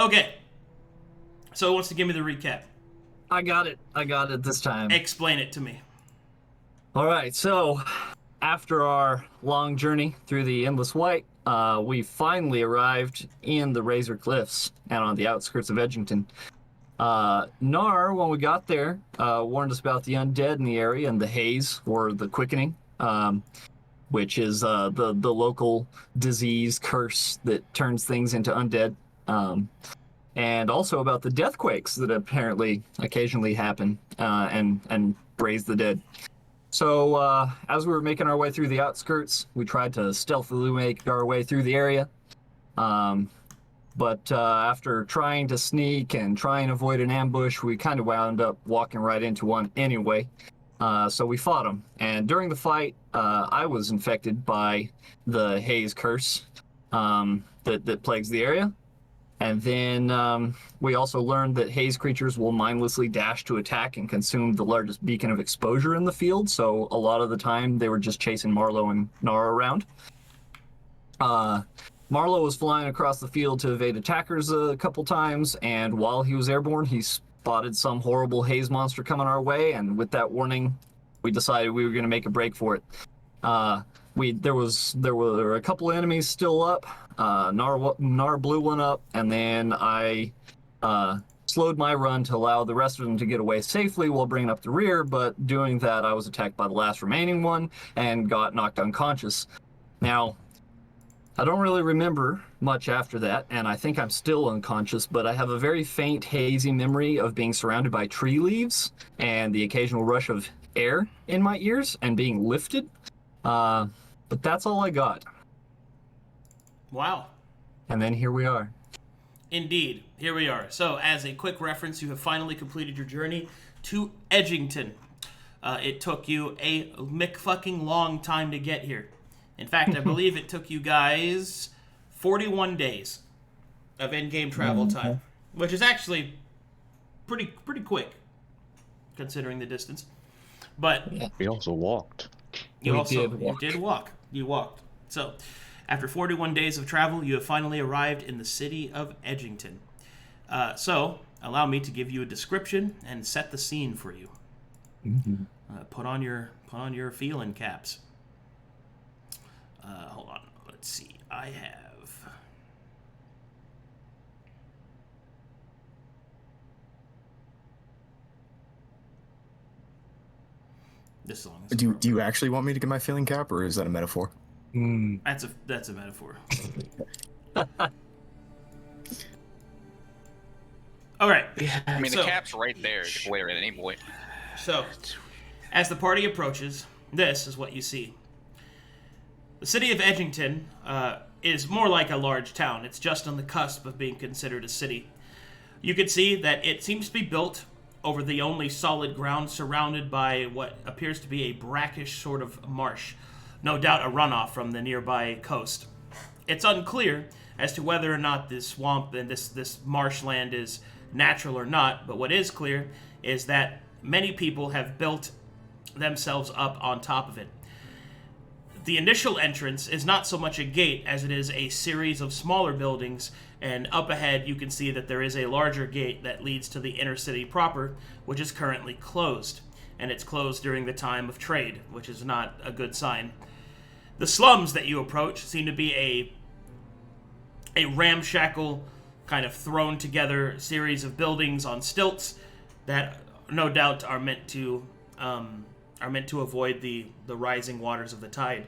Okay. So who wants to give me the recap? I got it this time. Explain it to me. All right, so after our long journey through the Endless White, we finally arrived in the Razor Cliffs and on the outskirts of Edgington. Knarh, when we got there, warned us about the undead in the area and the haze, or the quickening, which is the local disease curse that turns things into undead. And also about the deathquakes that apparently occasionally happen and raise the dead. So as we were making our way through the outskirts, we tried to stealthily make our way through the area. But after trying to sneak and try and avoid an ambush, we kind of wound up walking right into one anyway. So we fought them. And during the fight, I was infected by the haze curse that plagues the area. And then we also learned that haze creatures will mindlessly dash to attack and consume the largest beacon of exposure in the field. So a lot of the time they were just chasing Marlowe and Nara around. Marlowe was flying across the field to evade attackers a couple times, and while he was airborne, he spotted some horrible haze monster coming our way, and with that warning, we decided we were going to make a break for it. There were a couple enemies still up. Knarh blew one up, and then I slowed my run to allow the rest of them to get away safely while bringing up the rear, but doing that, I was attacked by the last remaining one and got knocked unconscious. Now, I don't really remember much after that, and I think I'm still unconscious, but I have a very faint, hazy memory of being surrounded by tree leaves and the occasional rush of air in my ears and being lifted. But that's all I got. Wow. And then here we are. Indeed, here we are. So, as a quick reference, you have finally completed your journey to Edgington. It took you a McFucking long time to get here. In fact, I believe it took you guys 41 days of in-game travel time, which is actually pretty quick, considering the distance. But we also walked. You did walk. You walked. So, after 41 days of travel, you have finally arrived in the city of Edgington. So, allow me to give you a description and set the scene for you. Put on your feeling caps. Hold on. Let's see. I have... This song is... Do you actually want me to get my feeling cap, or is that a metaphor? That's a metaphor. All right. I mean, the cap's right there. You can wear it at any point. So, as the party approaches, this is what you see. The city of Edgington is more like a large town. It's just on the cusp of being considered a city. You can see that it seems to be built over the only solid ground surrounded by what appears to be a brackish sort of marsh. No doubt a runoff from the nearby coast. It's unclear as to whether or not this swamp and this marshland is natural or not, but what is clear is that many people have built themselves up on top of it. The initial entrance is not so much a gate as it is a series of smaller buildings, and up ahead you can see that there is a larger gate that leads to the inner city proper, which is currently closed. And it's closed during the time of trade, which is not a good sign. The slums that you approach seem to be a ramshackle, kind of thrown together series of buildings on stilts that no doubt are meant to avoid the rising waters of the tide.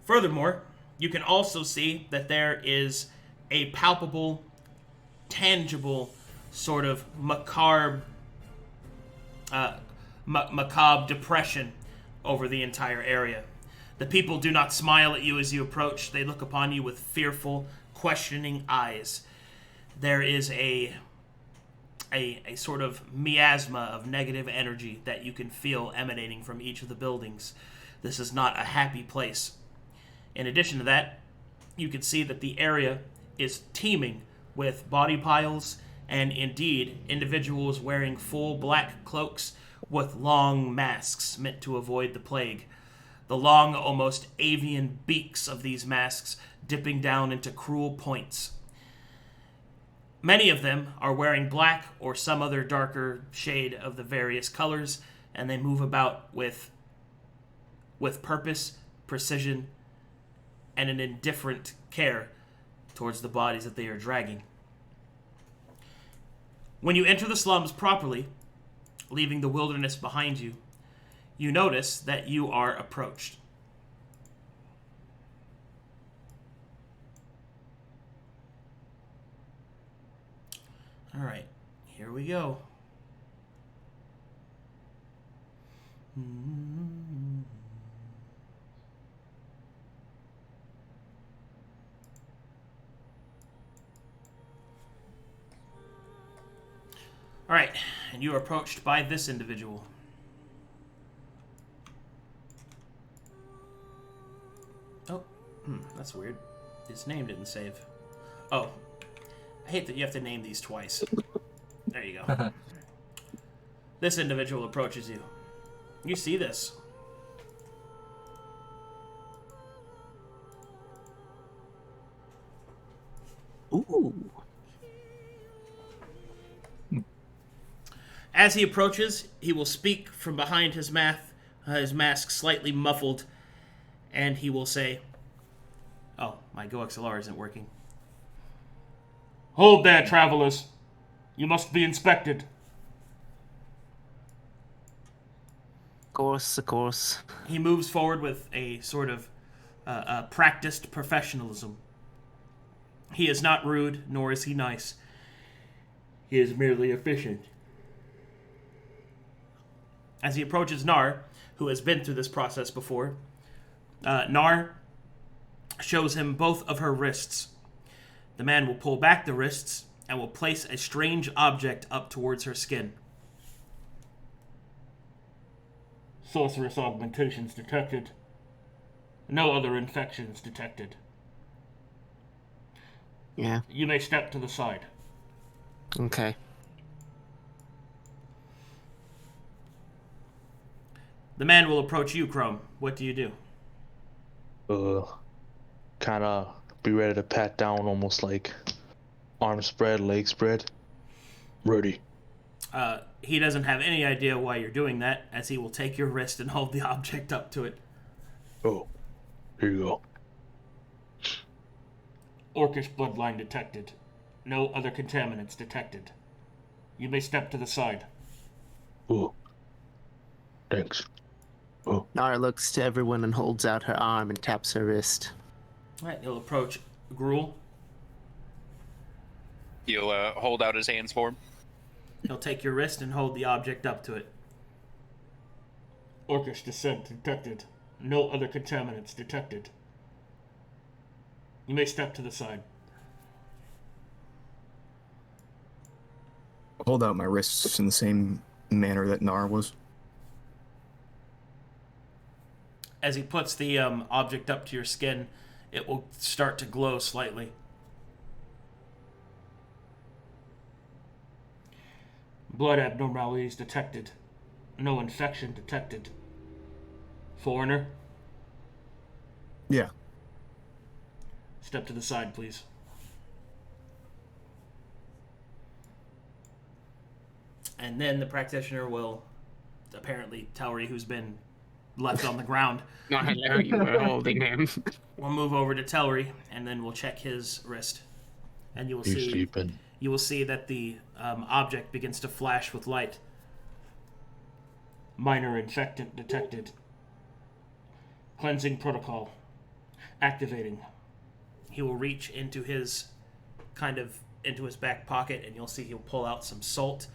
Furthermore, you can also see that there is a palpable, tangible, sort of macabre depression over the entire area. The people do not smile at you as you approach. They look upon you with fearful, questioning eyes. There is a sort of miasma of negative energy that you can feel emanating from each of the buildings. This is not a happy place. In addition to that, you can see that the area is teeming with body piles and indeed individuals wearing full black cloaks with long masks meant to avoid the plague. The long, almost avian beaks of these masks dipping down into cruel points. Many of them are wearing black or some other darker shade of the various colors, and they move about with purpose, precision, and an indifferent care towards the bodies that they are dragging. When you enter the slums properly, leaving the wilderness behind you, you notice that you are approached. All right, here we go. All right, and you are approached by this individual. Oh, that's weird. His name didn't save. Oh, I hate that you have to name these twice. There you go. This individual approaches you. You see this. Ooh. As he approaches, he will speak from behind his mask slightly muffled, and he will say, "Oh, my GoXLR isn't working." "Hold there, travelers. You must be inspected." Of course. He moves forward with a sort of practiced professionalism. He is not rude, nor is he nice. He is merely efficient. As he approaches Knarh, who has been through this process before, Knarh shows him both of her wrists. The man will pull back the wrists and will place a strange object up towards her skin. "Sorcerous augmentations detected. No other infections detected. Yeah. You may step to the side." Okay. The man will approach you, Chrome. What do you do? Kind of be ready to pat down, almost like arm spread, leg spread. Ready. He doesn't have any idea why you're doing that, as he will take your wrist and hold the object up to it. Oh, here you go. Orcish bloodline detected. No other contaminants detected. You may step to the side. Oh, thanks. Oh, Nara looks to everyone and holds out her arm and taps her wrist. All right, he'll approach Gruul. He'll hold out his hands for him. He'll take your wrist and hold the object up to it. Orcish descent detected. No other contaminants detected. You may step to the side. Hold out my wrists in the same manner that Knarh was. As he puts the object up to your skin, it will start to glow slightly. Blood abnormalities detected. No infection detected. Foreigner, Yeah. step to the side, please. And then the practitioner will, apparently Telry, who's been left on the ground, I know you were holding him. will move over to Telry, and then we'll check his wrist. And you will he's see sleeping. you will see that the object begins to flash with light. Minor infectant detected. Cleansing protocol activating. He will reach into his back pocket, and you'll see he'll pull out some salt,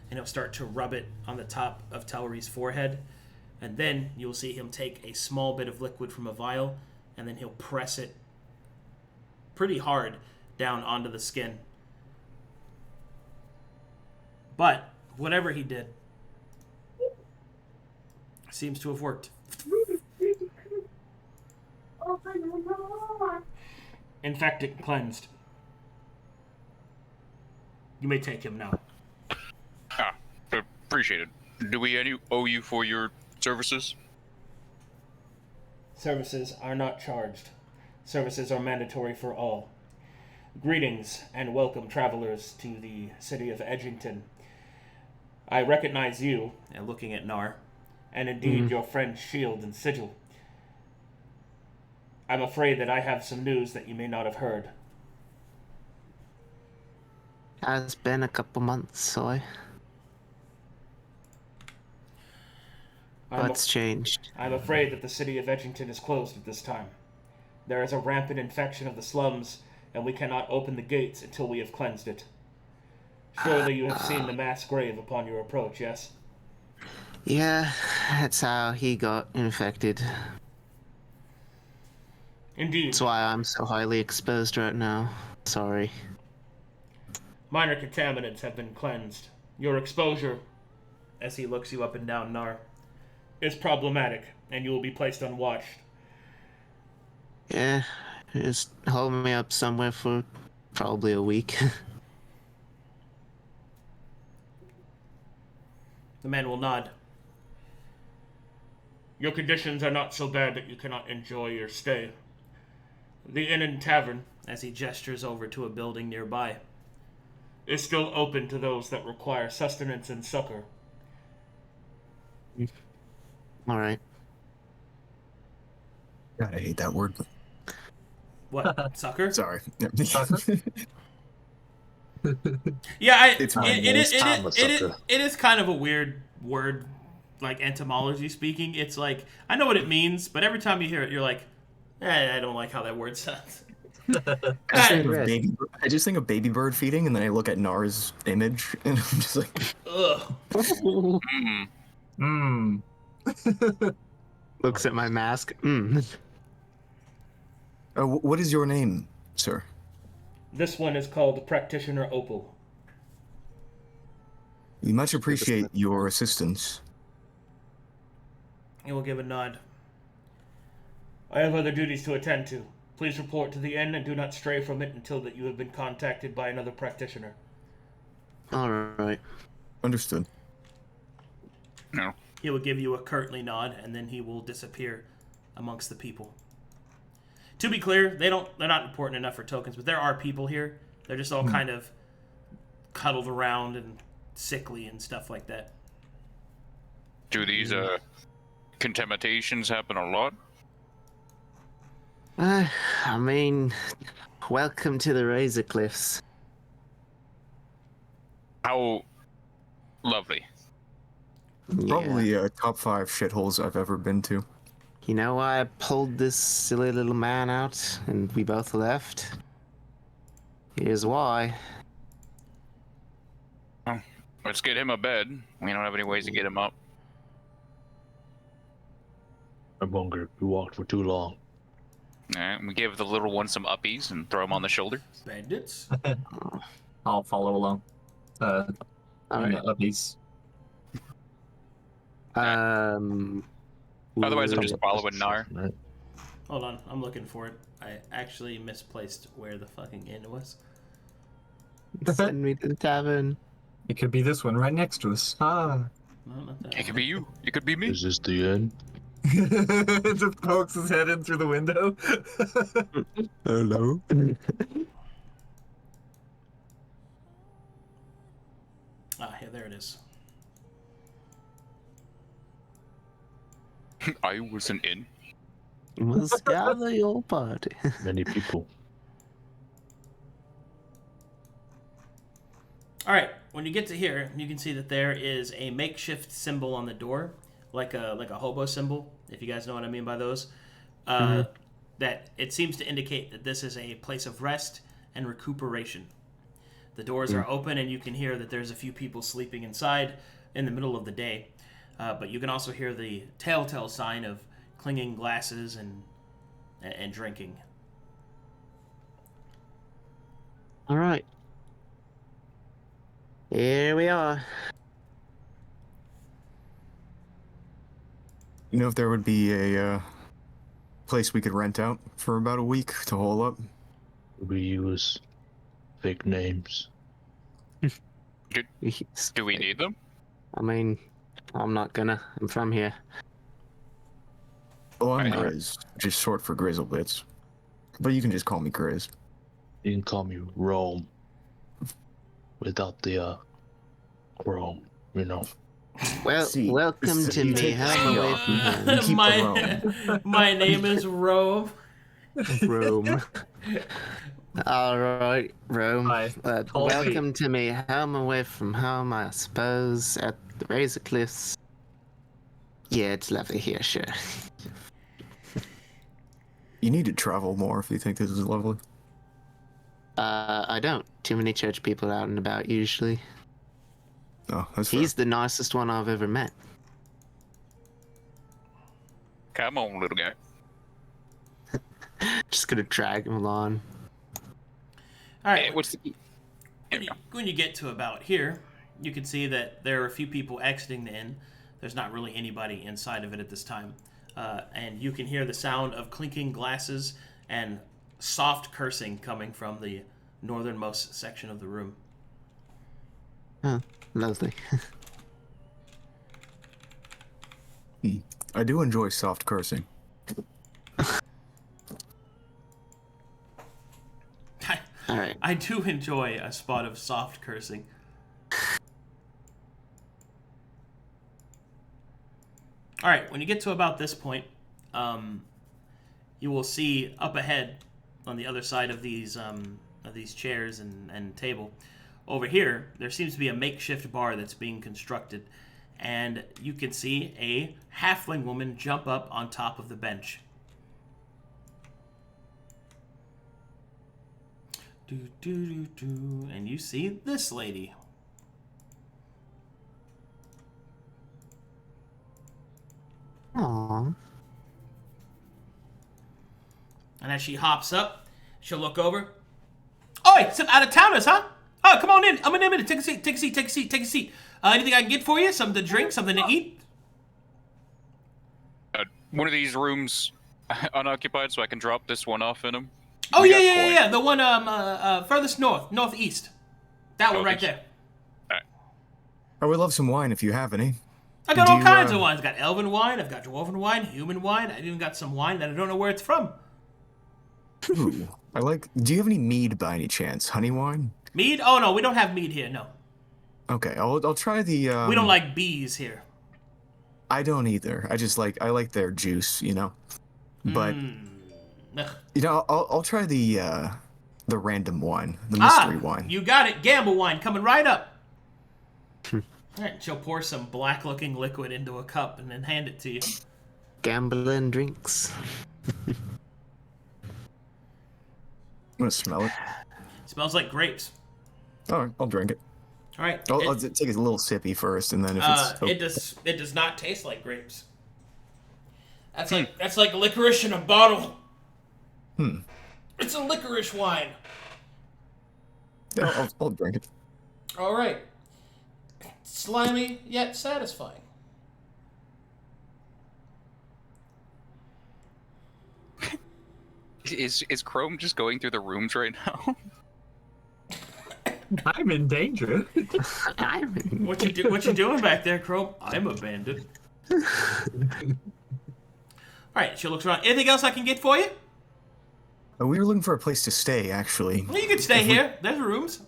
and he'll start to rub it on the top of Telry's forehead. And then you'll see him take a small bit of liquid from a vial, and then he'll press it pretty hard down onto the skin. But whatever he did seems to have worked. Infected, cleansed. You may take him now. Appreciate it. Do we owe you for your services? Services are not charged. Services are mandatory for all. Greetings and welcome, travelers, to the city of Edgington. I recognize you, and looking at Knarh, and indeed your friends Shield and Sigil. I'm afraid that I have some news that you may not have heard. It's been a couple months, so what's changed? I'm afraid that the city of Edgington is closed at this time. There is a rampant infection of the slums, and we cannot open the gates until we have cleansed it. Surely you have seen the mass grave upon your approach, yes? Yeah, that's how he got infected. Indeed. That's why I'm so highly exposed right now. Sorry. Minor contaminants have been cleansed. Your exposure, as he looks you up and down, Knarh, is problematic, and you will be placed on watch. Yeah, just hold me up somewhere for probably a week. The man will nod. Your conditions are not so bad that you cannot enjoy your stay. The inn and tavern, as he gestures over to a building nearby, is still open to those that require sustenance and succor. Alright. God, I hate that word. What? Succor? Sorry. Yeah, It's fine. it is kind of a weird word, like etymology speaking. It's like, I know what it means, but every time you hear it, you're like, I don't like how that word sounds. I just think of baby bird feeding, and then I look at Nar's image, and I'm just like, Ugh. Looks at my mask. What is your name, sir? This one is called Practitioner Opal. We much appreciate your assistance. He will give a nod. I have other duties to attend to. Please report to the inn and do not stray from it until that you have been contacted by another practitioner. Alright. Understood. No. He will give you a curtly nod, and then he will disappear amongst the people. To be clear, they're not important enough for tokens, but there are people here. They're just all kind of cuddled around and sickly and stuff like that. Do these contaminations happen a lot? I mean, welcome to the Razor Cliffs. How lovely. Probably top 5 shitholes I've ever been to. You know why I pulled this silly little man out and we both left? Here's why. Well, let's get him a bed. We don't have any ways to get him up. I'm hungry. We walked for too long. Alright, we give the little one some uppies and throw him on the shoulder. Bandits? I'll follow along. All In right. the uppies. Otherwise, I'm just following Knarh. Right. Hold on, I'm looking for it. I actually misplaced where the fucking inn was. Send me to the tavern. It could be this one right next to us. No, not that It one. could be you. It could be me. Is this the end? Just pokes his head in through the window. Hello. Yeah, there it is. I wasn't in. Must gather your party. Many people. Alright, when you get to here, you can see that there is a makeshift symbol on the door, like a hobo symbol, if you guys know what I mean by those. That it seems to indicate that this is a place of rest and recuperation. The doors are open, and you can hear that there's a few people sleeping inside in the middle of the day. But you can also hear the telltale sign of clinging glasses and drinking. All right. Here we are. You know if there would be a place we could rent out for about a week to hole up? We use fake names. Do we need them? I mean, I'm not gonna. I'm from here. Well, I'm Right. Grizz, just short for Grizzlebits. But you can just call me Grizz. You can call me Rome. Without the Rome, you know. Well, See, welcome it's- to you me take the home C away off. from home. You keep the Rome. my name is Rove. Rome. All right, Rome. Hi. Call me. Welcome to me home away from home, I suppose, at the Razor Cliffs. Yeah, it's lovely here, sure. You need to travel more if you think this is lovely. I don't. Too many church people out and about usually. Oh, that's fair. He's the nicest one I've ever met. Come on, little guy. Just gonna drag him along. All right. Hey, what's the... When you get to about here, you can see that there are a few people exiting the inn. There's not really anybody inside of it at this time. And you can hear the sound of clinking glasses and soft cursing coming from the northernmost section of the room. Oh, lovely. I do enjoy soft cursing. All right. I do enjoy a spot of soft cursing. All right, when you get to about this point, you will see up ahead on the other side of these chairs and table. Over here, there seems to be a makeshift bar that's being constructed, and you can see a halfling woman jump up on top of the bench. And you see this lady. Aww. And as she hops up, she'll look over. Oi, some out-of-towners, huh? Oh, come on in. I'm in a minute. Take a seat, take a seat, take a seat, take a seat. Anything I can get for you? Something to drink, something to eat? One of these rooms unoccupied, so I can drop this one off in them. Oh, yeah. The one furthest northeast. That one right Northeast. there. I would love some wine if you have any. I got Do all you, kinds of wines. I got elven wine, I've got dwarven wine, human wine. I even got some wine that I don't know where it's from. Ooh, I like. Do you have any mead by any chance? Honey wine? Mead? Oh, no, we don't have mead here, no. Okay, I'll try the. We don't like bees here. I don't either. I like their juice, you know. But Ugh. you know, I'll try the random wine, the mystery wine. You got it. Gamble wine coming right up. All right, she'll pour some black-looking liquid into a cup and then hand it to you. Gambling drinks. I'm gonna smell it. Smells like grapes. All right, I'll drink it. All right. I'll take a little sippy first, and then if it's It does not taste like grapes. That's like licorice in a bottle. It's a licorice wine. I'll drink it. All right. Slimy yet satisfying. Is Chrome just going through the rooms right now? I'm in danger. What you doing back there, Crow? I'm a bandit. All right, she looks around. Anything else I can get for you? We were looking for a place to stay, actually. Well, you can stay here. There's rooms.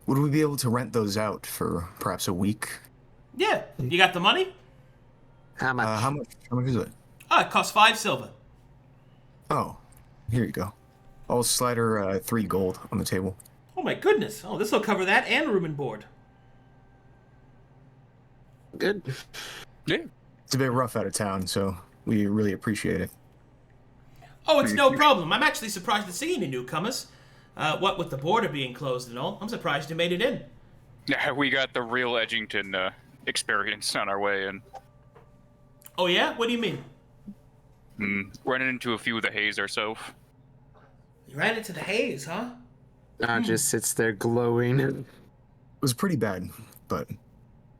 Would we be able to rent those out for perhaps a week? Yeah. You got the money? How much? How much is it? Oh, it costs 5 silver. Oh, here you go. I'll slide her 3 gold on the table. Oh my goodness. Oh, this will cover that and room and board. Good. Yeah. It's a bit rough out of town, so we really appreciate it. Oh, it's no problem. I'm actually surprised to see any newcomers. What with the border being closed and all, I'm surprised you made it in. Yeah, we got the real Edgington experience on our way in. Oh yeah? What do you mean? Running into a few of the haze ourselves. You ran into the haze, huh? Knarh just sits there glowing. It was pretty bad, but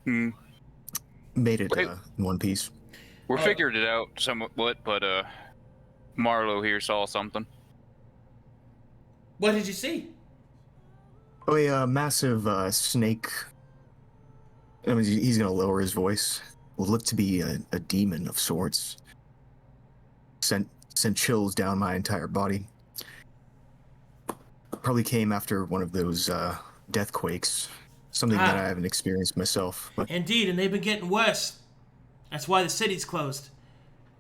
made it Wait. in one piece. We figured it out somewhat, but Marlowe here saw something. What did you see? Oh, a massive snake. I mean, he's gonna lower his voice. Looked to be a demon of sorts. Sent chills down my entire body. probably came after one of those death quakes. Something that I haven't experienced myself. But Indeed, and they've been getting worse. That's why the city's closed.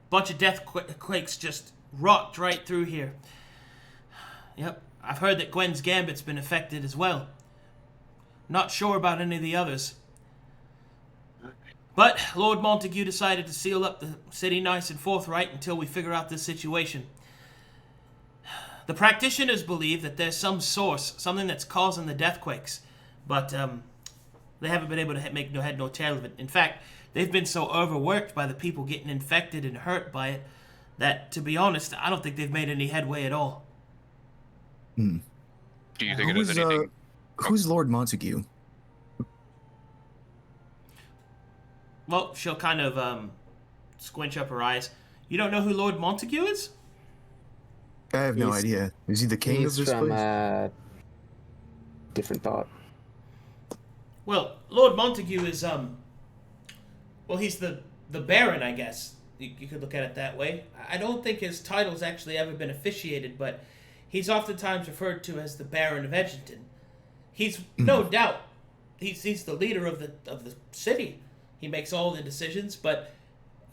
Bunch of death quakes just rocked right through here. Yep, I've heard that Gwen's Gambit's been affected as well. Not sure about any of the others. But Lord Montague decided to seal up the city nice and forthright until we figure out this situation. The practitioners believe that there's some source, something that's causing the deathquakes, but they haven't been able to make no head nor tail of it. In fact, they've been so overworked by the people getting infected and hurt by it that, to be honest, I don't think they've made any headway at all. Do you think it is anything? Who's Lord Montague? Well, she'll kind of squinch up her eyes. You don't know who Lord Montague is? I have no He's- idea. Is he the king of He's this from place? different thought. Well, Lord Montague is, well, he's the Baron, I guess. You could look at it that way. I don't think his title's actually ever been officiated, but he's oftentimes referred to as the Baron of Edgington. He's no doubt, he's the leader of the city. He makes all the decisions, but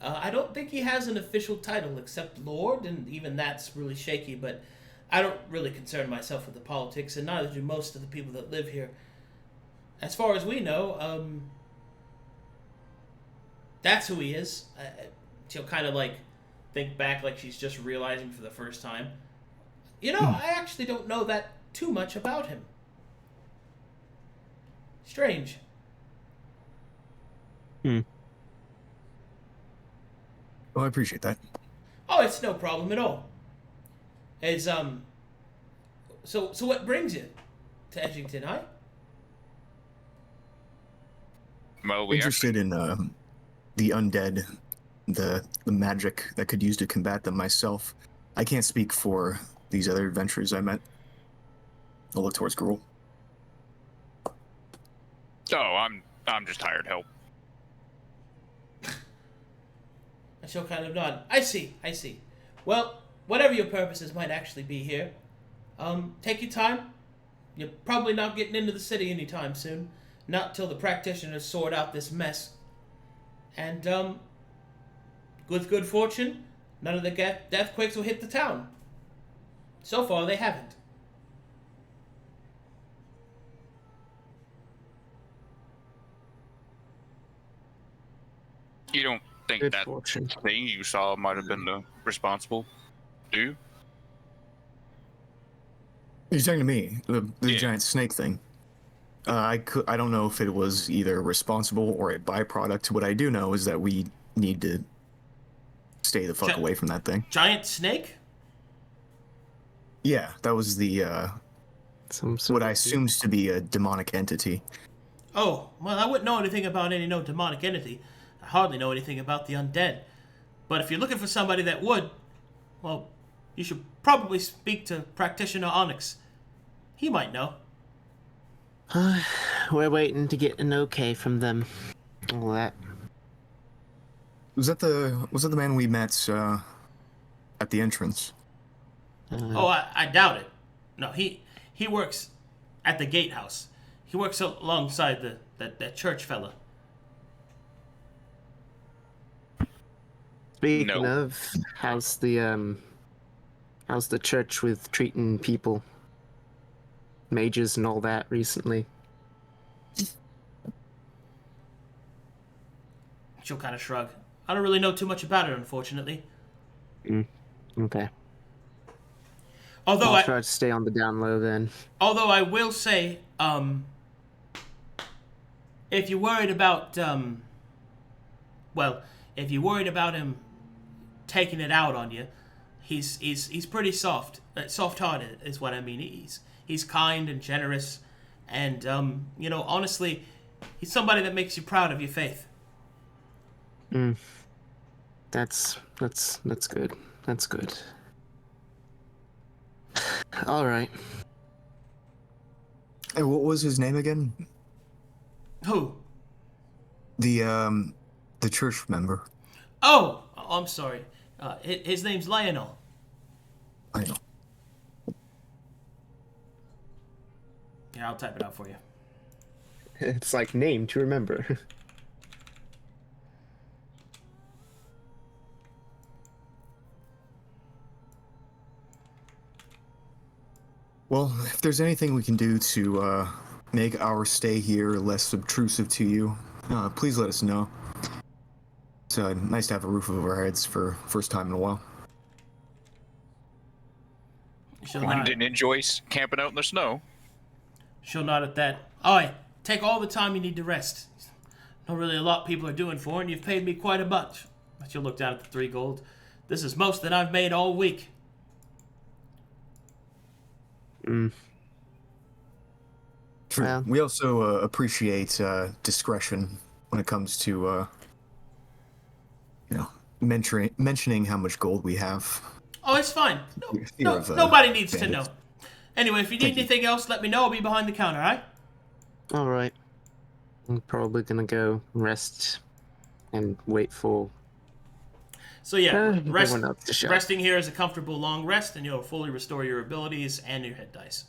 I don't think he has an official title except Lord, and even that's really shaky, but I don't really concern myself with the politics, and neither do most of the people that live here. As far as we know, that's who he is. She'll kind of like think back like she's just realizing for the first time. You know, I actually don't know that too much about him. Strange. Oh, I appreciate that. Oh, it's no problem at all. Is so what brings you to Edgington, huh? Well, we Interested in the undead, the magic that could use to combat them myself. I can't speak for these other adventurers I met. I'll look towards Gruul. Oh, I'm just hired help. And she'll kind of nod. I see. Well, whatever your purposes might actually be here, take your time. You're probably not getting into the city anytime soon. Not till the practitioners sort out this mess. And, with good fortune, none of the deathquakes will hit the town. So far, they haven't. You don't think Good that fortune. thing you saw might have been the responsible? Do you? You're talking to me, the Yeah. giant snake thing. I don't know if it was either responsible or a byproduct. What I do know is that we need to stay the fuck Gi- away from that thing. Giant snake? Yeah, that was the Some sort what I of- assumes to be a demonic entity. Oh, well, I wouldn't know anything about no demonic entity. I hardly know anything about the undead. But if you're looking for somebody that would, well, you should probably speak to Practitioner Onyx. He might know. We're waiting to get an okay from them. All that. Was that the man we met at the entrance? Oh, I doubt it. No, he works at the gatehouse. He works alongside that church fella. Speaking No. of, how's the church with treating people, mages and all that recently? She'll kind of shrug. I don't really know too much about it, unfortunately. Okay. Although I'll try to stay on the down low then. Although I will say, if you're worried about, if you're worried about him taking it out on you, he's pretty soft, soft-hearted is what I mean. He's kind and generous, and honestly, he's somebody that makes you proud of your faith. That's good. That's good. All right. Hey, what was his name again? Who? The church member. Oh, I'm sorry. His name's Lionel. I know. I'll type it out for you. It's like name to remember. Well, if there's anything we can do to make our stay here less obtrusive to you, please let us know. It's nice to have a roof over our heads for first time in a while. One didn't enjoy camping out in the snow. She'll nod at that. Alright, take all the time you need to rest. Not really a lot people are doing for, and you've paid me quite a bunch. But she'll look down at the 3 gold. This is most that I've made all week. True. Well. We also appreciate discretion when it comes to, mentioning how much gold we have. Oh, it's fine. Fear of, Nobody needs to bandits. know. Anyway, if you need anything else, let me know. I'll be behind the counter, alright? All right. I'm probably gonna go rest and wait for So yeah, everyone else to show. resting here is a comfortable long rest, and you'll fully restore your abilities and your hit dice.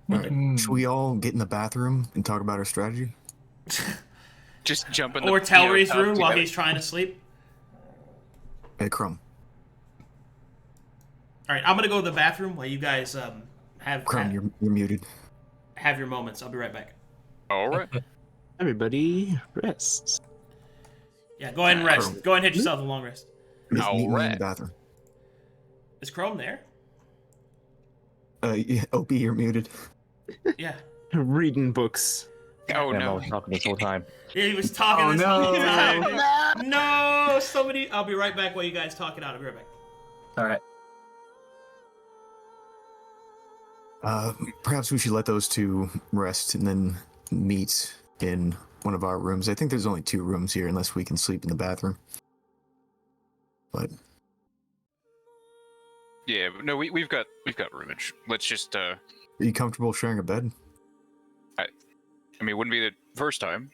All right. Should we all get in the bathroom and talk about our strategy? Just jump in the Or Telry's tub room while together. he's trying to sleep. Hey, Crumb. Alright, I'm gonna go to the bathroom while you guys Crumb, you're muted. have your moments. I'll be right back. All right. Everybody rest. Yeah, go ahead and rest. Go ahead and hit yourself a long rest. Meet me in the Alright. bathroom. Is Chrome there? Yeah, OP, you're muted. Yeah. Reading books. Oh Yeah, I no. was talking this whole time. Yeah, he was talking Oh, this no. whole time. No, somebody. I'll be right back while you guys talk it out. I'll be right back. All right. Perhaps we should let those two rest and then meet in one of our rooms. I think there's only 2 rooms here, unless we can sleep in the bathroom. But Yeah, but no, we've got roomage. Let's just are you comfortable sharing a bed? I mean, it wouldn't be the first time.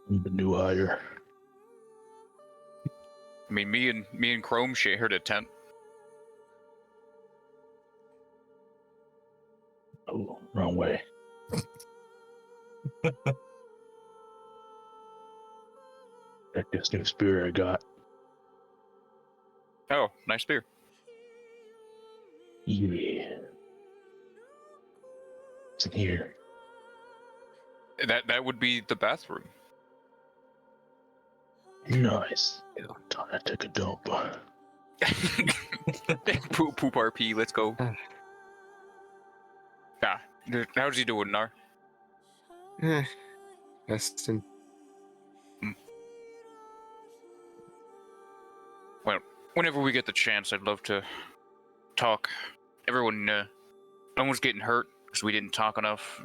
The new hire. I mean, me and Chrome shared a tent. Oh, wrong way. Check this new spear I got. Oh, nice beer. Yeah. It's in here. That would be the bathroom. Nice. Time to take a dump. Poop RP, let's go. How's he doing, Knarh? Resting. Well, whenever we get the chance, I'd love to talk. Everyone, no one's getting hurt because we didn't talk enough,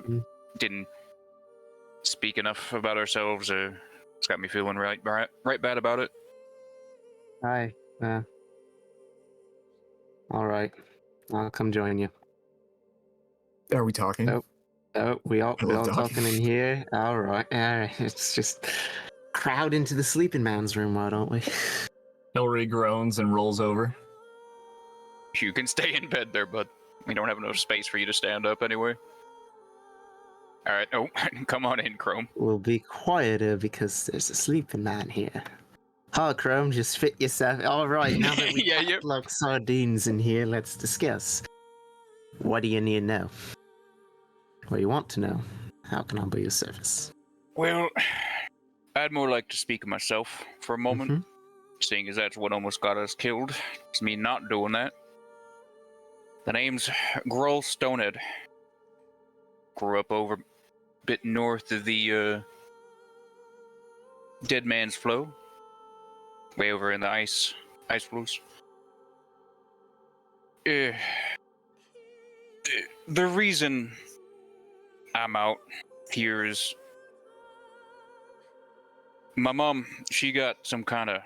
didn't speak enough about ourselves. It's got me feeling right bad about it. Hi. All right. I'll come join you. Are we talking? Nope. Oh, we all love talking in here. All right. It's just crowd into the sleeping man's room, why don't we? Telry groans and rolls over. You can stay in bed there, bud. We don't have enough space for you to stand up anyway. All right. Oh, come on in, Chrome. We'll be quieter because there's a sleeping man here. Oh, Chrome, just fit yourself. All right, now that we Yeah, packed yep. like sardines in here, let's discuss. What do you need to know? What do you want to know? How can I be of service? Well, I'd more like to speak of myself for a moment, seeing as that's what almost got us killed. It's me not doing that. The name's Gruul Stonehead. Grew up over a bit north of the Dead Man's Flow, way over in the ice flows. The reason I'm out here is my mom, she got some kind of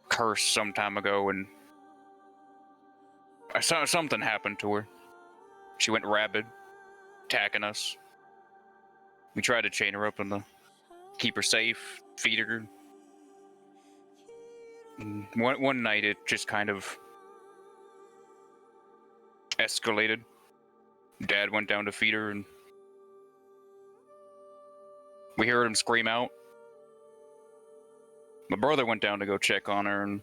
curse some time ago, and I saw something happened to her. She went rabid, attacking us. We tried to chain her up and keep her safe, feed her. And one night it just kind of escalated. Dad went down to feed her, and we heard him scream out. My brother went down to go check on her, and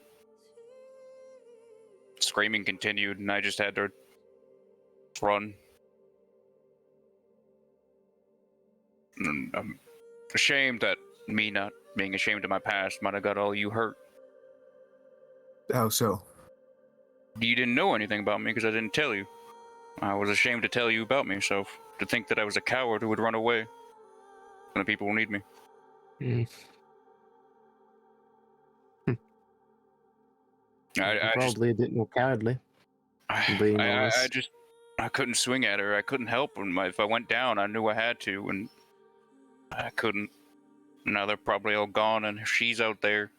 screaming continued, and I just had to run. And I'm ashamed that me not being ashamed of my past might have got all you hurt. How so? You didn't know anything about me because I didn't tell you. I was ashamed to tell you about myself, to think that I was a coward who would run away when the people who need me. I Probably a bit more cowardly. Being honest. I couldn't swing at her. I couldn't help. And if I went down, I knew I had to, and I couldn't. Now they're probably all gone, and she's out there.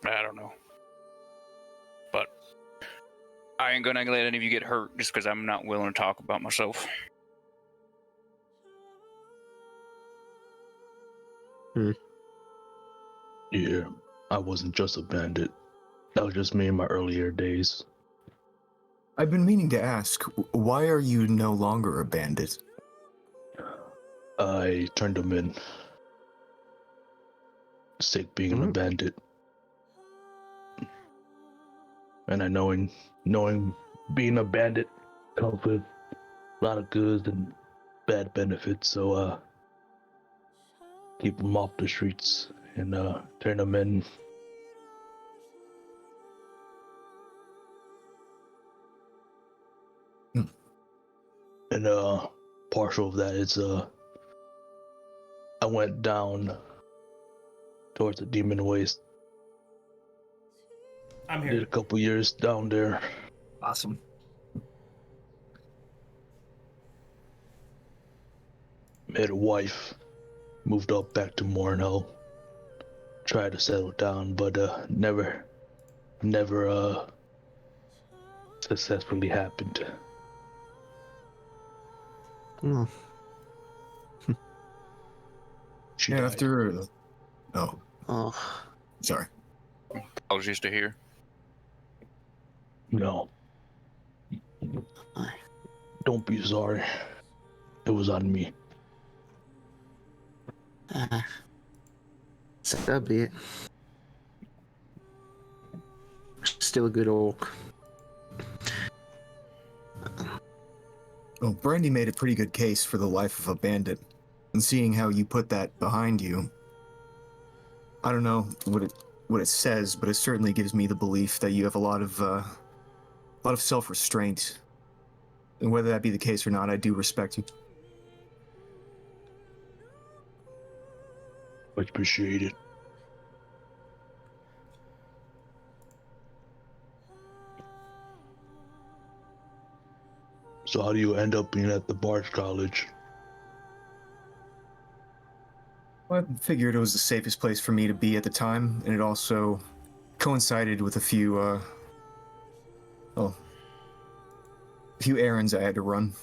I don't know. But I ain't gonna let any of you get hurt just because I'm not willing to talk about myself. Yeah, I wasn't just a bandit. That was just me in my earlier days. I've been meaning to ask, why are you no longer a bandit? I turned them in. Sick being a bandit. And I knowing being a bandit comes with a lot of good and bad benefits, so keep them off the streets and turn them in. And partial of that is I went down towards the demon waste. I'm here. Did a couple years down there. Awesome. Met a wife. Moved up back to Mornell. Tried to settle down, but never successfully happened. Oh. She Yeah, died. after... Oh, Oh. sorry. Apologies to hear. No. Don't be sorry. It was on me. So be it. Still a good orc. Well, Brandy made a pretty good case for the life of a bandit. And seeing how you put that behind you, I don't know what it says, but it certainly gives me the belief that you have a lot of self-restraint. And whether that be the case or not, I do respect you. Much appreciated. So how do you end up being at the Barge College? I figured it was the safest place for me to be at the time, and it also coincided with a few errands I had to run.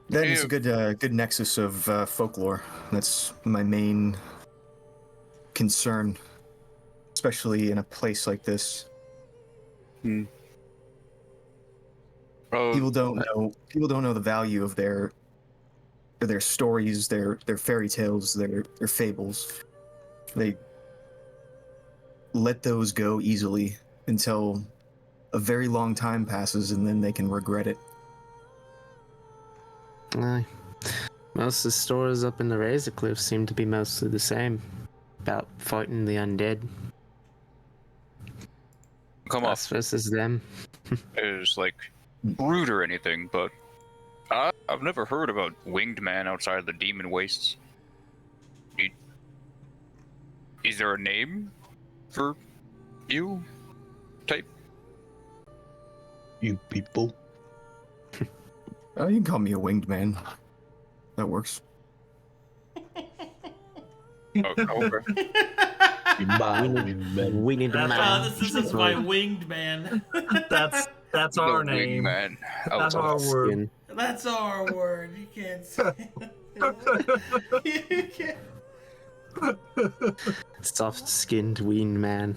Then it's a good nexus of folklore. That's my main concern, especially in a place like this. People don't know the value of their stories, their fairy tales, their fables. They let those go easily until a very long time passes, and then they can regret it. Aye. Most of the stories up in the Razor Cliff seem to be mostly the same. About fighting the undead. Come on. Us versus them. Is like rude or anything, but I've never heard about winged man outside of the demon wastes. Is there a name for you type? You people. You can call me a winged man. That works. Okay. We need to man. This is my winged man. That's our name. Man. That's our word. Skin. That's our word. You can't say it. You can't. Soft-skinned ween man.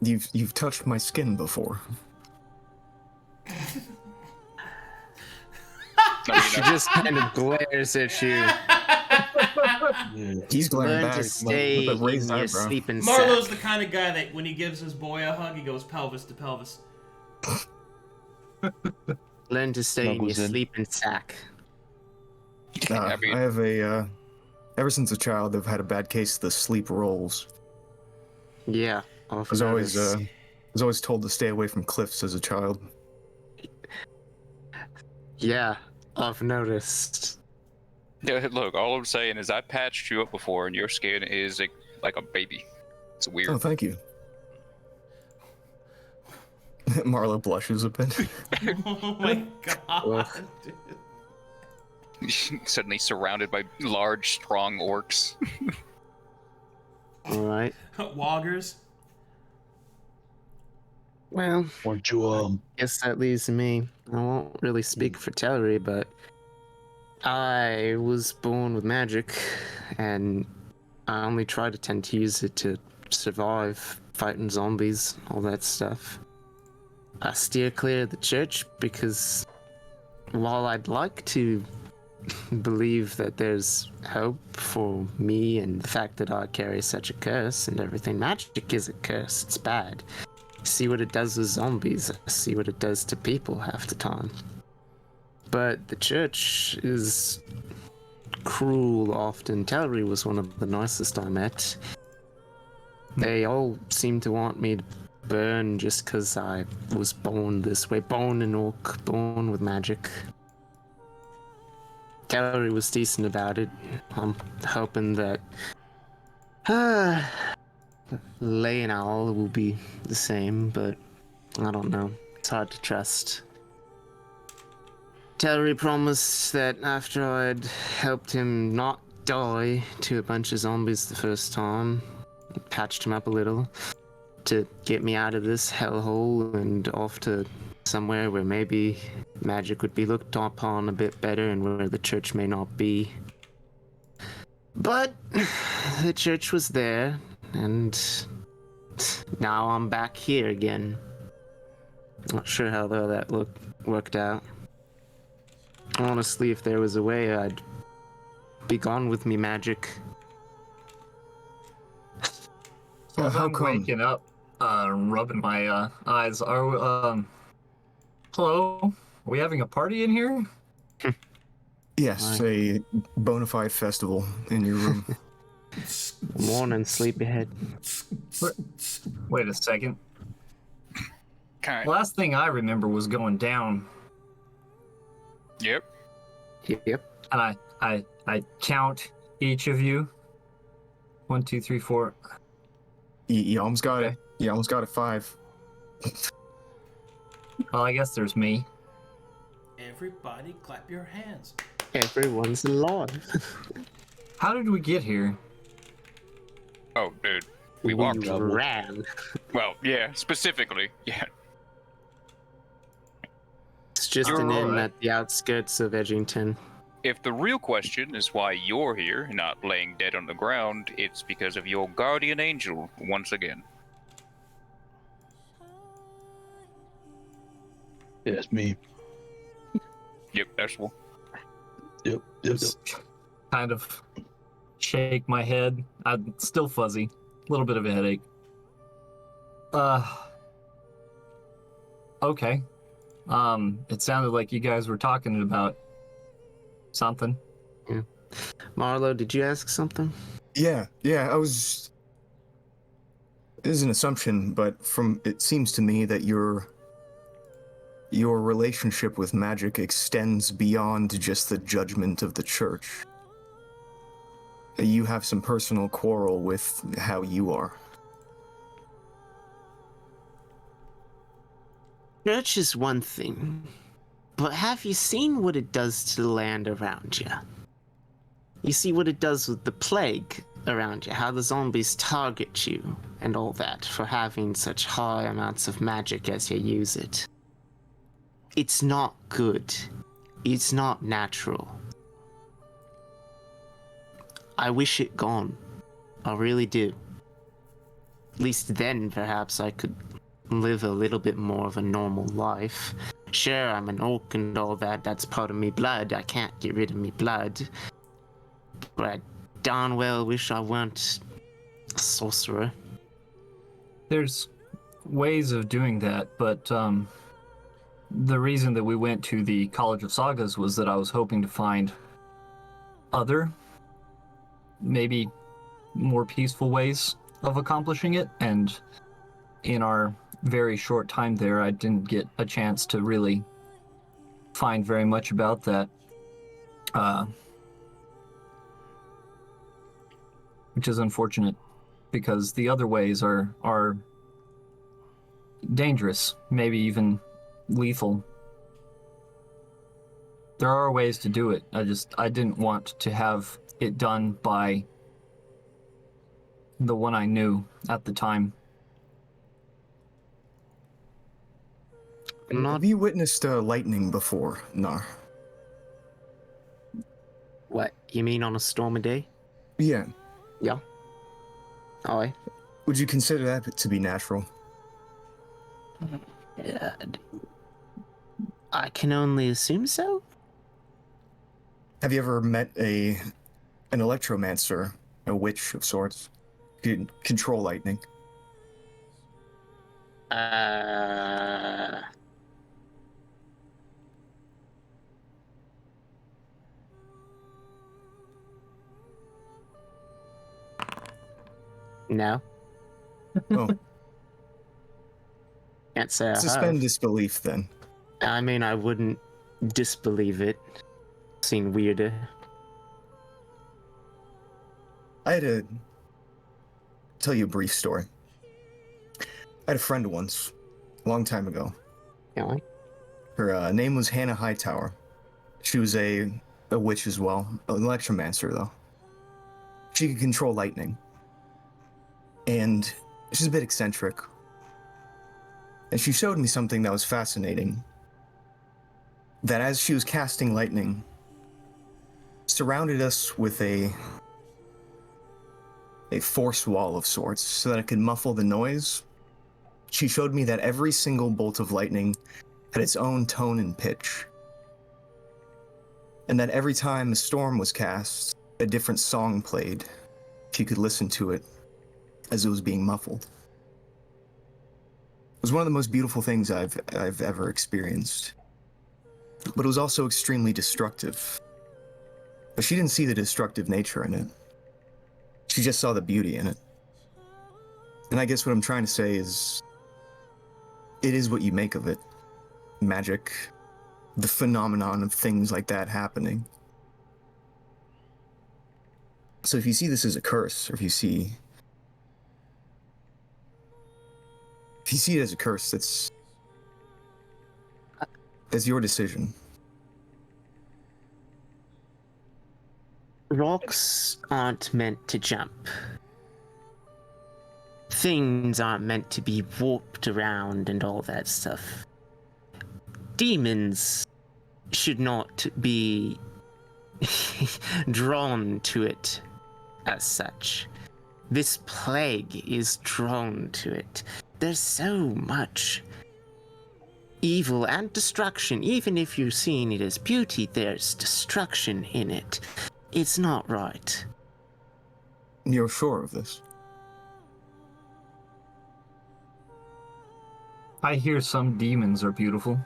You've touched my skin before. She just kind of glares at you. Yeah. He's glaring Learn back to stay with a raised in your eyebrow. sleeping Marlowe's sack. the kind of guy that when he gives his boy a hug, he goes pelvis to pelvis. Learn to stay in your Snuggles in. sleeping sack. I mean- I have a. Ever since a child, I've had a bad case of the sleep rolls. Yeah. I was always told to stay away from cliffs as a child. Yeah, I've noticed. Yeah, look, all I'm saying is I patched you up before, and your skin is like a baby. It's weird. Oh, thank you. Marlowe blushes a bit. Oh my god. Ugh. Suddenly surrounded by large, strong orcs. All right. Woggers. Well, Weren't you guess that leaves me. I won't really speak for Telry, but I was born with magic, and I only try to tend to use it to survive fighting zombies, all that stuff. I steer clear of the church because while I'd like to believe that there's hope for me and the fact that I carry such a curse and everything, magic is a curse, it's bad. See what it does with zombies, I see what it does to people half the time. But the church is cruel often. Telry was one of the nicest I met. They all seem to want me to burn just because I was born this way. Born an orc, born with magic. Telry was decent about it. I'm hoping that Lay and Owl will be the same, but I don't know. It's hard to trust. Telry promised that after I'd helped him not die to a bunch of zombies the first time, patched him up a little, to get me out of this hellhole and off to somewhere where maybe magic would be looked upon a bit better and where the church may not be. But the church was there, and now I'm back here again. Not sure how though that worked out. Honestly, if there was a way, I'd be gone with me magic. So How I'm come? waking up, rubbing my eyes. Hello? Are we having a party in here? Yes, a bona fide festival in your room. Morning, sleepyhead. Wait a second. Kind. Last thing I remember was going down, Yep. Yep. and I count each of you. 1, 2, 3, 4. You almost got it. Okay. You almost got it 5. Well, I guess there's me. Everybody clap your hands. Everyone's alive. How did we get here? Oh, dude. We walked. ran. Well, yeah, specifically. Yeah. It's just You're an inn alright. at the outskirts of Edgington. If the real question is why you're here, not laying dead on the ground, it's because of your guardian angel once again. Yeah, it's me. Yep, that's one. Yep. Just kind of shake my head. I'm still fuzzy. A little bit of a headache. Okay. It sounded like you guys were talking about something. Marlowe, did you ask something? Yeah, I was. It is an assumption, but it seems to me that your relationship with magic extends beyond just the judgment of the church. You have some personal quarrel with how you are. Church is one thing, but have you seen what it does to the land around you? You see what it does with the plague around you, how the zombies target you, and all that for having such high amounts of magic as you use it. It's not good. It's not natural. I wish it gone. I really do. At least then, perhaps, I could live a little bit more of a normal life. Sure, I'm an orc and all that. That's part of me blood. I can't get rid of me blood. But I darn well wish I weren't a sorcerer. There's ways of doing that, but the reason that we went to the College of Sagas was that I was hoping to find other, maybe more peaceful ways of accomplishing it, and in our very short time there, I didn't get a chance to really find very much about that. Which is unfortunate, because the other ways are dangerous, maybe even lethal. There are ways to do it. I didn't want to have it done by the one I knew at the time. Have you witnessed lightning before, Knarh? What, you mean on a stormy day? Yeah. Yeah. Aye. Would you consider that to be natural? I can only assume so. Have you ever met an electromancer, a witch of sorts, who can control lightning? No. Oh, Can't say I have. suspend disbelief then. I mean, I wouldn't disbelieve it. Seen weirder. I had to tell you a brief story. I had a friend once, a long time ago. Yeah. Her name was Hannah Hightower. She was a witch as well, an electromancer though. She could control lightning. And she's a bit eccentric. And she showed me something that was fascinating. That as she was casting lightning, surrounded us with a force wall of sorts so that it could muffle the noise. She showed me that every single bolt of lightning had its own tone and pitch. And that every time a storm was cast, a different song played. She could listen to it as it was being muffled. It was one of the most beautiful things I've ever experienced. But it was also extremely destructive. But she didn't see the destructive nature in it. She just saw the beauty in it. And I guess what I'm trying to say is, it is what you make of it. Magic, the phenomenon of things like that happening. So if you see this as a curse, or if you see it as a curse, that's your decision. Rocks aren't meant to jump. Things aren't meant to be warped around and all that stuff. Demons should not be drawn to it as such. This plague is drawn to it. There's so much evil and destruction. Even if you're seeing it as beauty, there's destruction in it. It's not right. You're sure of this? I hear some demons are beautiful.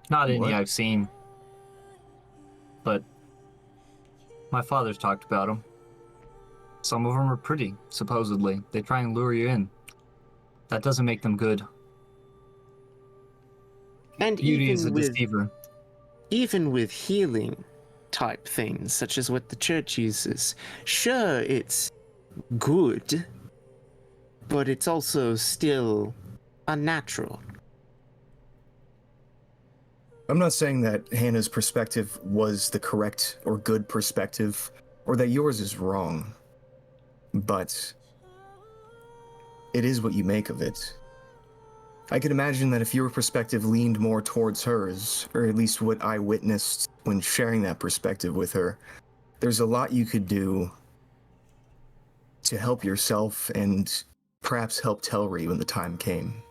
Not any What? I've seen. But my father's talked about them. Some of them are pretty, supposedly. They try and lure you in. That doesn't make them good. And Beauty is a even with deceiver. even with healing type things, such as what the church uses, sure, it's good, but it's also still unnatural. I'm not saying that Hannah's perspective was the correct or good perspective, or that yours is wrong. But it is what you make of it. I could imagine that if your perspective leaned more towards hers, or at least what I witnessed when sharing that perspective with her, there's a lot you could do to help yourself and perhaps help Telry when the time came.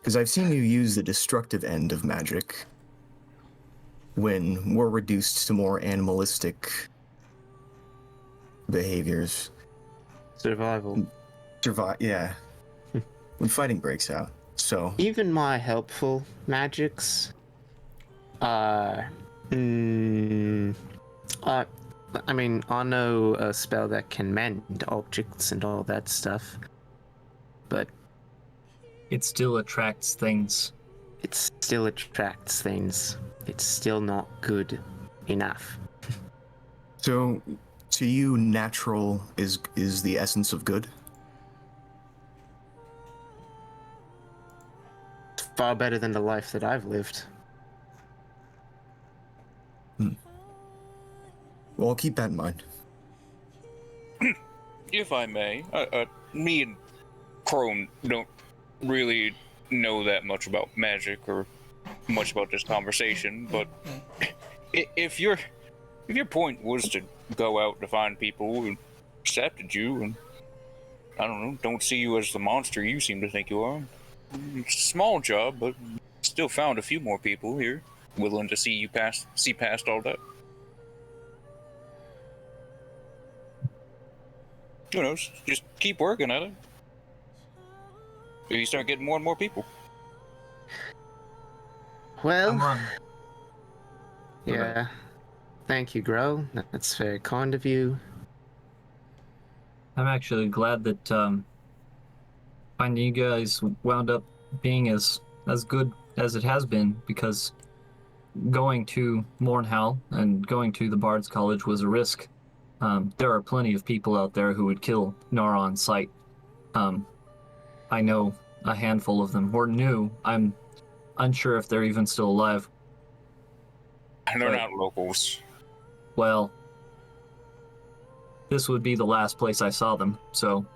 Because I've seen you use the destructive end of magic when we're reduced to more animalistic behaviors. Survival. Yeah. When fighting breaks out. So Even my helpful magics I mean, I know a spell that can mend objects and all that stuff, but It still attracts things. it still attracts things. It's still not good enough. So, to you, natural is the essence of good? It's far better than the life that I've lived. Well, I'll keep that in mind. If I may, me and Crone don't really know that much about magic or much about this conversation, but if your point was to go out to find people who accepted you and, I don't know, don't see you as the monster you seem to think you are, it's a small job, but still found a few more people here willing to see past all that. Who knows? Just keep working at it. You start getting more and more people. Well, I'm on. yeah. Thank you, Gruul. That's very kind of you. I'm actually glad that finding you guys wound up being as good as it has been, because going to Mornhal and going to the Bard's College was a risk. There are plenty of people out there who would kill Nara on sight. I know a handful of them. We're new. I'm unsure if they're even still alive. And they're But- not locals. Well, this would be the last place I saw them, so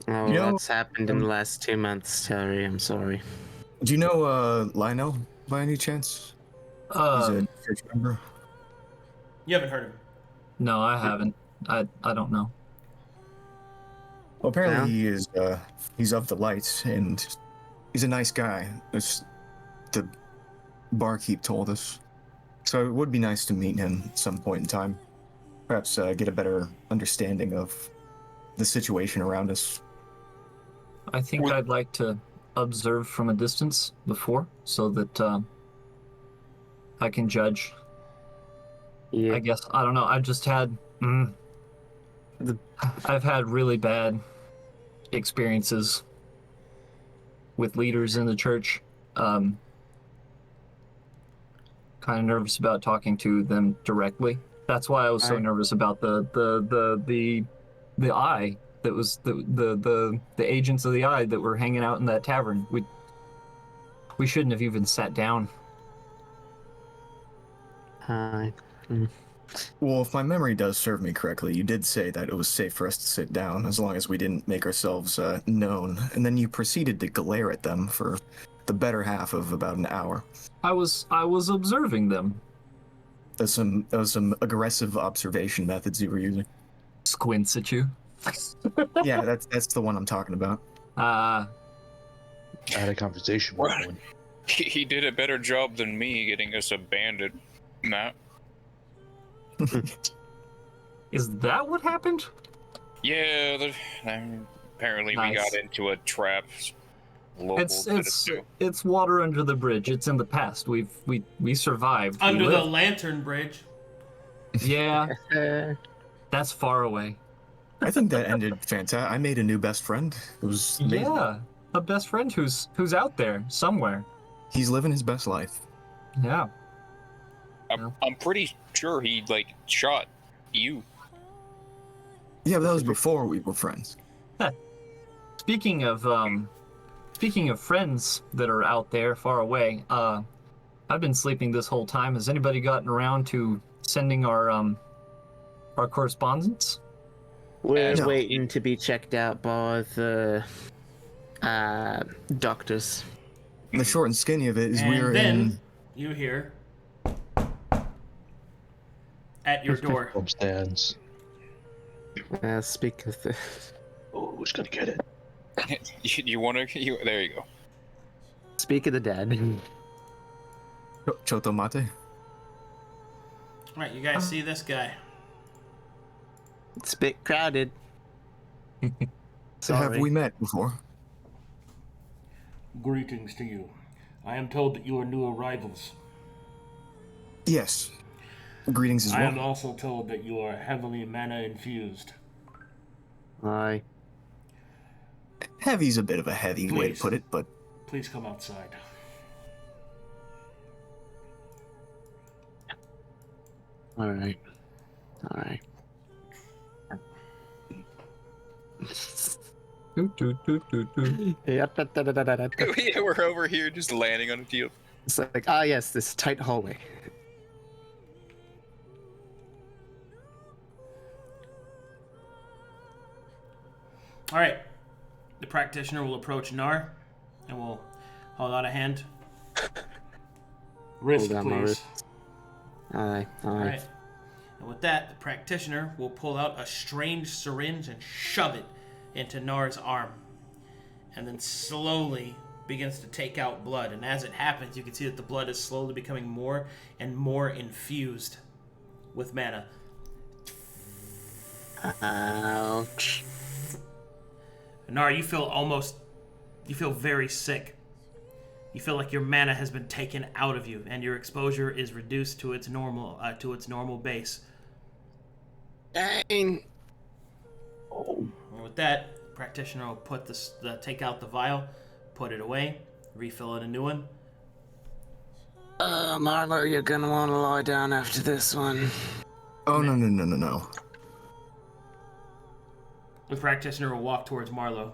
Oh, You know, that's happened in the last 2 months, Telry. I'm sorry. Do you know Lionel by any chance? He's a church member. You haven't heard him. no, I haven't. I don't know. Well, apparently Yeah. he is. He's of the light, and he's a nice guy. As the barkeep told us. So it would be nice to meet him at some point in time. Perhaps get a better understanding of the situation around us. I think Well- I'd like to observe from a distance before, so that I can judge. Yeah. I guess I don't know. I just had. I've had really bad experiences with leaders in the church. Kind of nervous about talking to them directly. That's why I was so Right. nervous about the eye that was the agents of the eye that were hanging out in that tavern. We shouldn't have even sat down. Hi. Well, if my memory does serve me correctly, you did say that it was safe for us to sit down as long as we didn't make ourselves known, and then you proceeded to glare at them for the better half of about an hour. I was observing them. That was some aggressive observation methods you were using. Squints at you. Yeah, that's the one I'm talking about. I had a conversation with What? one. He did a better job than me getting us a bandit map. Is that what happened? Yeah, apparently we Nice. got into a trap. Locals did it too. It's water under the bridge. It's in the past. We survived. We Under the lived. lantern bridge. Yeah, that's far away. I think that ended fantastic. I made a new best friend. It was amazing. Yeah, a best friend who's out there somewhere. He's living his best life. Yeah. I'm pretty sure he shot you. Yeah, but that was before we were friends. Speaking of friends that are out there far away, I've been sleeping this whole time. Has anybody gotten around to sending our correspondence? We're No. waiting to be checked out by the doctors. The short and skinny of it is And we're then in. you hear at your door. Upstairs. Speak of the... Oh, who's gonna get it? you want to? There you go. Speak of the dead. Choto mate. Alright, you guys see this guy. It's a bit crowded. So have we met before? Greetings to you. I am told that you are new arrivals. Yes. Greetings as I well. am also told that you are heavily mana infused. Aye. Heavy's a bit of a heavy way to Please. put it, but Please come outside. Alright. Alright. Yeah, we're over here just landing on a deal. It's like, ah, yes, this tight hallway. Alright. The practitioner will approach Knarh and will hold out a hand. Wrist, Hold down my please. wrist. Aye, aye. Alright. And with that, the practitioner will pull out a strange syringe and shove it into Knarh's arm. And then slowly begins to take out blood. And as it happens, you can see that the blood is slowly becoming more and more infused with mana. Ouch. Nara, you feel very sick. You feel like your mana has been taken out of you, and your exposure is reduced to its normal base. Dang. And with that, the practitioner will put take out the vial, put it away, refill it a new one. Marlowe, you're gonna want to lie down after this one. oh no. The practitioner will walk towards Marlowe.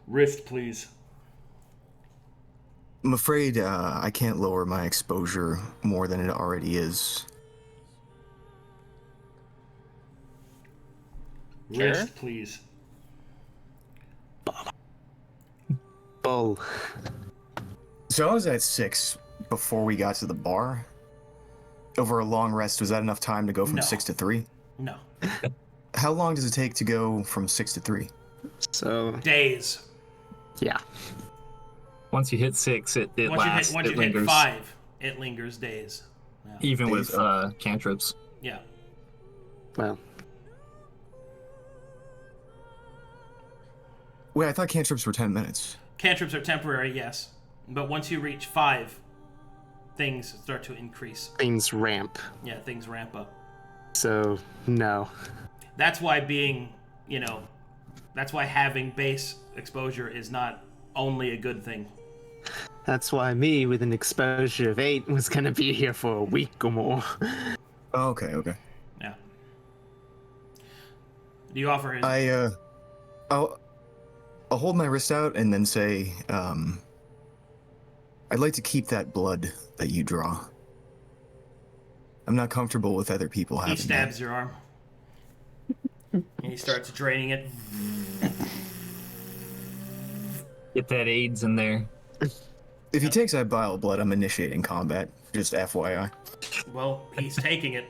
Wrist, please. I'm afraid I can't lower my exposure more than it already is. Wrist, please. Bull. So I was at 6 before we got to the bar. Over a long rest, was that enough time to go from No. 6 to 3? No. How long does it take to go from 6 to 3? So, Days. yeah. Once you hit 6, it lasts. Once it you hit lingers. 5, it lingers days. Yeah. Even with Days. cantrips. Yeah. Well, Wait, I thought cantrips were 10 minutes. Cantrips are temporary, yes. But once you reach 5, things start to increase. things ramp. Yeah, things ramp up. So, no. That's why that's why having base exposure is not only a good thing. That's why me, with an exposure of 8, was gonna be here for a week or more. Oh, okay. Yeah. Do you offer his... I'll hold my wrist out and then say, I'd like to keep that blood that you draw. I'm not comfortable with other people having He stabs your arm. And he starts draining it. Get that AIDS in there. that. If he takes that vial of blood, I'm initiating combat. Just FYI. Well, he's taking it.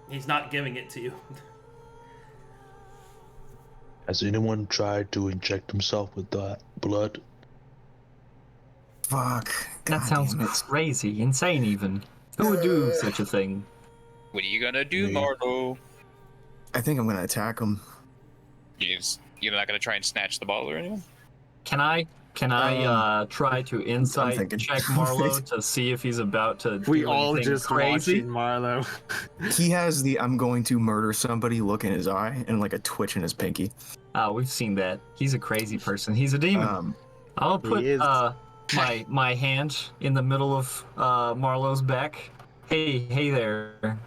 He's not giving it to you. Has anyone tried to inject himself with that blood? Fuck. That God sounds damn it. crazy, insane even. Who would do such a thing? What are you gonna do, Me. Marlowe? I think I'm gonna attack him. You're not gonna try and snatch the bottle or anything? Can I try to insight thinking. check Marlowe to see if he's about to We do all anything just crazy? watching Marlowe. He has the I'm going to murder somebody look in his eye and like a twitch in his pinky. We've seen that. He's a crazy person. He's a demon. I'll put is. my hand in the middle of Marlowe's back. Hey there.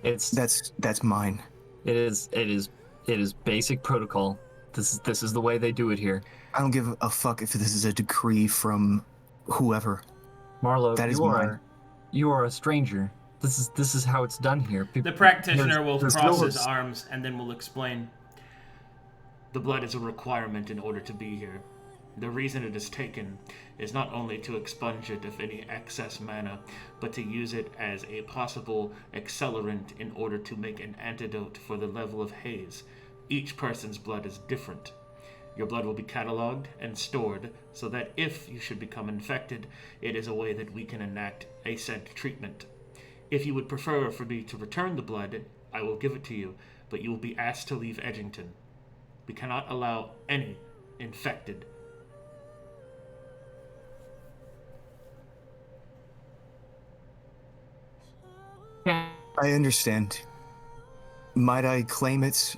That's mine. It is basic protocol. This is the way they do it here. I don't give a fuck if this is a decree from whoever. Marlowe, That is you are a stranger. This is how it's done here. The practitioner will there's cross his rules. arms and then will explain. The blood is a requirement in order to be here. The reason it is taken is not only to expunge it of any excess mana, but to use it as a possible accelerant in order to make an antidote for the level of haze. Each person's blood is different. Your blood will be cataloged and stored so that if you should become infected, it is a way that we can enact a said treatment. If you would prefer for me to return the blood, I will give it to you, but you will be asked to leave Edgington. We cannot allow any infected. I understand. Might I claim it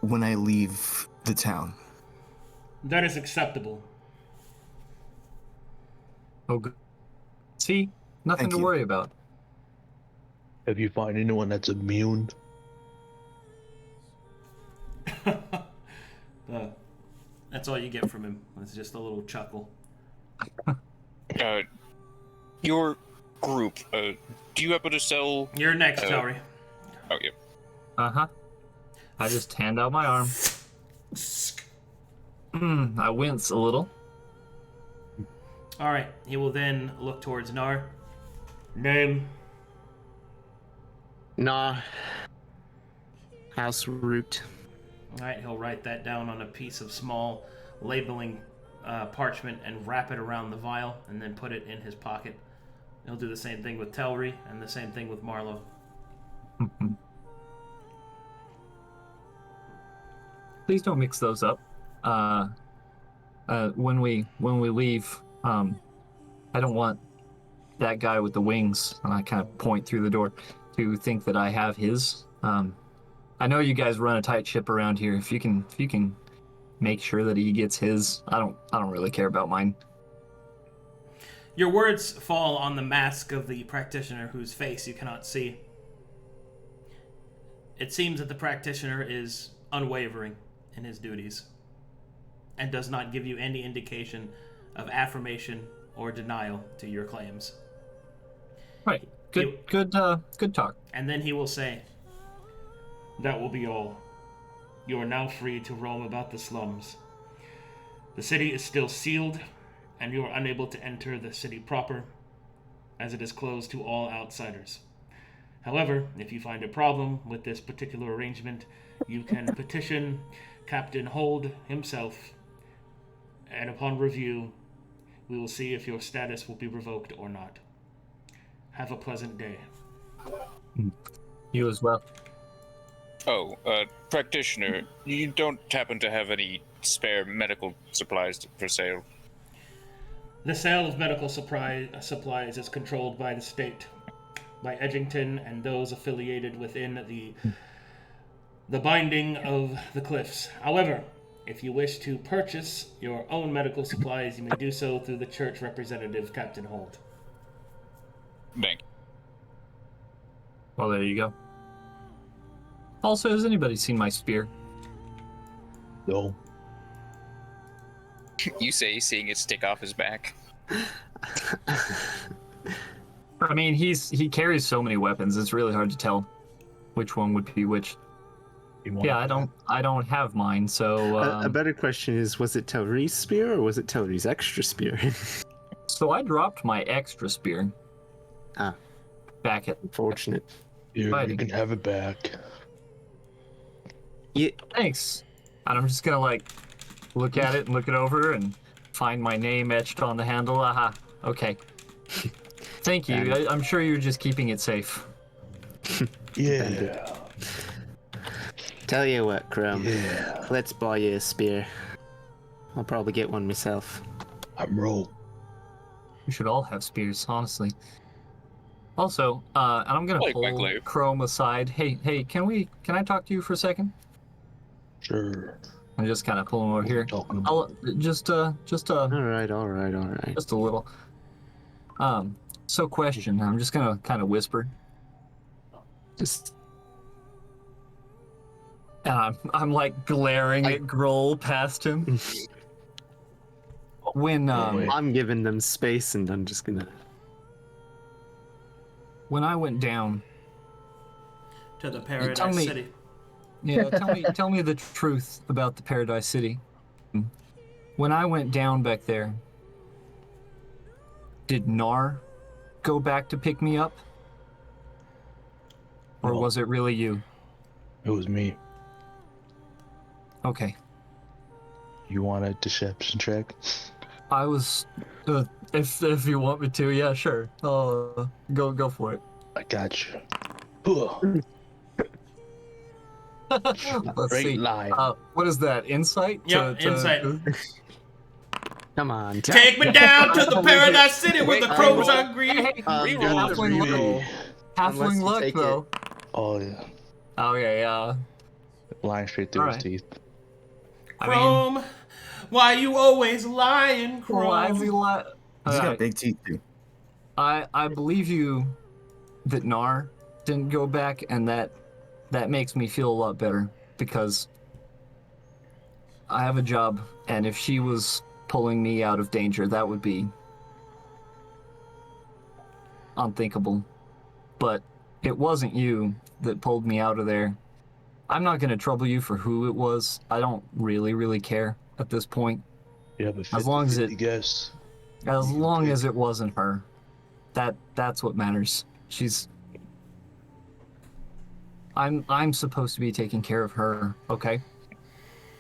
when I leave the town? That is acceptable. Oh, good. See? Nothing Thank to you. worry about. If you find anyone that's immune, That's all you get from him. It's just a little chuckle. Your group, do you happen to sell... You're next, Telry. Oh, yeah. Uh-huh. I just hand out my arm. I wince a little. All right. He will then look towards Knarh. Name? Knarh. House root. All right. He'll write that down on a piece of small labeling parchment and wrap it around the vial and then put it in his pocket. He'll do the same thing with Telry and the same thing with Marlowe. Please don't mix those up. When we leave, I don't want that guy with the wings, and I kind of point through the door, to think that I have his. I know you guys run a tight ship around here. If you can make sure that he gets his, I don't really care about mine. Your words fall on the mask of the practitioner whose face you cannot see. It seems that the practitioner is unwavering in his duties and does not give you any indication of affirmation or denial to your claims. Right. Good talk. And then he will say, That will be all. You are now free to roam about the slums. The city is still sealed, and you are unable to enter the city proper, as it is closed to all outsiders. However, if you find a problem with this particular arrangement, you can petition Captain Hold himself, and upon review, we will see if your status will be revoked or not. Have a pleasant day. You as well. Oh, practitioner, you don't happen to have any spare medical supplies for sale? The sale of medical supplies is controlled by the state, by Edgington and those affiliated within the binding of the cliffs. However, if you wish to purchase your own medical supplies, you may do so through the church representative, Captain Holt. Thank you. Well, there you go. Also, has anybody seen my spear? no. You say seeing it stick off his back. I mean, he carries so many weapons. It's really hard to tell which one would be which. Yeah, I don't have mine, so. A better question is, was it Telry's spear or was it Telry's extra spear? So I dropped my extra spear. Ah. Back at. Unfortunate. You Fighting. can have it back. Yeah. Thanks. And I'm just gonna look at it and look it over and find my name etched on the handle. Aha. Okay. Thank you. I'm sure you're just keeping it safe. Yeah. Tell you what, Chrome. Yeah. Let's buy you a spear. I'll probably get one myself. I'm roll. We should all have spears, honestly. Also, and I'm gonna Like my pull glaive. Chrome aside. Hey, can I talk to you for a second? Sure. I'm just kind of pull him over here. Talking about. I'll just All right. a little. So question. I'm just gonna kind of whisper. Just And I'm like glaring at Gruul past him. When I'm giving them space, and I'm just gonna. when I went down, to the Paradise me- City. yeah, tell me the truth about the Paradise City. when I went down back there, did Knarh go back to pick me up? Or No. was it really you? It was me. Okay. You want a deception check? I was, if you want me to, yeah, sure. Go for it. I got you. Ugh. Let's Great see. lie. What is that? Insight? Yep, insight. Come on. Take me down to the Paradise City where the Wait, crows I are green. Halfling luck, Unless halfling you luck take though. Oh yeah. Okay, yeah. Lying straight through his Alright. teeth. I mean, Chrome, why you always lying, Chrome? why is he li- He's Alright, got big teeth too. I believe you that Knarh didn't go back, and that makes me feel a lot better because I have a job, and if she was pulling me out of danger, that would be unthinkable. But it wasn't you that pulled me out of there. I'm not going to trouble you for who it was. I don't really care at this point. You have a 50, As long as 50 guess. As long as it wasn't her. That's what matters. I'm supposed to be taking care of her, okay?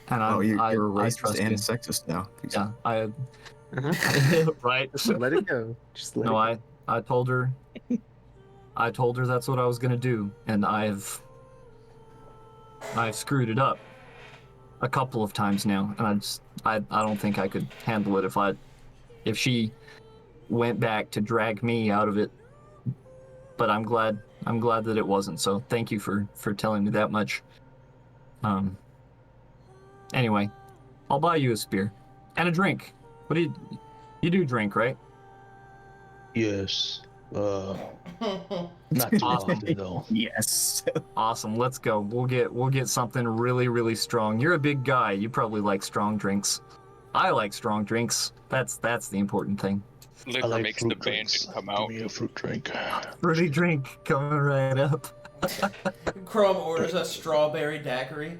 And You're a I racist trust and you. sexist now. Yeah, right. Let it go. Just let No, it go. I told her that's what I was gonna do, and I've screwed it up a couple of times now, and I don't think I could handle it if she went back to drag me out of it. But I'm glad that it wasn't. So thank you for telling me that much. Anyway, I'll buy you a spear and a drink. What do you do drink, right? Yes. Not too often though. Yes. Awesome. Let's go. We'll get something really strong. You're a big guy. You probably like strong drinks. I like strong drinks. That's the important thing. I Liquor like makes the fruit drinks. bandit come Give out. me a fruit drink. Fruity drink coming right up. Chrome orders a strawberry daiquiri.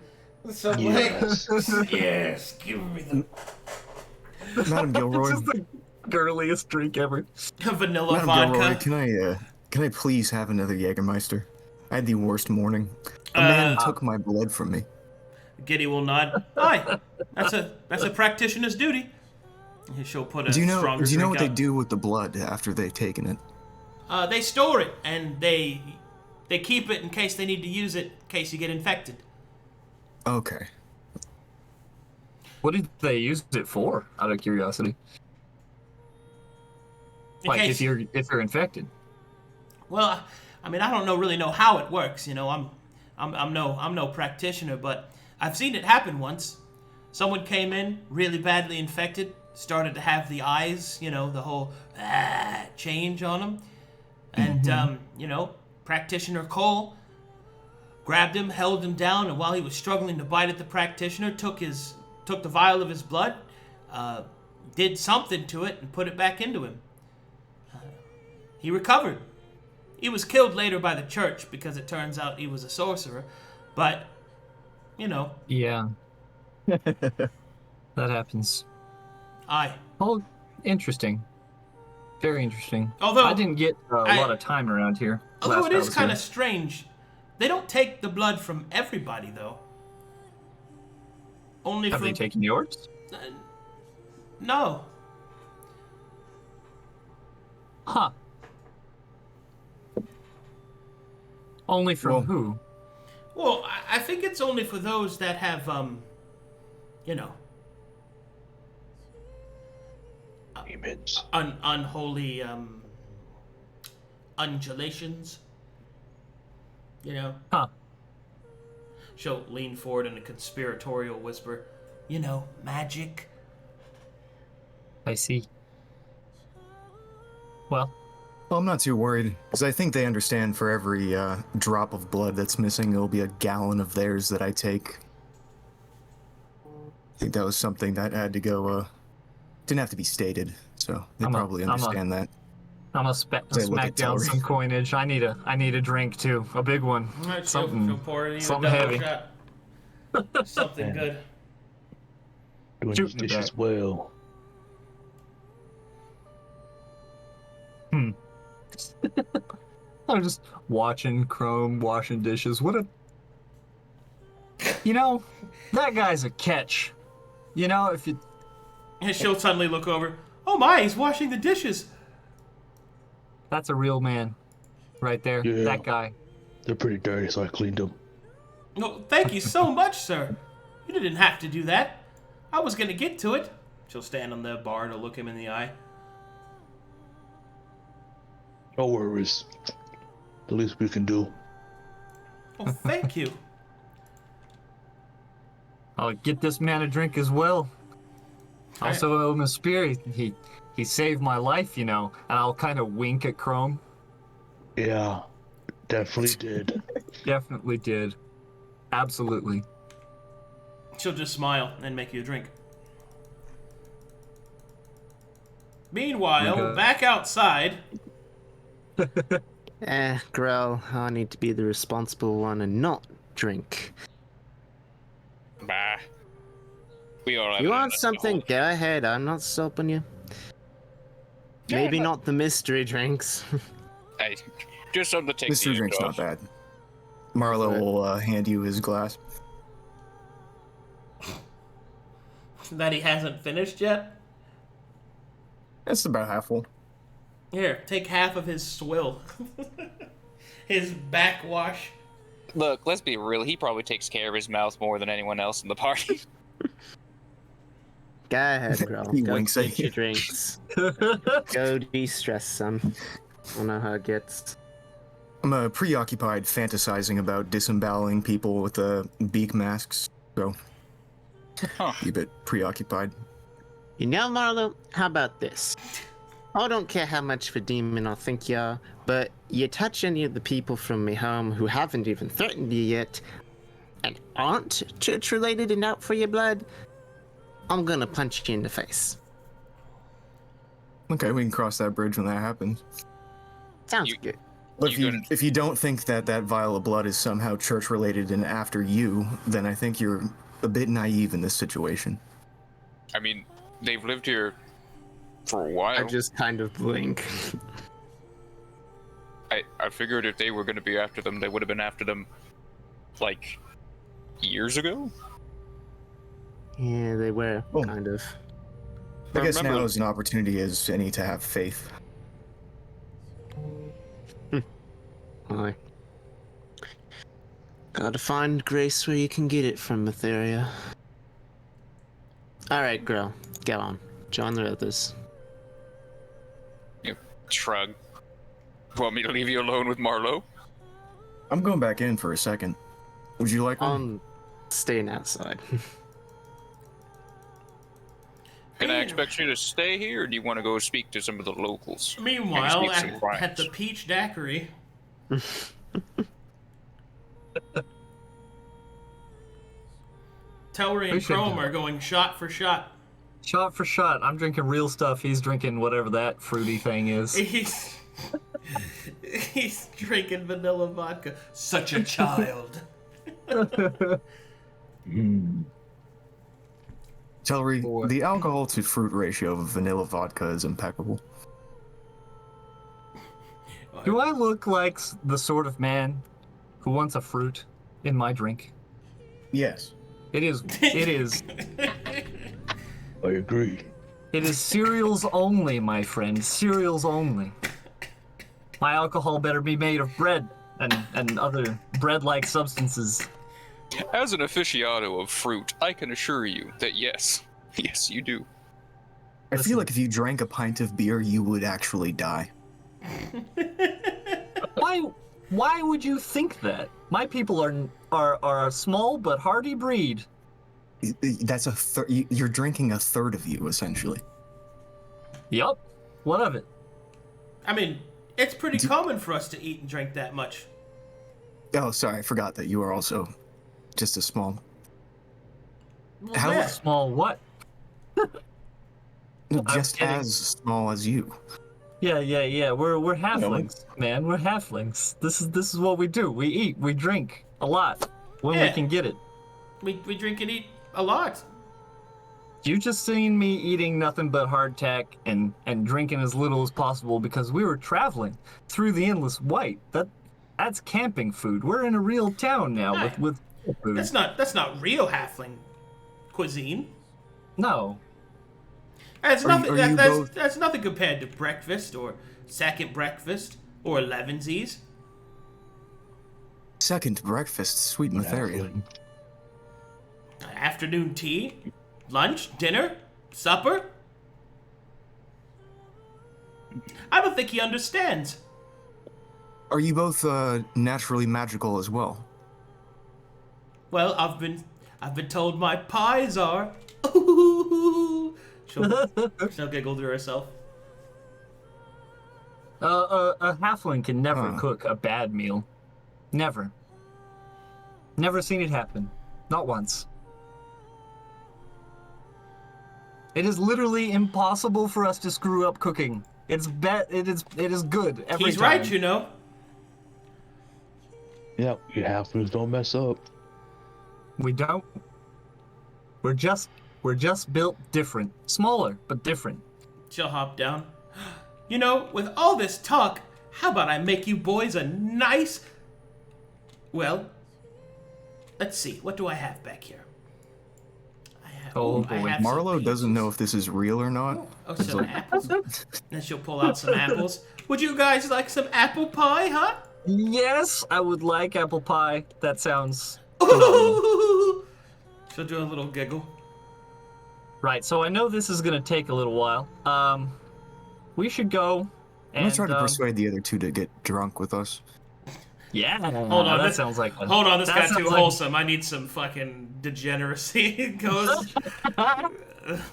So Yes. yes, give me the Madam Gilroy. It's just the girliest drink ever. vanilla Madam vodka. Gilroy, can I please have another Jägermeister? I had the worst morning. A man took my blood from me. Giddy will nod. Aye, that's a practitioner's duty. She'll put a Do you know stronger drink what they out. do with the blood after they've taken it? They store it and they keep it in case they need to use it in case you get infected. Okay. What did they use it for? Out of curiosity. In Like case, if you're infected. well, I mean, I don't really know how it works. You know, I'm no practitioner, but I've seen it happen once. Someone came in really badly infected, started to have the eyes, the whole change on them, and practitioner Cole grabbed him, held him down, and while he was struggling to bite at the practitioner, took the vial of his blood, did something to it, and put it back into him. He recovered. He was killed later by the church because it turns out he was a sorcerer, but Yeah. That happens. aye. Oh, interesting. Very interesting. Although I didn't get a lot of time around here. Although last it I is was kind here. of strange, they don't take the blood from everybody though. Only Have from they taken yours? No. Huh. Only from Well- who? Well, I think it's only for those that have Demons. unholy undulations. Huh. She'll lean forward in a conspiratorial whisper. Magic. I see. Well, Well, I'm not too worried, because I think they understand for every drop of blood that's missing, there'll be a gallon of theirs that I take. I think that was something that had to go, didn't have to be stated, so they probably understand that. I'm gonna Say, look smack at down Telry. some coinage. I need a drink too, a big one. All right, Something- she'll pour it in a something double heavy. shot. Something Yeah. good. Doing Shooting these the dishes back. well. I'm just watching Chrome washing dishes. What a... You know, that guy's a catch. You know, if you... And she'll suddenly look over. Oh my, he's washing the dishes. That's a real man. Right there. Yeah. That guy. They're pretty dirty, so I cleaned them. No, thank you so much, sir. You didn't have to do that. I was gonna get to it. She'll stand on the bar to look him in the eye. No worries. The least we can do. Oh, thank you. I'll get this man a drink as well. Also owe him a spear. He saved my life, you know. And I'll kind of wink at Chrome. Yeah, definitely did. Definitely did. Absolutely. She'll just smile and make you a drink. Meanwhile, Okay. back outside. Gruul, I need to be the responsible one and not drink. Bah. We all have You it want in us to something? hold. Go ahead. I'm not stopping you. Maybe Yeah, not the mystery drinks. Hey, just something to take the Mystery edge drink's not off. bad. Marlowe will hand you his glass. That he hasn't finished yet. It's about half full. Here, take half of his swill. His backwash. Look, let's be real. He probably takes care of his mouth more than anyone else in the party. Go ahead, Gruul. He Go winks get at your you. drinks. Go de-stress, son. I know how it gets. I'm preoccupied fantasizing about disemboweling people with beak masks, so Huh. be a bit preoccupied. You know, Marlowe, how about this? I don't care how much of a demon I think you are, but you touch any of the people from my home who haven't even threatened you yet, and aren't church-related and out for your blood, I'm gonna punch you in the face. Okay, we can cross that bridge when that happens. Sounds You- good. But You gonna- if you don't think that vial of blood is somehow church-related and after you, then I think you're a bit naive in this situation. I mean, they've lived here for a while. I just kind of blink. I figured if they were going to be after them, they would have been after them, like, years ago? Yeah, they were, Oh. kind of. I guess remember- now is an opportunity as any to have faith. Aye. Gotta find grace where you can get it from, Etheria. Alright, girl, go on. Join the others. Shrug. Want me to leave you alone with Marlowe? I'm going back in for a second. Would you like one? I'm staying outside. Can I expect you to stay here, or do you want to go speak to some of the locals? Meanwhile, Maybe speak some at crimes. the Peach Daiquiri. Telry We and should Chrome do are it. going shot for shot. Shot for shot. I'm drinking real stuff. He's drinking whatever that fruity thing is. He's drinking vanilla vodka. Such a child. Telry, Boy. the alcohol to fruit ratio of vanilla vodka is impeccable. Do I look like the sort of man who wants a fruit in my drink? Yes. It is. It is. I agree. It is cereals only, my friend. Cereals only. My alcohol better be made of bread and other bread-like substances. As an aficionado of fruit, I can assure you that yes. Yes, you do. I feel like if you drank a pint of beer, you would actually die. Why would you think that? My people are a small but hardy breed. That's you're drinking a third of you, essentially. Yup. What of it? I mean, it's pretty common for us to eat and drink that much. Oh, sorry, I forgot that you are also just a small. Well, How yeah. Small what? Just kidding. as small as you. Yeah. We're halflings, man. We're halflings. This is what we do. We eat, we drink a lot when we Yeah. can get it. We drink and eat a lot. You just seen me eating nothing but hardtack and drinking as little as possible because we were traveling through the endless white. That's camping food. We're in a real town now with food. That's not real halfling cuisine. No. That's nothing. are you both- That's nothing compared to breakfast or second breakfast or elevensies. Second breakfast, sweet Matheria. Afternoon tea, lunch, dinner, supper. I don't think he understands. Are you both naturally magical as well? Well, I've been told my pies are. She'll giggle to herself. A halfling can never cook a bad meal. Never. Never seen it happen. Not once. It is literally impossible for us to screw up cooking. It is good every He's time. right, you know. Yep, you halflings don't mess up. We don't. We're just built different. Smaller, but different. She'll hop down. You know, with all this talk, how about I make you boys a nice... Well, let's see. What do I have back here? Oh, I boy. have some Marlowe doesn't peaches. know if this is real or not. Oh, some apples. Then she'll pull out some apples. Would you guys like some apple pie, huh? Yes, I would like apple pie. That sounds... She'll do a little giggle. Right, so I know this is going to take a little while. We should go I'm and... gonna try to persuade the other two to get drunk with us. Yeah, Hold on, that sounds like... Hold on, this that got sounds too like- wholesome. I need some fucking degeneracy. It goes...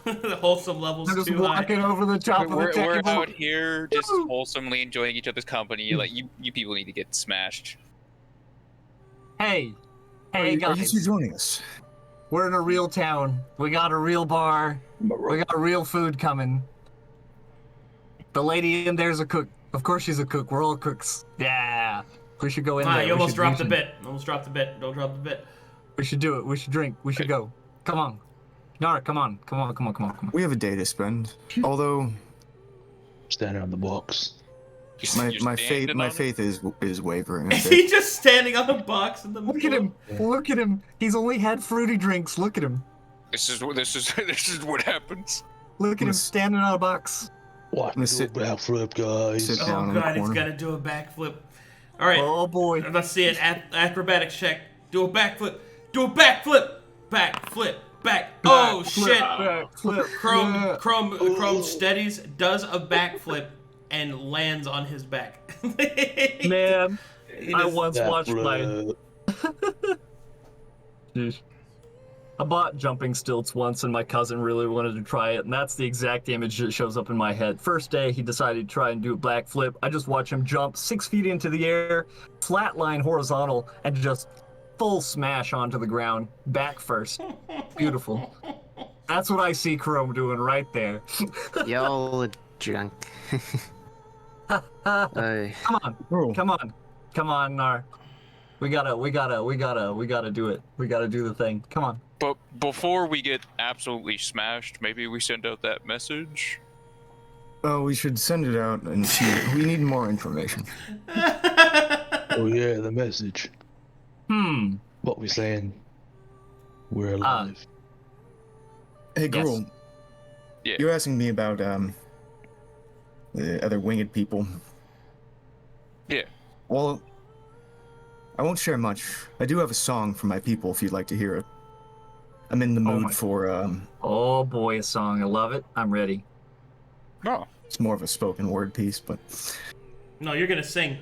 the wholesome level's I'm just too high. walking over the top of the We're table. out here just Woo! wholesomely enjoying each other's company. Like you people need to get smashed. Hey, Are you guys, two joining us? we're in a real town. We got a real bar. We got real food coming. The lady in there's a cook. Of course she's a cook. We're all cooks. Yeah. We should go in there. You We almost should- dropped the we bit. Almost dropped the bit. Don't drop the bit. We should do it. We should drink. We should go. Come on. Nara, come on. Come on. We have a day to spend. Although Standing on the box. my faith is wavering. A Is bit. he just standing on a box in the Look at him. Look at him. He's only had fruity drinks. Look at him. This is what happens. Look at him standing on a box. Watch me do a backflip, guys. sit Oh down in god, the he's corner. gonna do a backflip. Alright, Oh boy. let's see it. Acrobatics check. Do a backflip. Do a backflip. Backflip. Back. Oh shit. Flip. Chrome steadies, does a backflip, and lands on his back. Man, He I just- once watched my... Backflip. Sheesh. I bought jumping stilts once and my cousin really wanted to try it, and that's the exact image that shows up in my head. First day, he decided to try and do a backflip. I just watch him jump 6 feet into the air, flatline horizontal, and just full smash onto the ground, back first. Beautiful. That's what I see Chrome doing right there. Y'all are drunk. Aye. Come on, Gruul, come on, Knarh. We gotta do it. We gotta do the thing. Come on. But before we get absolutely smashed, maybe we send out that message. Oh, we should send it out and see. We need more information. Oh yeah, the message. What we saying? We're alive. Hey, Yes. Gruul. Yeah. You're asking me about the other winged people. Yeah. Well, I won't share much. I do have a song for my people if you'd like to hear it. I'm in the mood my- for Oh boy, a song. I love it. I'm ready. No. it's more of a spoken word piece, but No, you're gonna sing.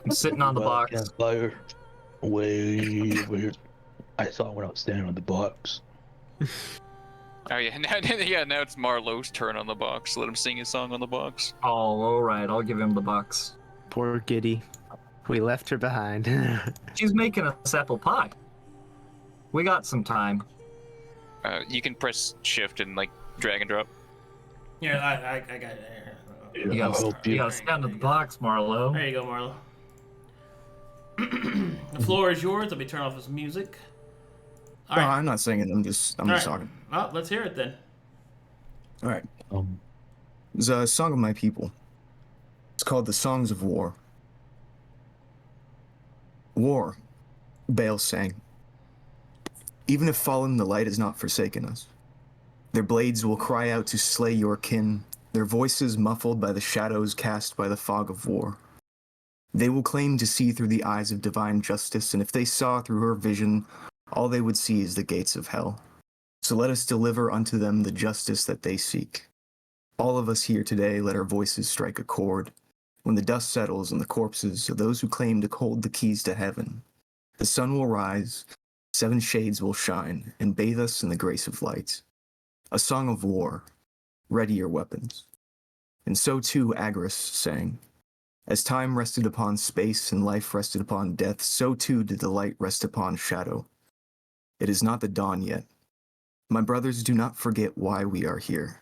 I'm sitting on the box. Campfire. Way over here. I saw when I was standing on the box. Oh yeah, now it's Marlowe's turn on the box. Let him sing his song on the box. Oh, all right. I'll give him the box. Poor Giddy. We left her behind. She's making us apple pie. We got some time. You can press shift and like drag and drop. Yeah, I got it. You I'll gotta, help you you. gotta stand at the box, Marlowe. There you go, Marlowe. The floor is yours. Let me turn off this music. All No, right. I'm not singing. I'm just talking. Well, let's hear it then. All right. Um, It's a song of my people. It's called the Songs of War. War, Baal sang. Even if fallen, the light has not forsaken us. Their blades will cry out to slay your kin, their voices muffled by the shadows cast by the fog of war. They will claim to see through the eyes of divine justice, and if they saw through her vision, all they would see is the gates of hell. So let us deliver unto them the justice that they seek. All of us here today, let our voices strike a chord. When the dust settles on the corpses of those who claim to hold the keys to heaven, the sun will rise, 7 shades will shine, and bathe us in the grace of light. A song of war, ready your weapons. And so too Agris sang. As time rested upon space and life rested upon death, so too did the light rest upon shadow. It is not the dawn yet. My brothers, do not forget why we are here.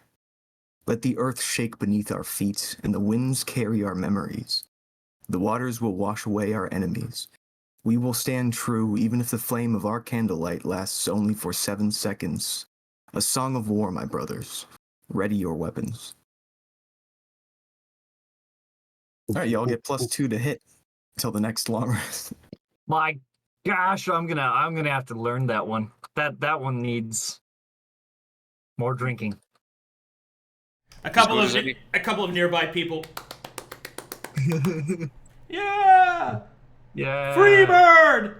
Let the earth shake beneath our feet, and the winds carry our memories. The waters will wash away our enemies. We will stand true even if the flame of our candlelight lasts only for 7 seconds. A song of war, my brothers. Ready your weapons. All right, y'all get +2 to hit until the next long rest. My gosh, I'm gonna have to learn that one. That one needs more drinking. A couple good as of any. a couple of nearby people. Yeah! Yeah. Freebird!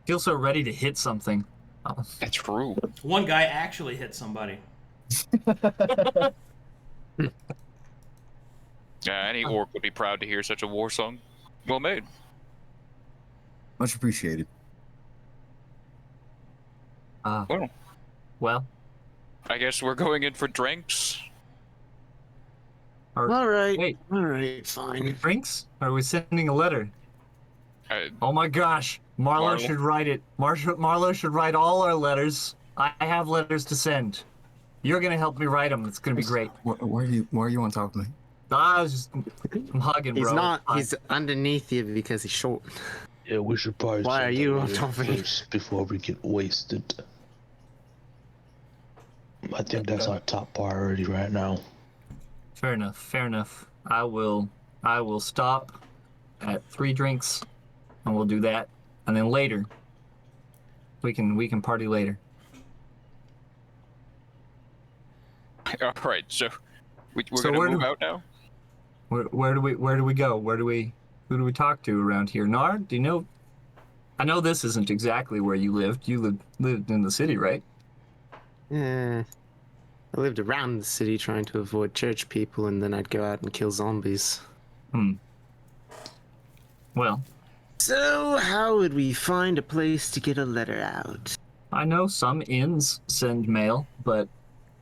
Feel so ready to hit something. Oh. That's true. One guy actually hit somebody. Any orc would be proud to hear such a war song. Well made. Much appreciated. Well, Well, I guess we're going in for drinks. All right. wait, All right. Fine. drinks? Are we sending a letter? Oh my gosh, Marlowe Marlowe. should write it. Marlowe should write all our letters. I have letters to send. You're gonna help me write them. It's gonna be great. Why are you on top of me? I'm hugging, He's bro. not. Fine. He's underneath you because he's short. yeah, we should probably Why send are the you on letter top of me? first before we get wasted. I think that's our top priority right now. Fair enough. Fair enough. I will stop at 3 drinks, and we'll do that, and then later we can party later. All right, so we're So gonna where move do- out now. Where do we go? Who do we talk to around here? Knarh, do you know? I know this isn't exactly where you lived. You lived in the city, right? I lived around the city trying to avoid church people, and then I'd go out and kill zombies. Well, So, how would we find a place to get a letter out? I know some inns send mail, but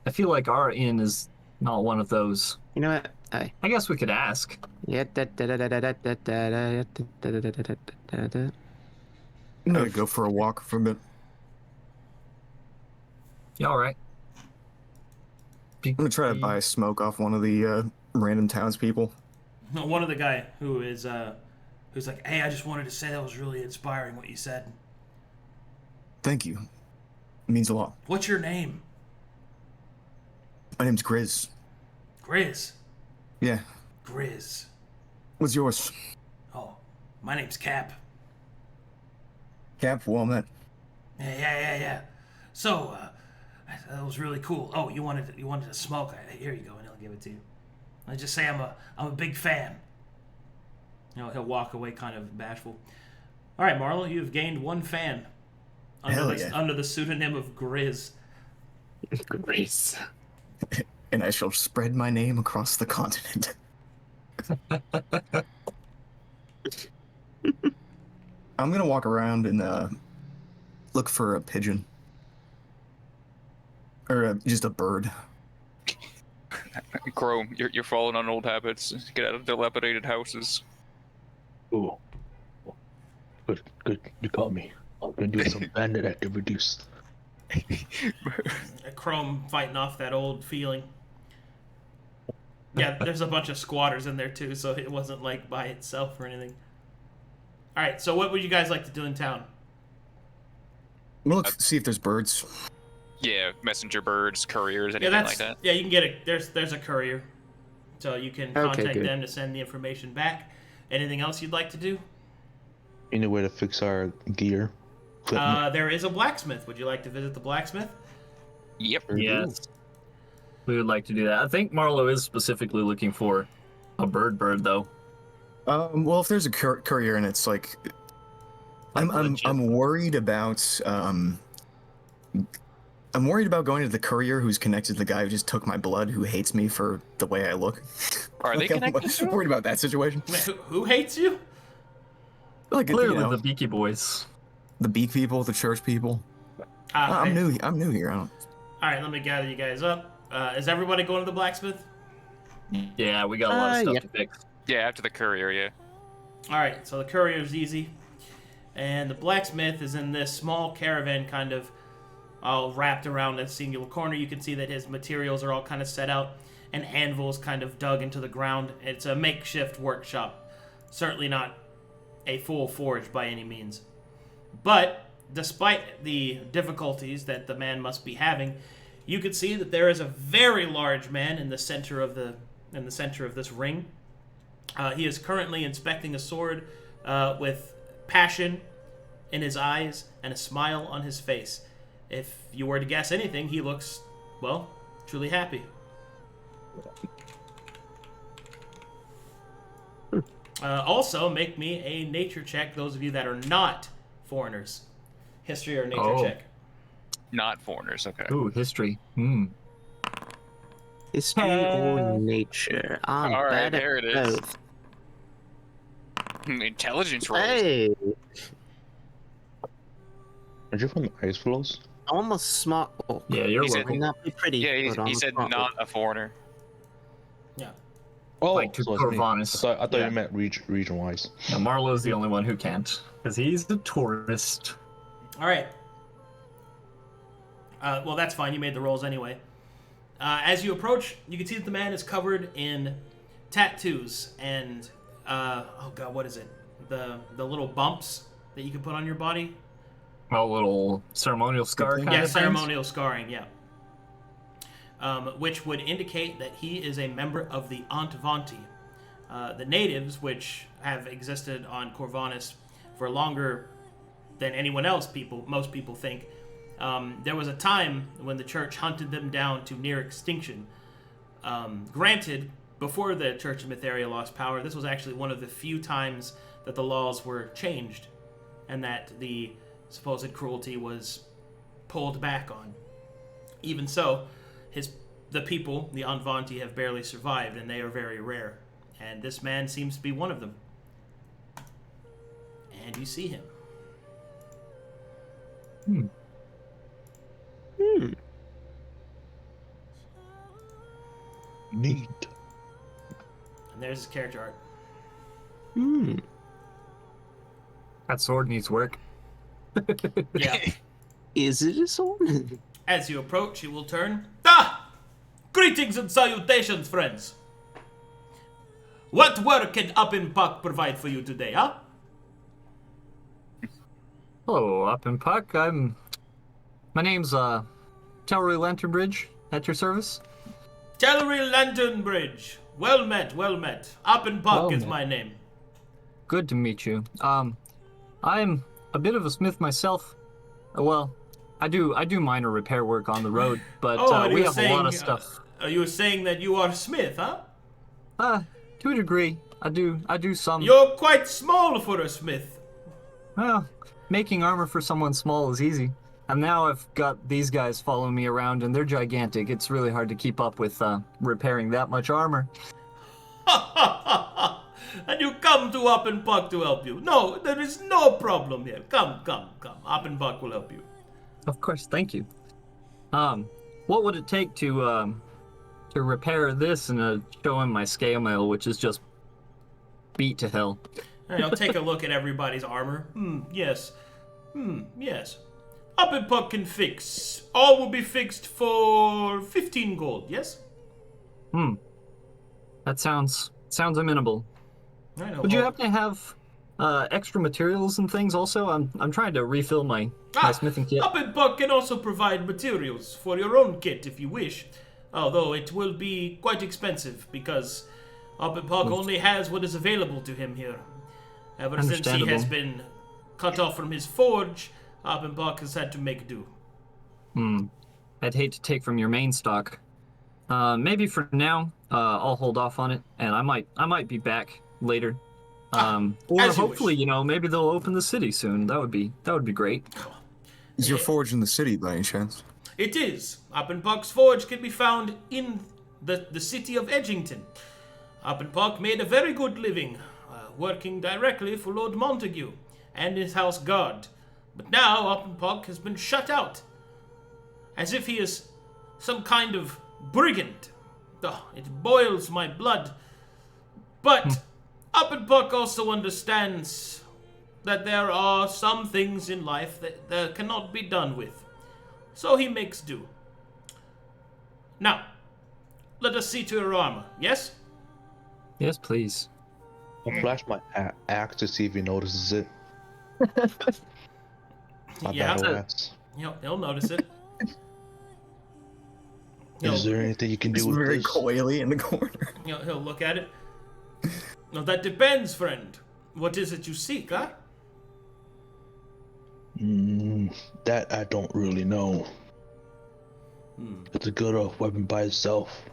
I feel like our inn is not one of those. You know what? I guess we could ask. Yeah. I'm gonna go for a walk for a bit. You all right? I'm gonna try to buy a smoke off one of the random townspeople. One of the guy who's like, hey, I just wanted to say that was really inspiring what you said. Thank you. It means a lot. What's your name? My name's Grizz. Grizz. Yeah. Grizz. What's yours? Oh, my name's Cap. Cap, well met. Yeah. So, that was really cool. Oh, you wanted to smoke? Here you go, and I'll give it to you. I just say I'm a big fan. You know, he'll walk away kind of bashful. All right, Marlowe, you've gained 1 fan under the pseudonym of Grizz. Grace. And I shall spread my name across the continent. I'm gonna walk around and look for a pigeon. Or just a bird. Crow, you're falling on old habits. Get out of dilapidated houses. Ooh. Good. You caught me. I'm gonna do some bandit activities. Chrome fighting off that old feeling. Yeah, there's a bunch of squatters in there too, so it wasn't like by itself or anything. All right, so what would you guys like to do in town? We'll look see if there's birds. Yeah, messenger birds, couriers, anything like that. Yeah, you can get a there's a courier, so you can contact good. them to send the information back. Anything else you'd like to do? Any way to fix our gear? Equipment? There is a blacksmith. Would you like to visit the blacksmith? Yep. Yes. We would like to do that. I think Marlowe is specifically looking for a bird though. Well, if there's a courier and it's like, I'm worried about I'm worried about going to the courier who's connected to the guy who just took my blood, who hates me for the way I look. Are they connected? I'm worried about that situation. Wait, who hates you? Like, Clearly you know, the Beaky Boys. the beak people, the church people. I'm new here. I don't. All right, let me gather you guys up. Is everybody going to the blacksmith? Yeah, we got a lot of stuff yeah. to fix. Yeah, after the courier, yeah. All right, so the courier is easy, and the blacksmith is in this small caravan, kind of all wrapped around a singular corner. You can see that his materials are all kind of set out, and anvils kind of dug into the ground. It's a makeshift workshop, certainly not a full forge by any means. But despite the difficulties that the man must be having, you can see that there is a very large man in the center of this ring. He is currently inspecting a sword with passion in his eyes and a smile on his face. If you were to guess anything, he looks, well, truly happy. Also, make me a nature check, those of you that are not foreigners. History or nature check. Not foreigners, okay. Ooh, history. History or nature? I'm All right, bad at there it is. both. Intelligence rolls. Hey, Are you from the Ice Flows? I'm a smart. Oh, Yeah, you're He said- welcome. not be pretty. Yeah, but I'm he a said smart not a foreigner. Yeah. Oh, Like to so it's me. Corvinus. I thought Yeah. you meant region-wise. Now, Marlowe's the only one who can't, because he's a tourist. All right. Well, that's fine. You made the rolls anyway. As you approach, you can see that the man is covered in tattoos and, oh god, what is it? The little bumps that you can put on your body. A little ceremonial scar kind Yeah, of ceremonial scarring, yeah. Which would indicate that he is a member of the Antvanti. The natives, which have existed on Corvinus for longer than anyone else, most people think. There was a time when the church hunted them down to near extinction. Granted, before the Church of Mytheria lost power, this was actually one of the few times that the laws were changed and that the supposed cruelty was pulled back on. Even so, the people, the Antvanti, have barely survived, and they are very rare. And this man seems to be one of them. And you see him. Neat. And there's his character art. That sword needs work. Yeah. Is it a sword? As you approach, he will turn. Ah! Greetings and salutations, friends. What work can Up in Puck provide for you today, huh? Hello, Up and Puck. My name's Telry Lanternbridge. At your service. Telry Lantern Bridge. Well met, well met. Up in Puck Well is met. my name. Good to meet you. I'm a bit of a smith myself. Well, I do minor repair work on the road, but and we you were have a lot of stuff. You were saying that you are a smith, huh? To a degree, I do some. You're quite small for a smith. Well, making armor for someone small is easy. And now I've got these guys following me around, and they're gigantic. It's really hard to keep up with repairing that much armor. And you come to Up and Puck to help you. No, there is no problem here. Come. Up and Puck will help you. Of course, thank you. What would it take to repair this and show him my scale mail, which is just beat to hell? And I'll take a look at everybody's armor. Yes. Yes. Up and Puck can fix. All will be fixed for 15 gold, yes? That sounds amenable. I know. Would you happen to have extra materials and things also? I'm trying to refill my smithing kit. Uppenbuck can also provide materials for your own kit if you wish, although it will be quite expensive because Uppenbuck only has what is available to him here. Ever since he has been cut off from his forge, Uppenbuck has had to make do. I'd hate to take from your main stock. Maybe for now, I'll hold off on it, and I might be back later. Or hopefully, maybe they'll open the city soon. That would be great. Is your forge in the city by any chance? It is. Uppenbuck's forge can be found in the city of Edgington. Uppenbuck made a very good living, working directly for Lord Montague and his house guard. But now Uppenbuck has been shut out, as if he is some kind of brigand. It boils my blood. But Uppenbuck also understands that there are some things in life that cannot be done with. So he makes do. Now, let us see to your armor, yes? Yes, please. I'll flash my axe to see if he notices it. He'll notice it. Is there anything you can do with very this? coyly in the corner. He'll look at it. Now that depends, friend. What is it you seek, huh? That I don't really know. It's a good weapon by itself.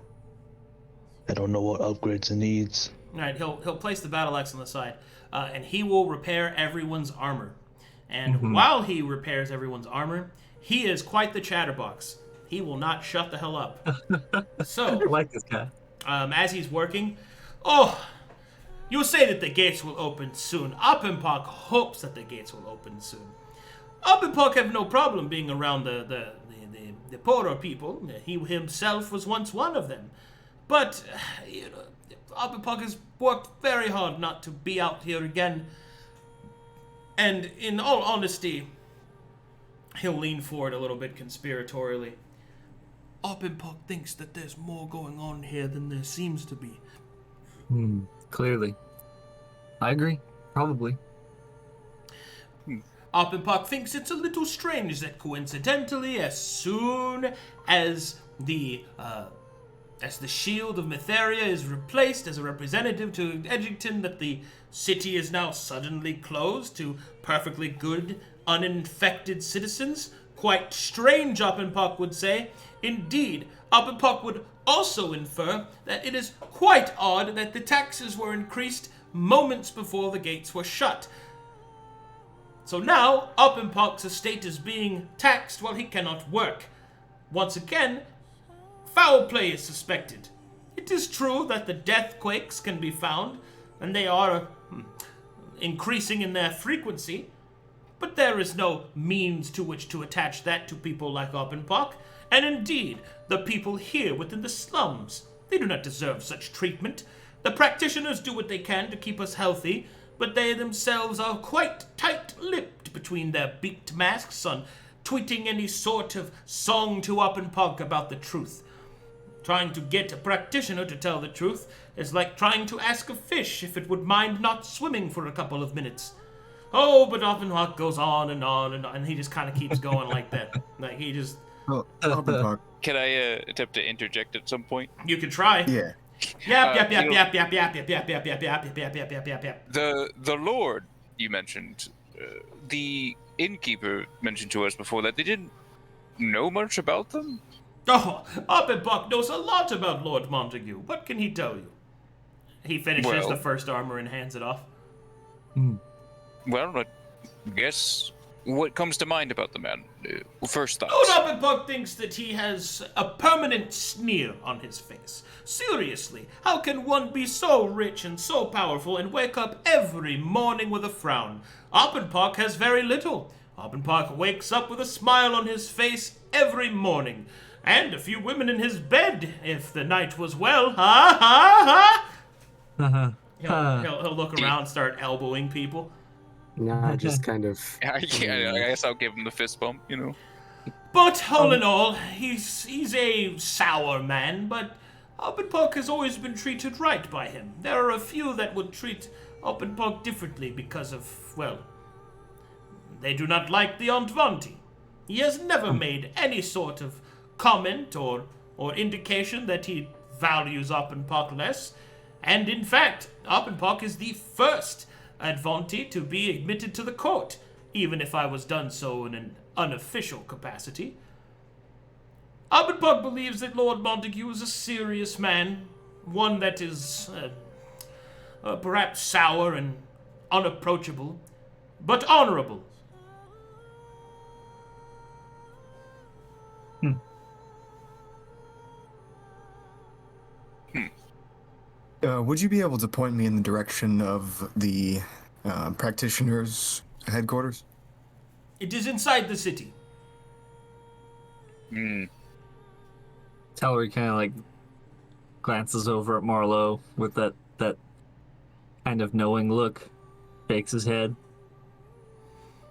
I don't know what upgrades it needs. All right, he'll place the battle axe on the side, and he will repair everyone's armor. And while he repairs everyone's armor, he is quite the chatterbox. He will not shut the hell up. So, I like this guy. As he's working, you say that the gates will open soon. Uppenbuck hopes that the gates will open soon. Uppenbuck have no problem being around the poorer people. He himself was once one of them. But, Uppenbuck has worked very hard not to be out here again. And in all honesty, he'll lean forward a little bit conspiratorially. Uppenbuck thinks that there's more going on here than there seems to be. Clearly. I agree. Probably. Uppenbuck thinks it's a little strange that coincidentally, as soon as the shield of Mytheria is replaced as a representative to Edgington, that the city is now suddenly closed to perfectly good, uninfected citizens. Quite strange, Uppenbuck would say. Indeed, Uppenbuck would also infer that it is quite odd that the taxes were increased moments before the gates were shut. So now, Uppenbuck's estate is being taxed while he cannot work. Once again, foul play is suspected. It is true that the deathquakes can be found, and they are increasing in their frequency, but there is no means to which to attach that to people like Uppenbuck, and indeed, the people here within the slums, they do not deserve such treatment. The practitioners do what they can to keep us healthy, but they themselves are quite tight-lipped between their beaked masks on tweeting any sort of song to Uppenbuck about the truth. Trying to get a practitioner to tell the truth is like trying to ask a fish if it would mind not swimming for a couple of minutes. Oh, but Uppenbuck goes on, and he just kind of keeps going like that. Like, he just... Uppenbuck. Can I attempt to interject at some point? You can try. Yeah. Yap. The Lord you mentioned, the innkeeper mentioned to us before that they didn't know much about them. Oh, Uppenbuck knows a lot about Lord Montague. What can he tell you? He finishes the first armor and hands it off. Well, I guess what comes to mind about the man? First thoughts. Lord Uppenbuck thinks that he has a permanent sneer on his face. Seriously, how can one be so rich and so powerful and wake up every morning with a frown? Uppenbuck has very little. Uppenbuck wakes up with a smile on his face every morning. And a few women in his bed, if the night was well. He'll look around and start elbowing people. Nah, just kind of... I guess I'll give him the fist bump, But all in all, he's a sour man, but Oppenpok has always been treated right by him. There are a few that would treat Oppenpok differently because of, well, they do not like the Antvanti. He has never made any sort of comment or indication that he values Oppenpok less, and in fact, Oppenpok is the first Advanti to be admitted to the court, even if I was done so in an unofficial capacity. Oppenpok believes that Lord Montague is a serious man, one that is perhaps sour and unapproachable, but honorable. Would you be able to point me in the direction of the practitioner's headquarters? It is inside the city. Telry kind of like glances over at Marlowe with that kind of knowing look, shakes his head.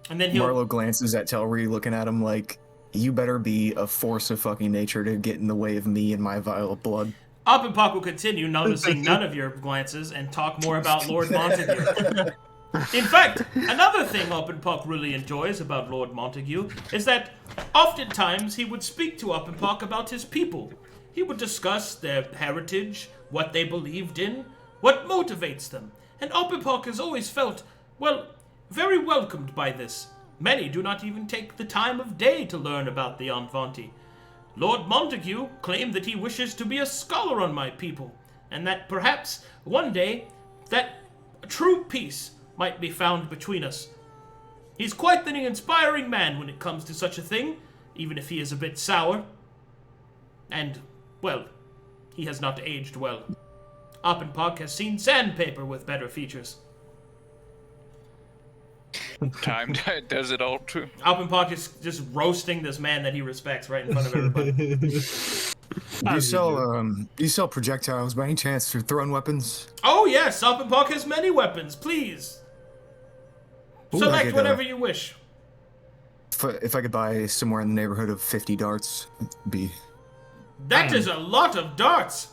And then Marlowe glances at Telry, looking at him like, you better be a force of fucking nature to get in the way of me and my vial of blood. Oppenpok will continue, noticing none of your glances, and talk more about Lord Montague. In fact, another thing Oppenpok really enjoys about Lord Montague is that oftentimes he would speak to Oppenpok about his people. He would discuss their heritage, what they believed in, what motivates them. And Oppenpok has always felt, well, very welcomed by this. Many do not even take the time of day to learn about the Antvanti. Lord Montague claimed that he wishes to be a scholar on my people, and that perhaps one day that true peace might be found between us. He's quite the inspiring man when it comes to such a thing, even if he is a bit sour. And, well, he has not aged well. Oppenpok has seen sandpaper with better features. Time does it all too. Oppenpok is just roasting this man that he respects right in front of everybody. Do you sell projectiles by any chance for throwing weapons? Oh yes, Oppenpok has many weapons, please. Select whatever you wish. If I could buy somewhere in the neighborhood of 50 darts, it'd be... That is a lot of darts.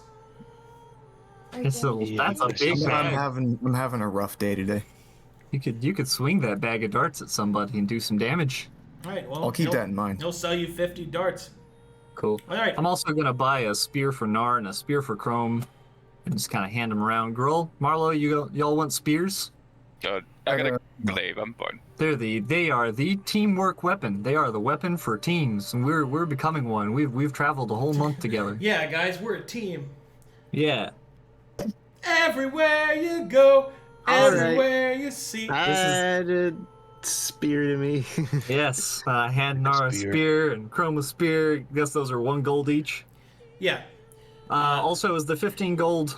That's a big I'm bag. having a rough day today. You could swing that bag of darts at somebody and do some damage. All right, well, I'll keep that in mind. He'll sell you 50 darts. Cool. All right. I'm also gonna buy a spear for Knarh and a spear for Chrome, and just kind of hand them around. Gruul, Marlowe, y'all want spears? I got a glaive, I'm fine. They are the teamwork weapon. They are the weapon for teams, and we're becoming one. We've traveled a whole month together. Yeah, guys, we're a team. Yeah. Everywhere you go, everywhere you see. Add a spear to me. Yes. Hand Knarh a spear and Chrome a spear. I guess those are 1 gold each. Yeah. Also, is the 15 gold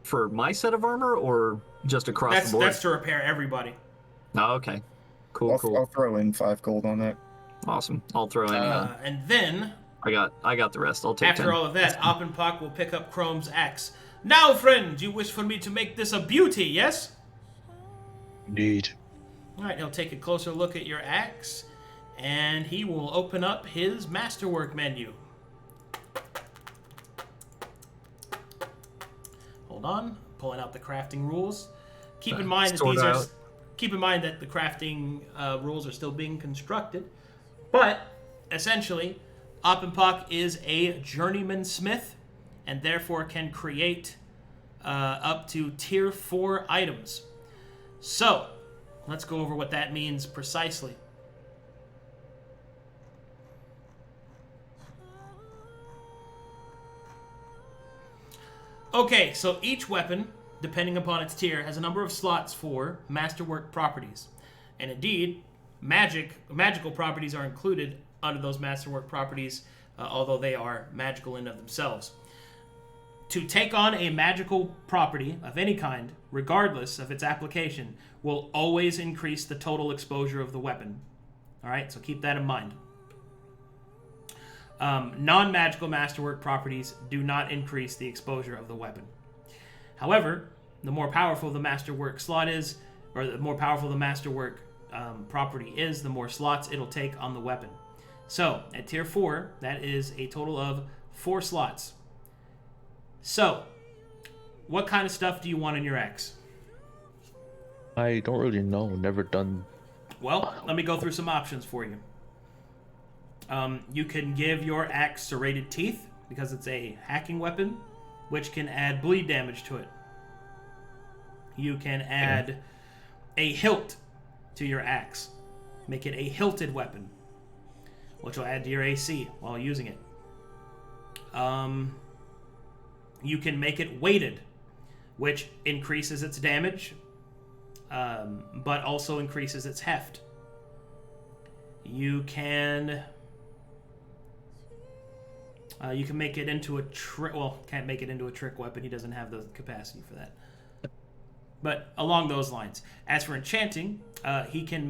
for my set of armor or just across the board? That's to repair everybody. Oh, okay. Cool. I'll throw in 5 gold on that. Awesome. I'll throw in. And then, I got the rest. I'll take after 10. all of that, Oppenpok will pick up Chrome's axe. Now, friend, you wish for me to make this a beauty, yes? Indeed. All right, he'll take a closer look at your axe, and he will open up his masterwork menu. Hold on, pulling out the crafting rules. Keep in mind that the crafting rules are still being constructed, but essentially, Oppenpok is a journeyman smith, and therefore can create up to tier 4 items. So, let's go over what that means precisely. Okay, so each weapon, depending upon its tier, has a number of slots for masterwork properties. And indeed, magical properties are included under those masterwork properties, although they are magical in of themselves. To take on a magical property of any kind, regardless of its application, will always increase the total exposure of the weapon. Alright, so keep that in mind. Non-magical masterwork properties do not increase the exposure of the weapon. However, the more powerful the masterwork slot is, or the more powerful the masterwork property is, the more slots it'll take on the weapon. So, at tier 4, that is a total of 4 slots. So, what kind of stuff do you want in your axe? I don't really know. Never done. Well, let me go through some options for you. You can give your axe serrated teeth, because it's a hacking weapon, which can add bleed damage to it. You can add a hilt to your axe. Make it a hilted weapon, which will add to your AC while using it. You can make it weighted, which increases its damage, but also increases its heft. You can make it into a trick. Well, can't make it into a trick weapon. He doesn't have the capacity for that. But along those lines. As for enchanting, he can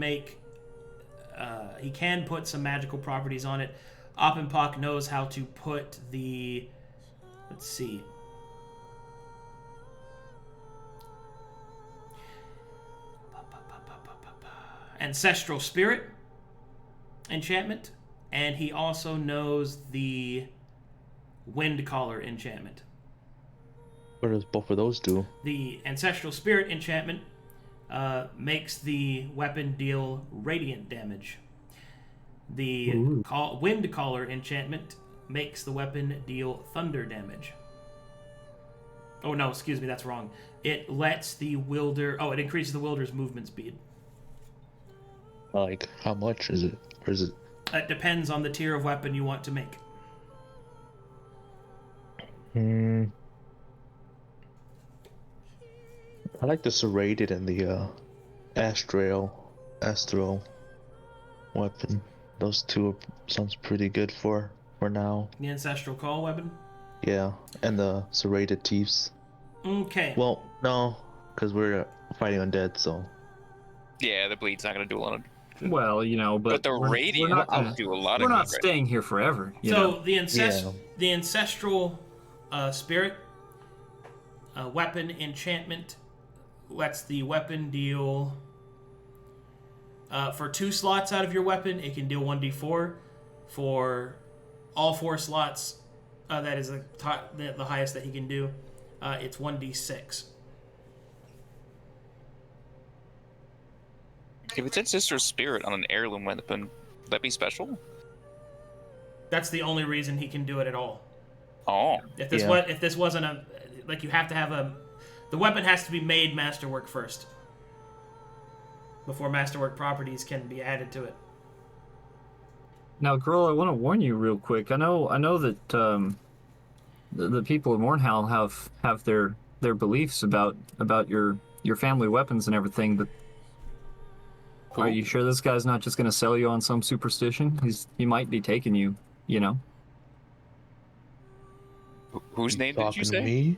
put some magical properties on it. Oppenpock knows how to put the. Let's see. Ancestral Spirit enchantment, and he also knows the Wind Caller enchantment. What does both of those do? The Ancestral Spirit enchantment makes the weapon deal radiant damage. The Wind Caller enchantment makes the weapon deal thunder damage. Oh no, excuse me, that's wrong. It lets the wielder... Oh, it increases the wielder's movement speed. Like, how much is it? Or is it... It depends on the tier of weapon you want to make. I like the serrated and the astral weapon. Those two sounds pretty good for now. The Ancestral Call weapon? Yeah, and the serrated teeth. Okay. Well, no, because we're fighting undead, so... Yeah, the bleed's not going to do a lot of... Well, you know, but the radiant will do a lot of We're not good, right? staying here forever. You So know? the Ancestral Spirit weapon enchantment lets the weapon deal... for 2 slots out of your weapon, it can deal 1d4. For all 4 slots, that is the highest that he can do. It's 1d6. If it's Ancestral Spirit on an heirloom weapon, would that be special? That's the only reason he can do it at all. Oh. If this wasn't a... Like, you have to have a... The weapon has to be made masterwork first, before masterwork properties can be added to it. Now, Gruul, I want to warn you real quick. I know that the people of Mornhal have their beliefs about your family weapons and everything, but are you sure this guy's not just going to sell you on some superstition? He might be taking you, you know. Whose name did you Talking to say? me?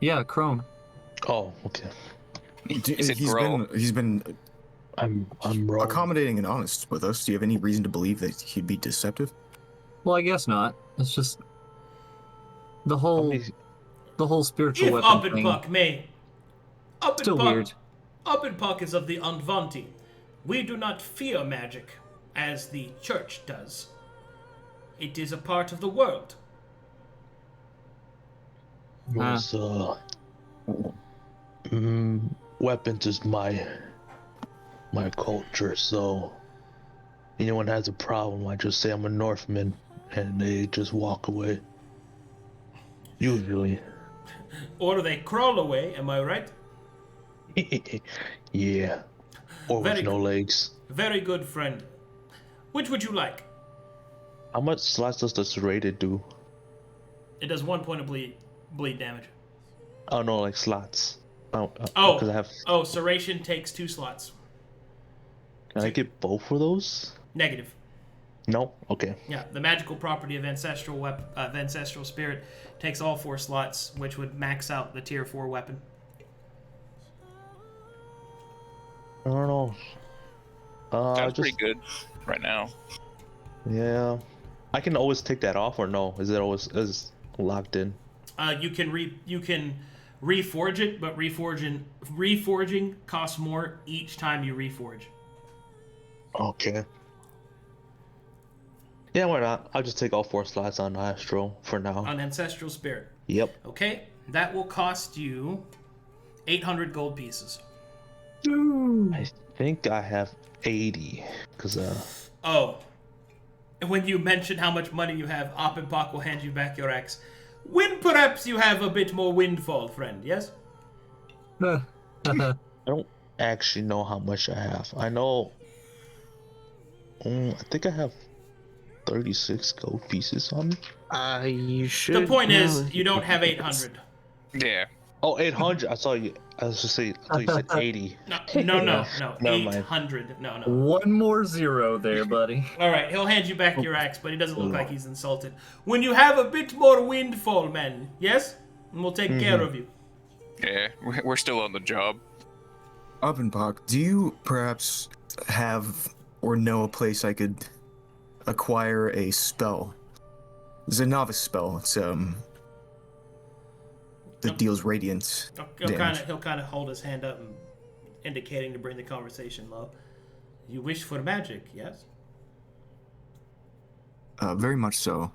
Yeah, Chrome. Oh, okay. He's been I'm wrong. accommodating and honest with us. Do you have any reason to believe that he'd be deceptive? Well, I guess not. It's just the whole spiritual If weapon thing. Oppenpock may... Still weird. Oppenpock is of the Unvanti. We do not fear magic, as the church does. It is a part of the world. Was, weapons is my culture, so anyone has a problem, I just say I'm a Northman, and they just walk away. Usually. Or they crawl away, am I right? Yeah. Or Very with no good. legs. Very good, friend. Which would you like? How much slots does the serrated do? It does 1 point of bleed damage. Oh no, like slots. Oh, because I have. Serration takes 2 slots. Can I get both of those? Negative. No. Okay. Yeah, the magical property of Ancestral Spirit takes all 4 slots, which would max out the tier 4 weapon. I don't know. Sounds pretty good right now. Yeah. I can always take that off, or no? Is it always locked in? You can reforge it, but reforging costs more each time you reforge. Okay. Yeah, why not? I'll just take all 4 slots on Astro for now. On Ancestral Spirit. Yep. Okay, that will cost you 800 gold pieces. I think I have 80, because Oh, and when you mention how much money you have, Oppenbach will hand you back your axe. When perhaps you have a bit more windfall, friend, yes? I don't actually know how much I have. I know. I think I have 36 gold pieces on me. You should. The point is, know. you don't have 800. Yeah. Oh, 800. I thought you said 80. No. Never mind. 800. No. One more zero there, buddy. All right, he'll hand you back your axe, but he doesn't look like he's insulted. When you have a bit more windfall, man, yes? And we'll take care of you. Yeah, we're still on the job. Oppenbach, do you perhaps have or know a place I could acquire a spell? It's a novice spell. It's that deals radiant damage. He'll kind of hold his hand up, and indicating to bring the conversation low. You wish for magic, yes? Very much so.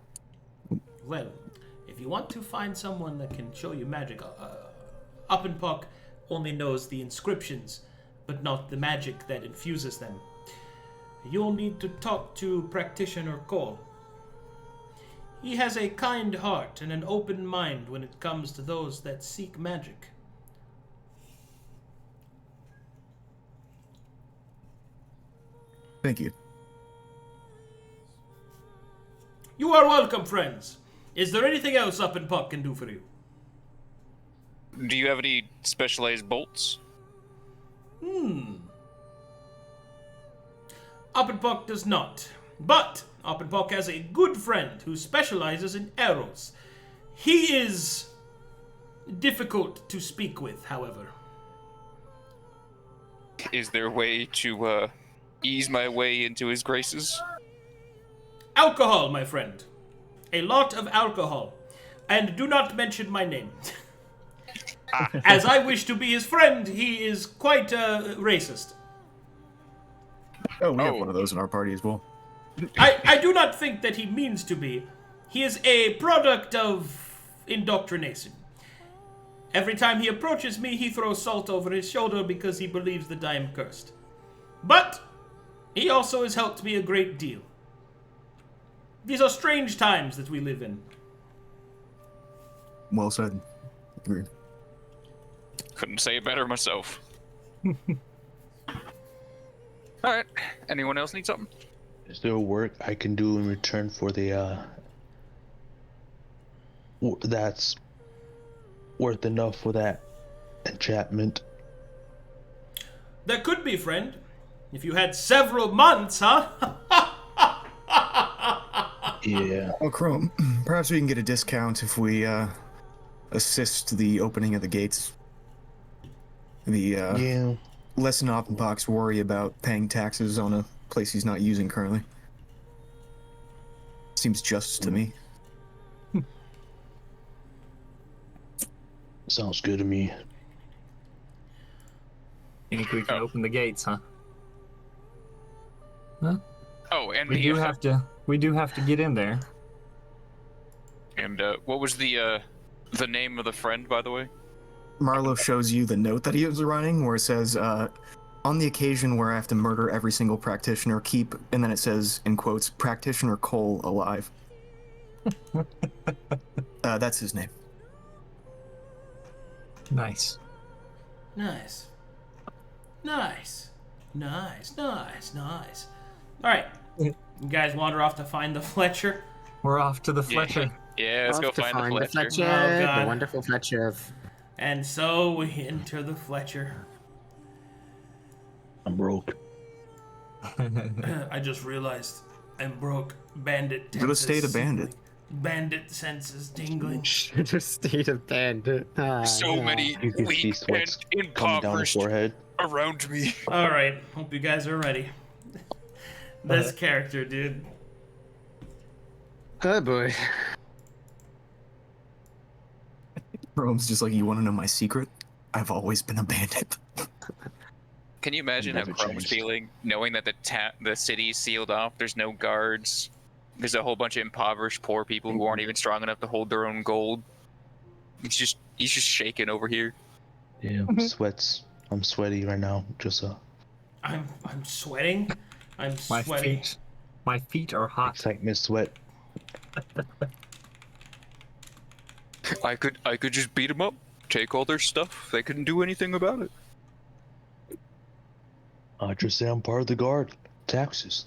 Well, if you want to find someone that can show you magic, Oppenbach only knows the inscriptions, but not the magic that infuses them. You'll need to talk to Practitioner Cole. He has a kind heart and an open mind when it comes to those that seek magic. Thank you. You are welcome, friends. Is there anything else Oppenbach can do for you? Do you have any specialized bolts? Oppenbach does not. But Oppenbach has a good friend who specializes in arrows. He is difficult to speak with, however. Is there a way to ease my way into his graces? Alcohol, my friend. A lot of alcohol. And do not mention my name. As I wish to be his friend, he is quite racist. Oh, we have one of those in our party as well. I do not think that he means to be. He is a product of indoctrination. Every time he approaches me, he throws salt over his shoulder because he believes that I am cursed. But he also has helped me a great deal. These are strange times that we live in. Well said. Agreed. Couldn't say it better myself. Alright, anyone else need something? Is there work I can do in return for the that's worth enough for that enchantment? There could be, friend. If you had several months, huh? Yeah. Oh, Chrome, perhaps we can get a discount if we assist the opening of the gates. Yeah. Lessen Oppenbach's worry about paying taxes on a place he's not using currently. Seems just to me. Sounds good to me. Think we can open the gates, huh? Oh, and We do have to get in there. And what was the name of the friend, by the way? Marlowe shows you the note that he was writing where it says, on the occasion where I have to murder every single practitioner, keep, and then it says, in quotes, Practitioner Cole alive. That's his name. Nice. Nice. All right. You guys wander off to find the Fletcher. We're off to the Fletcher. Yeah, let's go Off to find the Fletcher. Oh, God. the wonderful Fletcher. And so we enter the Fletcher. I'm broke. I just realized I'm broke. Bandit. Good state of bandit. Bandit senses tingling. Just stayed a bandit. So many You can see weak and sweats coming down the impoverished forehead. around me. All right. Hope you guys are ready. This character, dude. Oh boy. Chrome's just like, you want to know my secret? I've always been a bandit. Can you imagine how Never Chrome's changed. feeling, knowing that the city's sealed off, there's no guards, there's a whole bunch of impoverished poor people who aren't even strong enough to hold their own gold? He's just shaking over here. Yeah, I'm sweaty right now. Just I'm sweating. I'm sweating. My feet are hot. excitement sweat. I could just beat them up, take all their stuff. They couldn't do anything about it. I just say I'm part of the guard. Taxes.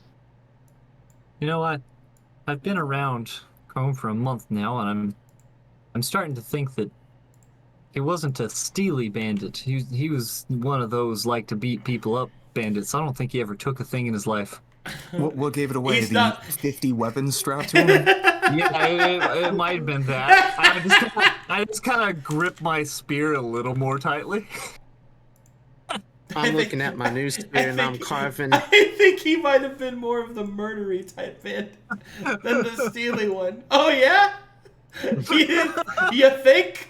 You know what? I've been around home for a month now, and I'm starting to think that he wasn't a steely bandit. He was one of those like to beat people up bandits. I don't think he ever took a thing in his life. What gave it away? He's The not- 50 weapons strapped to him? Yeah, it might have been that. I just kind of gripped my spear a little more tightly. I'm looking at my new spear and I'm carving. I think he might have been more of the murdery type bandit than the steely one. Oh yeah? You think?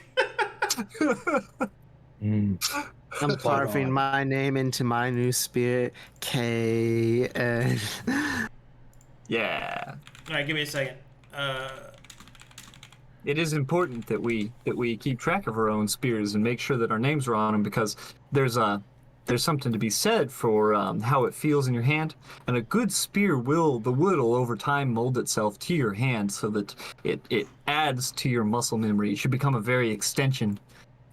I'm carving my name into my new spear, K. Yeah. All right, give me a second. It is important that we keep track of our own spears and make sure that our names are on them, because there's something to be said for how it feels in your hand, and a good spear the wood will over time mold itself to your hand so that it adds to your muscle memory. It should become a very extension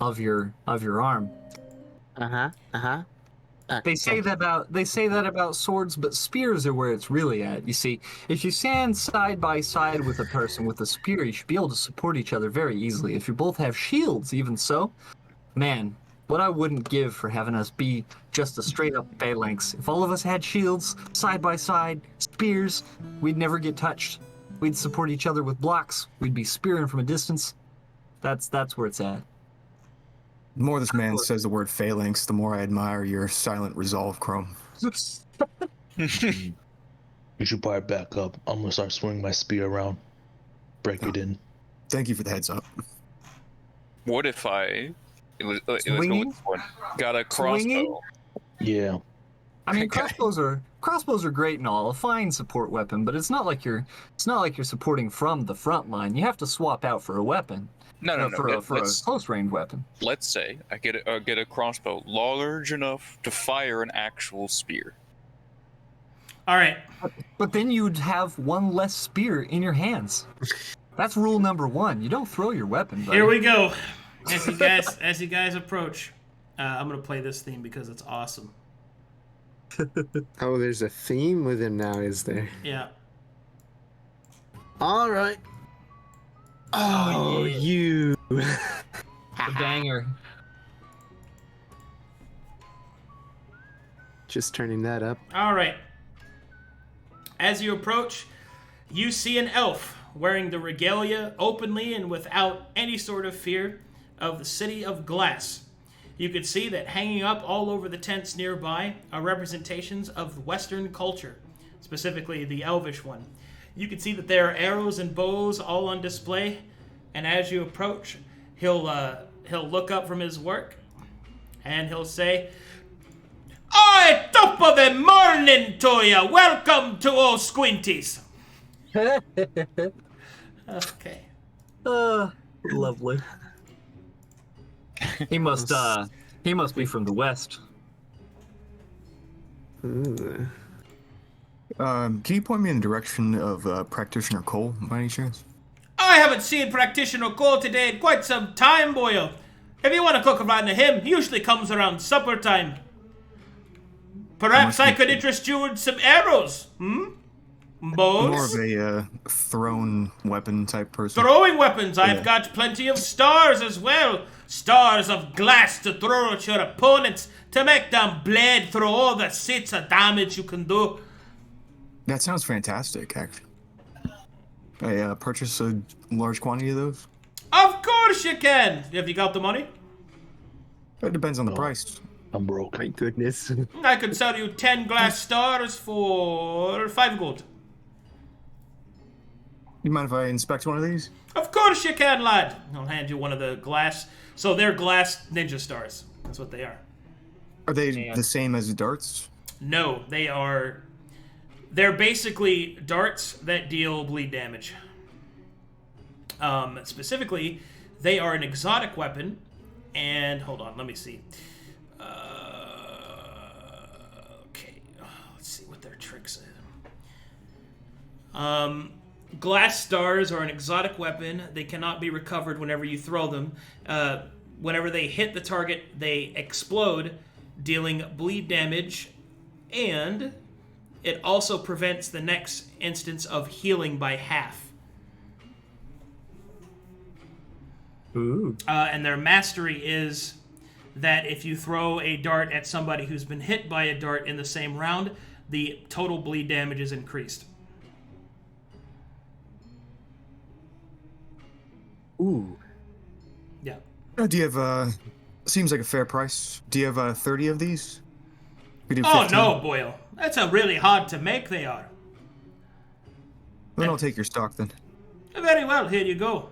of your arm. They say that about swords, but spears are where it's really at. You see, if you stand side by side with a person with a spear, you should be able to support each other very easily. If you both have shields, even so, man, what I wouldn't give for having us be just a straight up phalanx. If all of us had shields, side by side, spears, we'd never get touched. We'd support each other with blocks. We'd be spearing from a distance. That's where it's at. The more this man says the word phalanx, the more I admire your silent resolve, Chrome. You should probably back up. I'm gonna start swinging my spear around. Break it in. Thank you for the heads up. What if it was going Swinging? with one. Got a crossbow. Swinging? Yeah. I mean, crossbows are great and all, a fine support weapon, but it's not like you're supporting from the front line. You have to swap out for a weapon. No. For a close range weapon. Let's say I get a crossbow large enough to fire an actual spear. All right. But then you'd have one less spear in your hands. That's rule number 1. You don't throw your weapon, buddy. Here we go. As you guys approach, I'm gonna play this theme because it's awesome. Oh, there's a theme with him now, is there? Yeah. All right. Oh, yeah. you. The banger. Just turning that up. All right. As you approach, you see an elf wearing the regalia openly and without any sort of fear of the city of glass. You can see that hanging up all over the tents nearby are representations of Western culture, specifically the Elvish one. You can see that there are arrows and bows all on display, and as you approach, he'll look up from his work, and he'll say, "Oi, top of the morning to ya! Welcome to old Squinties." Okay. Lovely. He must be from the West. Ooh. Can you point me in the direction of Practitioner Cole, by any chance? I haven't seen Practitioner Cole today in quite some time, boyo. If you want to cook around to him, he usually comes around supper time. Perhaps I could interest you in some arrows, Bows? More of a thrown weapon type person. Throwing weapons, I've Yeah. got plenty of stars as well. Stars of glass to throw at your opponents to make them blade through all the sits of damage you can do. That sounds fantastic, actually. I purchase a large quantity of those. Of course you can. Have you got the money? It depends on the price. I'm broke. My goodness. I could sell you 10 glass stars for 5 gold. You mind if I inspect one of these? Of course you can, lad. I'll hand you one of the glass. So they're glass ninja stars. That's what they are. Are they Yeah. the same as the darts? No, they are. They're basically darts that deal bleed damage. Specifically, They are an exotic weapon, and hold on, let me see. Okay, let's see what their tricks are. Glass stars are an exotic weapon. They cannot be recovered whenever you throw them. Whenever they hit the target, they explode, dealing bleed damage, and it also prevents the next instance of healing by half. Ooh. And their mastery is that if you throw a dart at somebody who's been hit by a dart in the same round, the total bleed damage is increased. Ooh. Yeah. Do you have, seems like a fair price. Do you have 30 of these? We do Oh 15. no, Boyle. That's a really hard to make, they are. Then I'll take your stock then. Very well, here you go.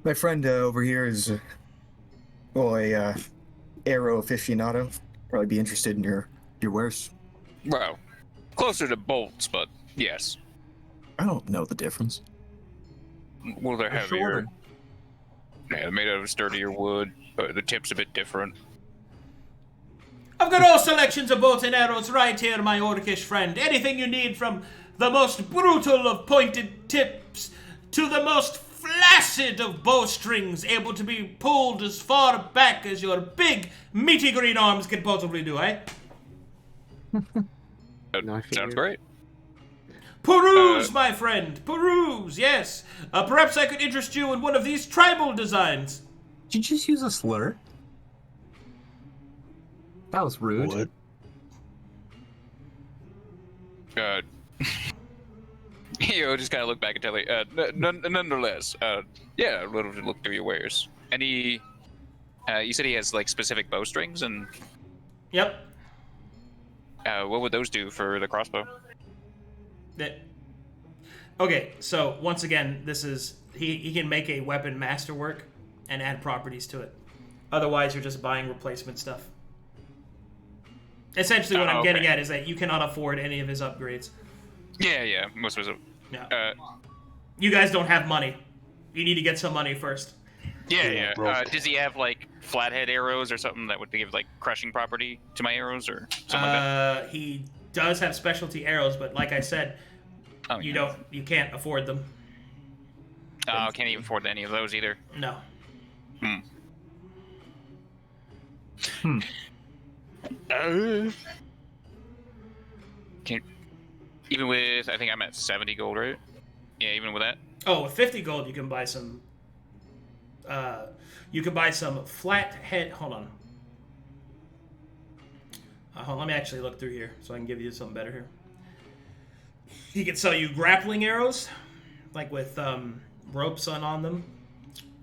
My friend over here is, a arrow aficionado. Probably be interested in your wares. Well, closer to bolts, but yes. I don't know the difference. Well, they're They're heavier. shorter. Yeah, they're made out of sturdier wood. The tip's a bit different. I've got all selections of bows and arrows right here, my orcish friend. Anything you need, from the most brutal of pointed tips to the most flaccid of bowstrings, able to be pulled as far back as your big, meaty green arms can possibly do, eh? No, I Sounds figured. great. Peruse, my friend, peruse, yes. Perhaps I could interest you in one of these tribal designs. Did you just use a slur? That was rude. What? Just kind of look back at Telly. Nonetheless, yeah, a little to look through your wares. Any, you said he has like specific bowstrings, and Yep. what would those do for the crossbow? Okay, so once again, this is he can make a weapon masterwork and add properties to it. Otherwise, you're just buying replacement stuff. Essentially, what I'm getting at is that you cannot afford any of his upgrades. Yeah, most of it. No. You guys don't have money. You need to get some money first. Yeah. broke. Does he have like flathead arrows or something that would give like crushing property to my arrows or something like that? He does have specialty arrows, but like I said, Oh, yeah. you can't afford them. Can't even afford any of those either. No. Even with, I think I'm at 70 gold, right? Yeah, even with that. Oh, with 50 gold, you can buy some. You can buy some flat head. Hold on. Let me actually look through here so I can give you something better here. He can sell you grappling arrows, like with ropes on them,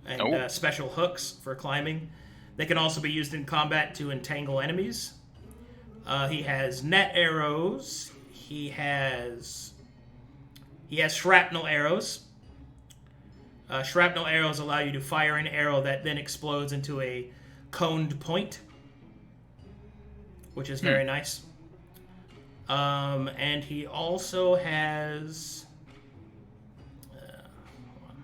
and special hooks for climbing. They can also be used in combat to entangle enemies. He has net arrows. He has shrapnel arrows. Shrapnel arrows allow you to fire an arrow that then explodes into a coned point, which is very nice. And he also has... hold on.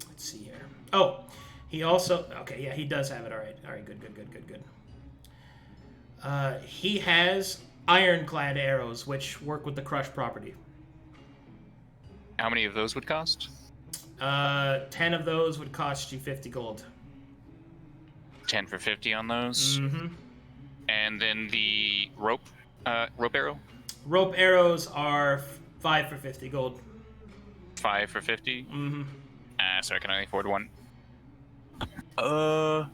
Let's see here. Oh, he also... Okay, yeah, he does have it. All right, good. He has ironclad arrows, which work with the crush property. How many of those would cost? 10 of those would cost you 50 gold. 10 for 50 on those. Mm-hmm. And then the rope arrow? Rope arrows are 5 for 50 gold. 5 for 50? Mm-hmm. So I can only afford one. I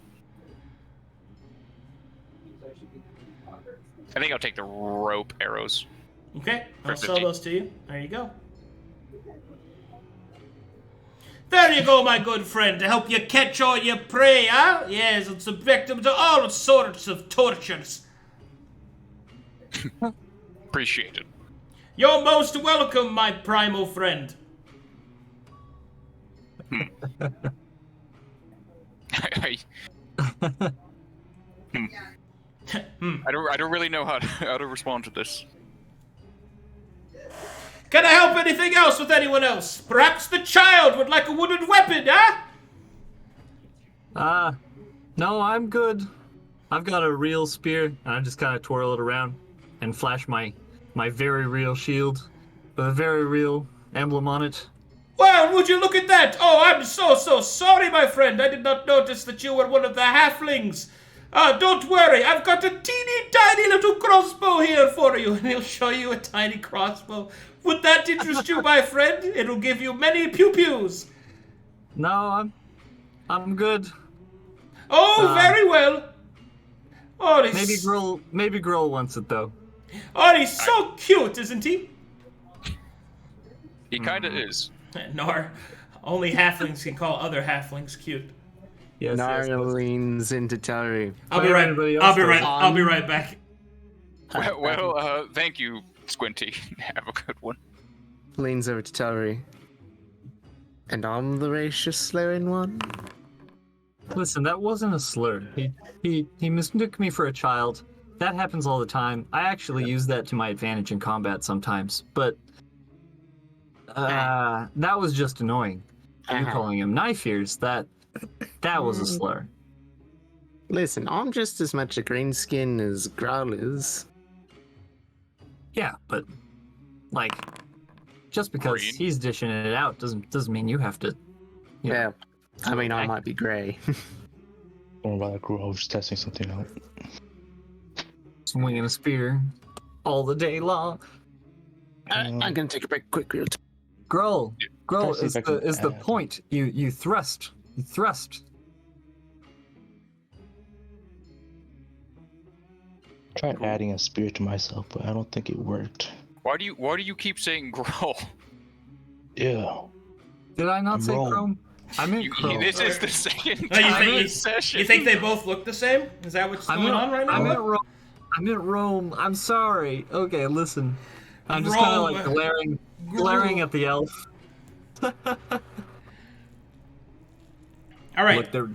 think I'll take the rope arrows. Okay, I'll For sell 50. those to you. There you go. There you go, my good friend, to help you catch all your prey, huh? Yes, and subject them to all sorts of tortures. Appreciate it. You're most welcome, my primal friend. I don't really know how to respond to this. Can I help anything else with anyone else? Perhaps the child would like a wooden weapon, huh? No, I'm good. I've got a real spear, and I just kind of twirl it around and flash my very real shield with a very real emblem on it. Well, would you look at that? Oh, I'm so sorry, my friend. I did not notice that you were one of the halflings. Don't worry. I've got a teeny tiny little crossbow here for you. And he'll show you a tiny crossbow. Would that interest you, my friend? It'll give you many pew-pews. No, I'm good. Oh, very well. Oh, Maybe Gruul wants it though. Oh, he's so cute, isn't he? He kind of is. Knarh, only halflings can call other halflings cute. Yes, Knarh leans into Telry. I'll be right back. Well, thank you, Squinty. Have a good one. Leans over to Telry. And I'm the racist slurring one? Listen, that wasn't a slur. He mistook me for a child. That happens all the time. I actually use that to my advantage in combat sometimes, but that was just annoying. You calling him knife ears, that was a slur. Listen, I'm just as much a greenskin as Gruul is. Yeah, but like just because Green. he's dishing it out doesn't mean you have to. Yeah, I mean, I might be grey. Don't worry about that, Gruul. I was just testing something out. Swinging a spear all the day long. I'm gonna take a break quick. Gruul Let's see if I can is the add. point. You thrust. You thrust. Tried adding a spear to myself, but I don't think it worked. Why do you keep saying Gruul? Yeah. Did I not say Gruul. chrome? I meant chrome. This is the second Oh, time this session. You think they both look the same? Is that what's going on right I now? meant Rome. I meant Rome. I'm sorry. Okay, listen. I'm just kind of like glaring at the elf. All right. Look, they're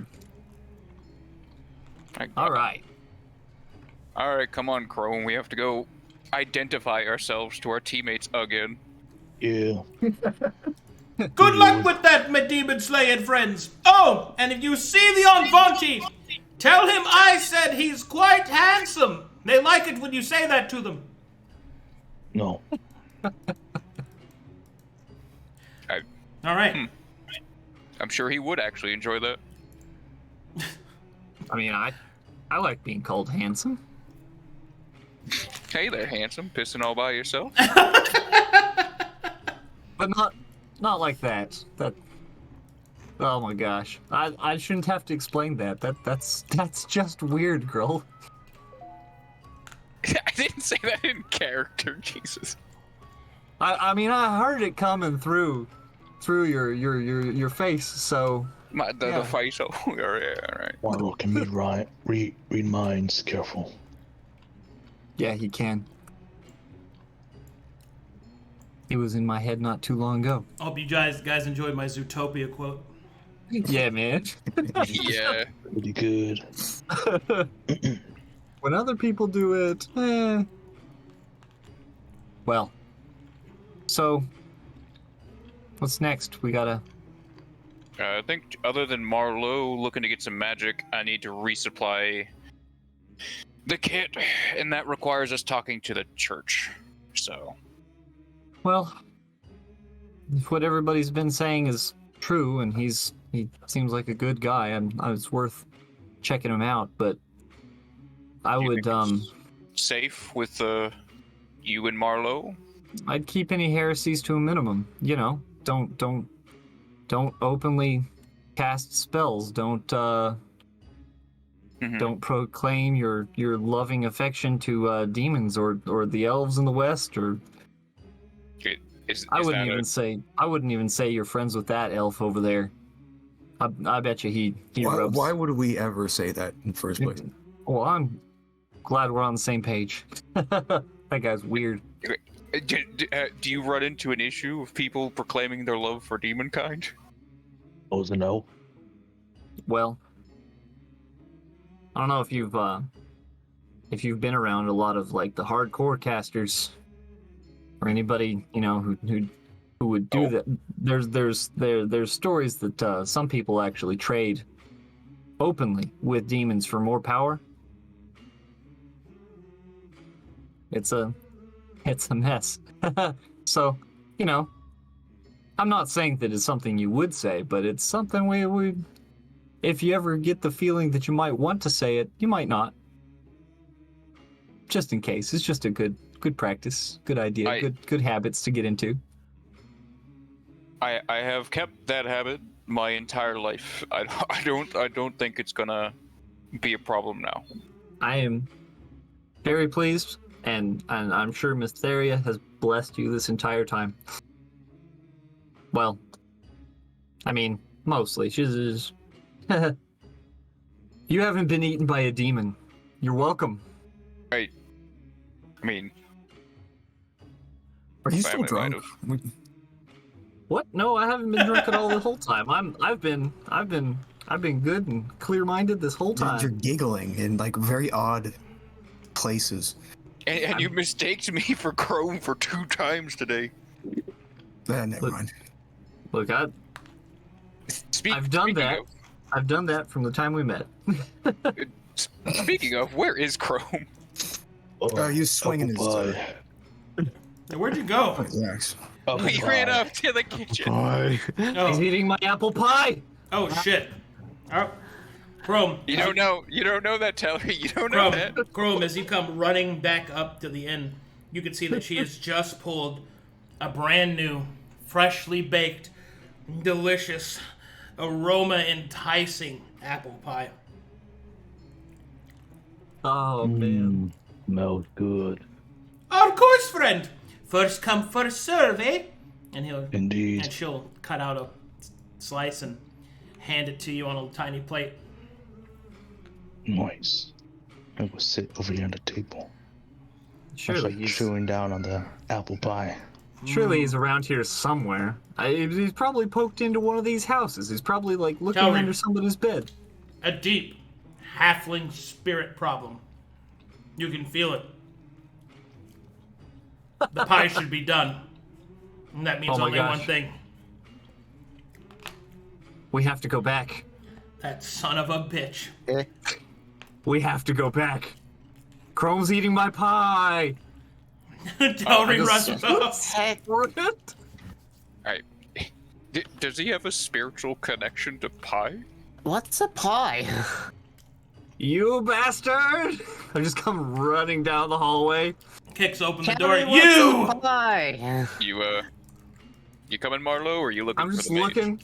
all right. All right, come on, Crone. We have to go identify ourselves to our teammates again. Yeah. Good luck with that, my demon-slaying friends. Oh, and if you see the Envanti, tell him I said he's quite handsome. They like it when you say that to them. No. All right. I'm sure he would actually enjoy that. I mean, I like being called handsome. Hey there, handsome. Pissing all by yourself. But not like that. That. Oh my gosh. I shouldn't have to explain that. That's just weird, girl. I didn't say that in character, Jesus. I mean, I heard it coming through your face. So The face. Oh, yeah, right. Marlowe can read minds. Careful. yeah, he can. He was in my head not too long ago. Hope you guys enjoyed my Zootopia quote. Yeah, man. Yeah. Pretty good. When other people do it, Well, so what's next? We gotta. I think other than Marlowe looking to get some magic, I need to resupply the kit, and that requires us talking to the church. So. Well, if what everybody's been saying is true, and he seems like a good guy, it's worth checking him out. But I You would think it's safe with you and Marlowe. I'd keep any heresies to a minimum. You know, don't openly cast spells. Don't proclaim your loving affection to demons or the elves in the west. Or I wouldn't even say you're friends with that elf over there. I bet you he rubs. Why would we ever say that in the first place? Well, I'm glad we're on the same page. That guy's weird. Do you run into an issue of people proclaiming their love for demonkind? Oh, is a no? Well, I don't know if you've if you've been around a lot of like the hardcore casters, or anybody who would do that, there's stories that some people actually trade openly with demons for more power. It's a mess. So, I'm not saying that it's something you would say, but it's something we if you ever get the feeling that you might want to say it, you might not. Just in case. It's just a good practice, good idea, good habits to get into. I have kept that habit my entire life. I don't think it's gonna be a problem now. I am very pleased, and I'm sure Miss Theria has blessed you this entire time. Well, I mean, mostly. She's You haven't been eaten by a demon. You're welcome. Right. I mean, Are you still drunk? What? No, I haven't been drunk at all the whole time. I've been good and clear-minded this whole time. You're giggling in like very odd places. and you mistaked me for Chrome for 2 times today. Never mind. Look, I've done that. I've done that from the time we met. Speaking of, where is Chrome? You swinging his. Hey, where'd you go? Relax. He ran up to the kitchen. He's Oh, eating my apple pie. oh shit. Oh, Chrome. You don't know that, Telry. You don't know Chrome, that. Chrome, as you come running back up to the inn, you can see that she has just pulled a brand new, freshly baked, delicious, aroma enticing apple pie. Oh man. Smells good. Of course, friend. First come, first serve, eh? And Indeed. and she'll cut out a slice and hand it to you on a tiny plate. Nice. I will sit over here on the table. Surely Like chewing down on the apple pie. Surely he's around here somewhere. He's probably poked into one of these houses. He's probably like looking Telry. under somebody's bed. A deep halfling spirit problem. You can feel it. The pie should be done. And that means Oh my only gosh. one thing. We have to go back. That son of a bitch. We have to go back. Chrome's eating my pie. Telry rushes off. Alright. Does he have a spiritual connection to pie? What's a pie? You bastard! I just come running down the hallway. Kicks open the Telry, door. what's You! a pie? You coming, Marlowe, or are you looking I'm for just the mage? looking.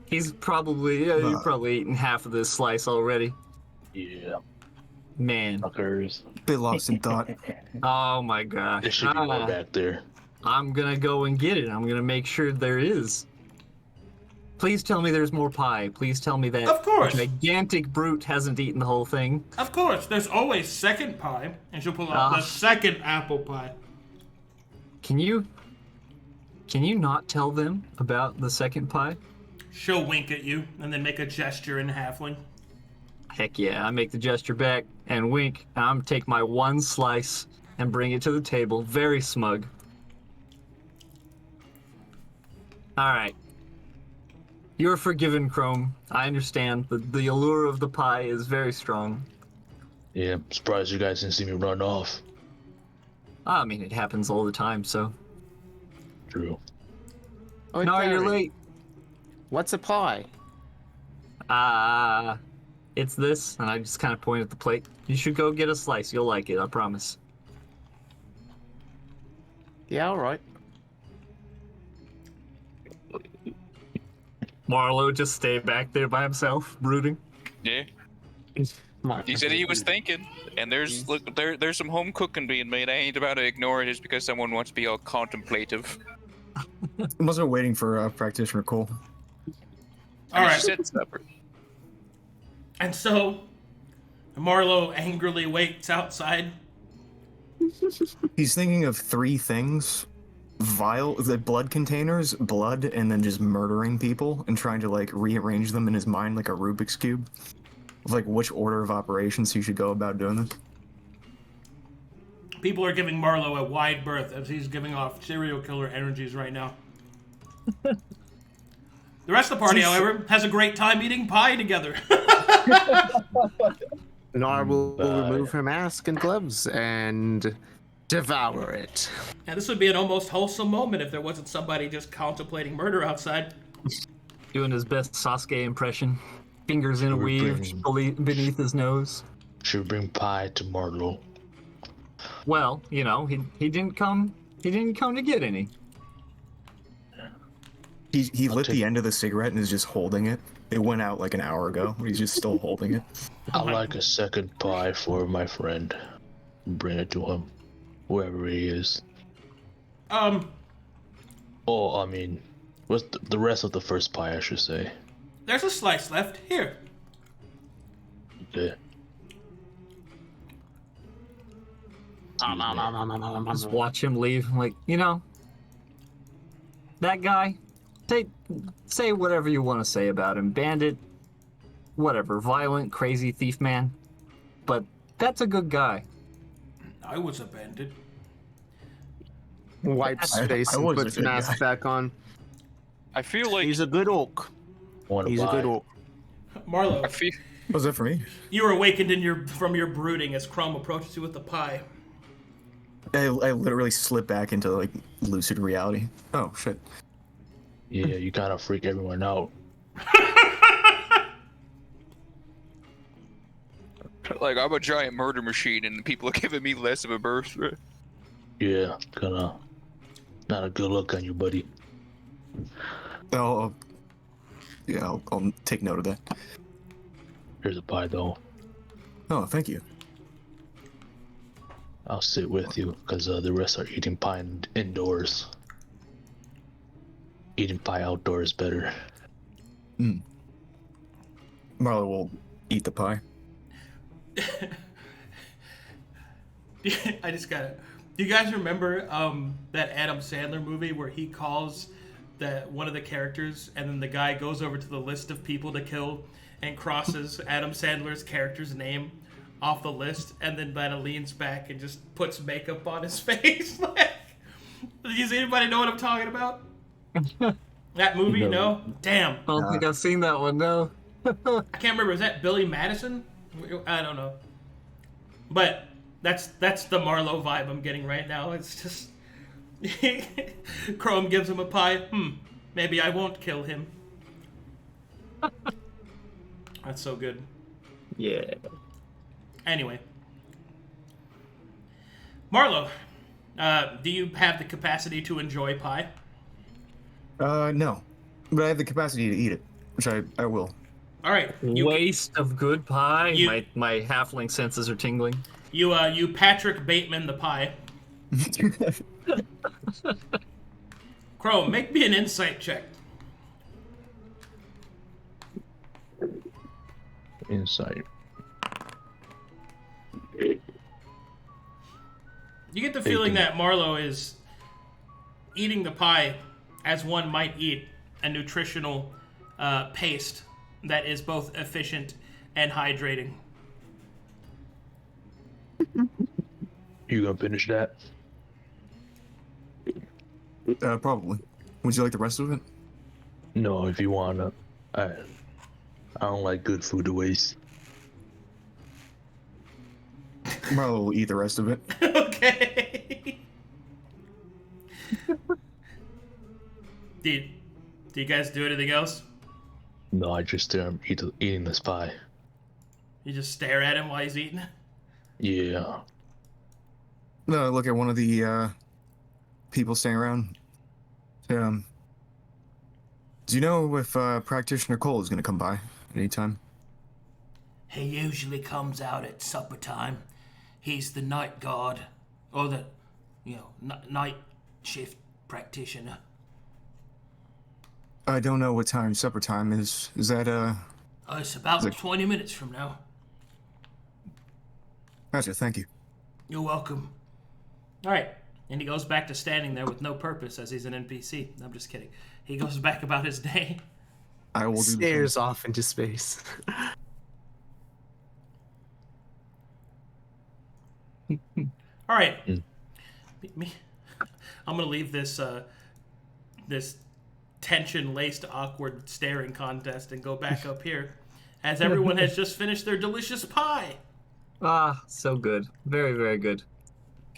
He's probably, you've probably eaten half of this slice already. Yeah. Man. Fuckers. Bit lost in thought. Oh my gosh. There should be more back there. I'm gonna go and get it. I'm gonna make sure there is. Please tell me there's more pie. Please tell me that Of course. gigantic brute hasn't eaten the whole thing. Of course, there's always second pie. And she'll pull out the second apple pie. Can you not tell them about the second pie? She'll wink at you and then make a gesture in halfling. Heck yeah, I make the gesture back and wink. And I'm gonna take my one slice and bring it to the table, very smug. Alright. You're forgiven, Chrome. I understand. The allure of the pie is very strong. Yeah, I'm surprised you guys didn't see me run off. I mean, it happens all the time, so. True. Oh, No, you're Telry, late. What's a pie? It's this, and I just kind of point at the plate. You should go get a slice. You'll like it, I promise. Yeah, alright. Marlowe just stay back there by himself, brooding. Yeah. He said he was thinking, and there's some home cooking being made. I ain't about to ignore it just because someone wants to be all contemplative. I wasn't waiting for practitioner Cole. I mean, Alright. she said supper. And so, Marlowe angrily waits outside. He's thinking of 3 things: the blood containers, blood, and then just murdering people and trying to like rearrange them in his mind like a Rubik's cube of like which order of operations he should go about doing this. People are giving Marlowe a wide berth as he's giving off serial killer energies right now. The rest of the party, however, has a great time eating pie together. Knarh will remove her mask and gloves and devour it. And this would be an almost wholesome moment if there wasn't somebody just contemplating murder outside. Doing his best Sasuke impression. Fingers in a weave beneath his nose. Should bring pie to Marlowe. Well, you know, he didn't come to get any. He lit the end of the cigarette and is just holding it. It went out like an hour ago, but he's just still holding it. I'd like a second pie for my friend. Bring it to him, wherever he is. Oh, I mean, what's the rest of the first pie, I should say. There's a slice left. Here. Yeah. Just watch him leave. Like, you know, that guy, say whatever you want to say about him. Bandit, whatever, violent, crazy thief man. But that's a good guy. I was a bandit. Wipes face and was a puts good mask guy. back on. I feel like He's a good orc. He's a good orc. Marlowe, I feel What was that for me? you are awakened from your brooding as Chrome approaches you with the pie. I literally slipped back into like lucid reality. Oh shit. Yeah, you kind of freak everyone out. like I'm a giant murder machine, and people are giving me less of a berth. Yeah, kind of not a good look on you, buddy. I'll take note of that. Here's a pie, though. Oh, thank you. I'll sit with you, because the rest are eating pie indoors. Eating pie outdoors better. Marlowe will eat the pie. I just gotta. Do you guys remember that Adam Sandler movie where he calls one of the characters, and then the guy goes over to the list of people to kill and crosses Adam Sandler's character's name off the list, and then Vanna leans back and just puts makeup on his face? Does anybody know what I'm talking about? That movie? No? Damn. I don't think I've seen that one, no. I can't remember. Is that Billy Madison? I don't know. But that's the Marlowe vibe I'm getting right now. It's just Chrome gives him a pie. Maybe I won't kill him. That's so good. Yeah. Anyway, Marlowe, do you have the capacity to enjoy pie? No. But I have the capacity to eat it, which I will. All right. Waste of good pie. My halfling senses are tingling. You Patrick Bateman the pie. Chrome, make me an insight check. Insight. You get the feeling that Marlowe is eating the pie as one might eat a nutritional paste that is both efficient and hydrating. You gonna finish that? Probably. Would you like the rest of it? No, if you wanna. I don't like good food to waste. Marlowe will eat the rest of it. Okay. Do you guys do anything else? No, I just eating this pie. You just stare at him while he's eating? Yeah. No, look at one of the people staying around. Do you know if Practitioner Cole is going to come by anytime? He usually comes out at supper time. He's the night guard, or the, night shift practitioner. I don't know what time supper time is. Is that It's about 20 minutes from now. Gotcha, thank you. You're welcome. All right. And he goes back to standing there with no purpose as he's an NPC. I'm just kidding. He goes back about his day. I will do Stares off into space. All right. Mm. I'm gonna leave this this tension-laced, awkward staring contest and go back up here, as everyone has just finished their delicious pie. Ah, so good. Very, very good.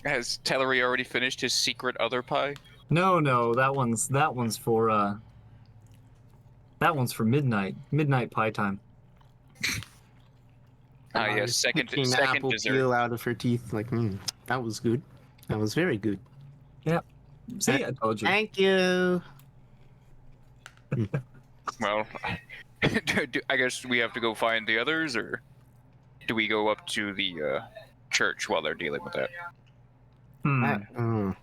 Has Telry already finished his secret other pie? No, that one's for midnight. Midnight pie time. Ah, yes, second Picking second apple dessert. peel out of her teeth. Like, that was good. That was very good. Yeah. See, I told you. Thank you. Well, I guess we have to go find the others, or do we go up to the church while they're dealing with that? I'm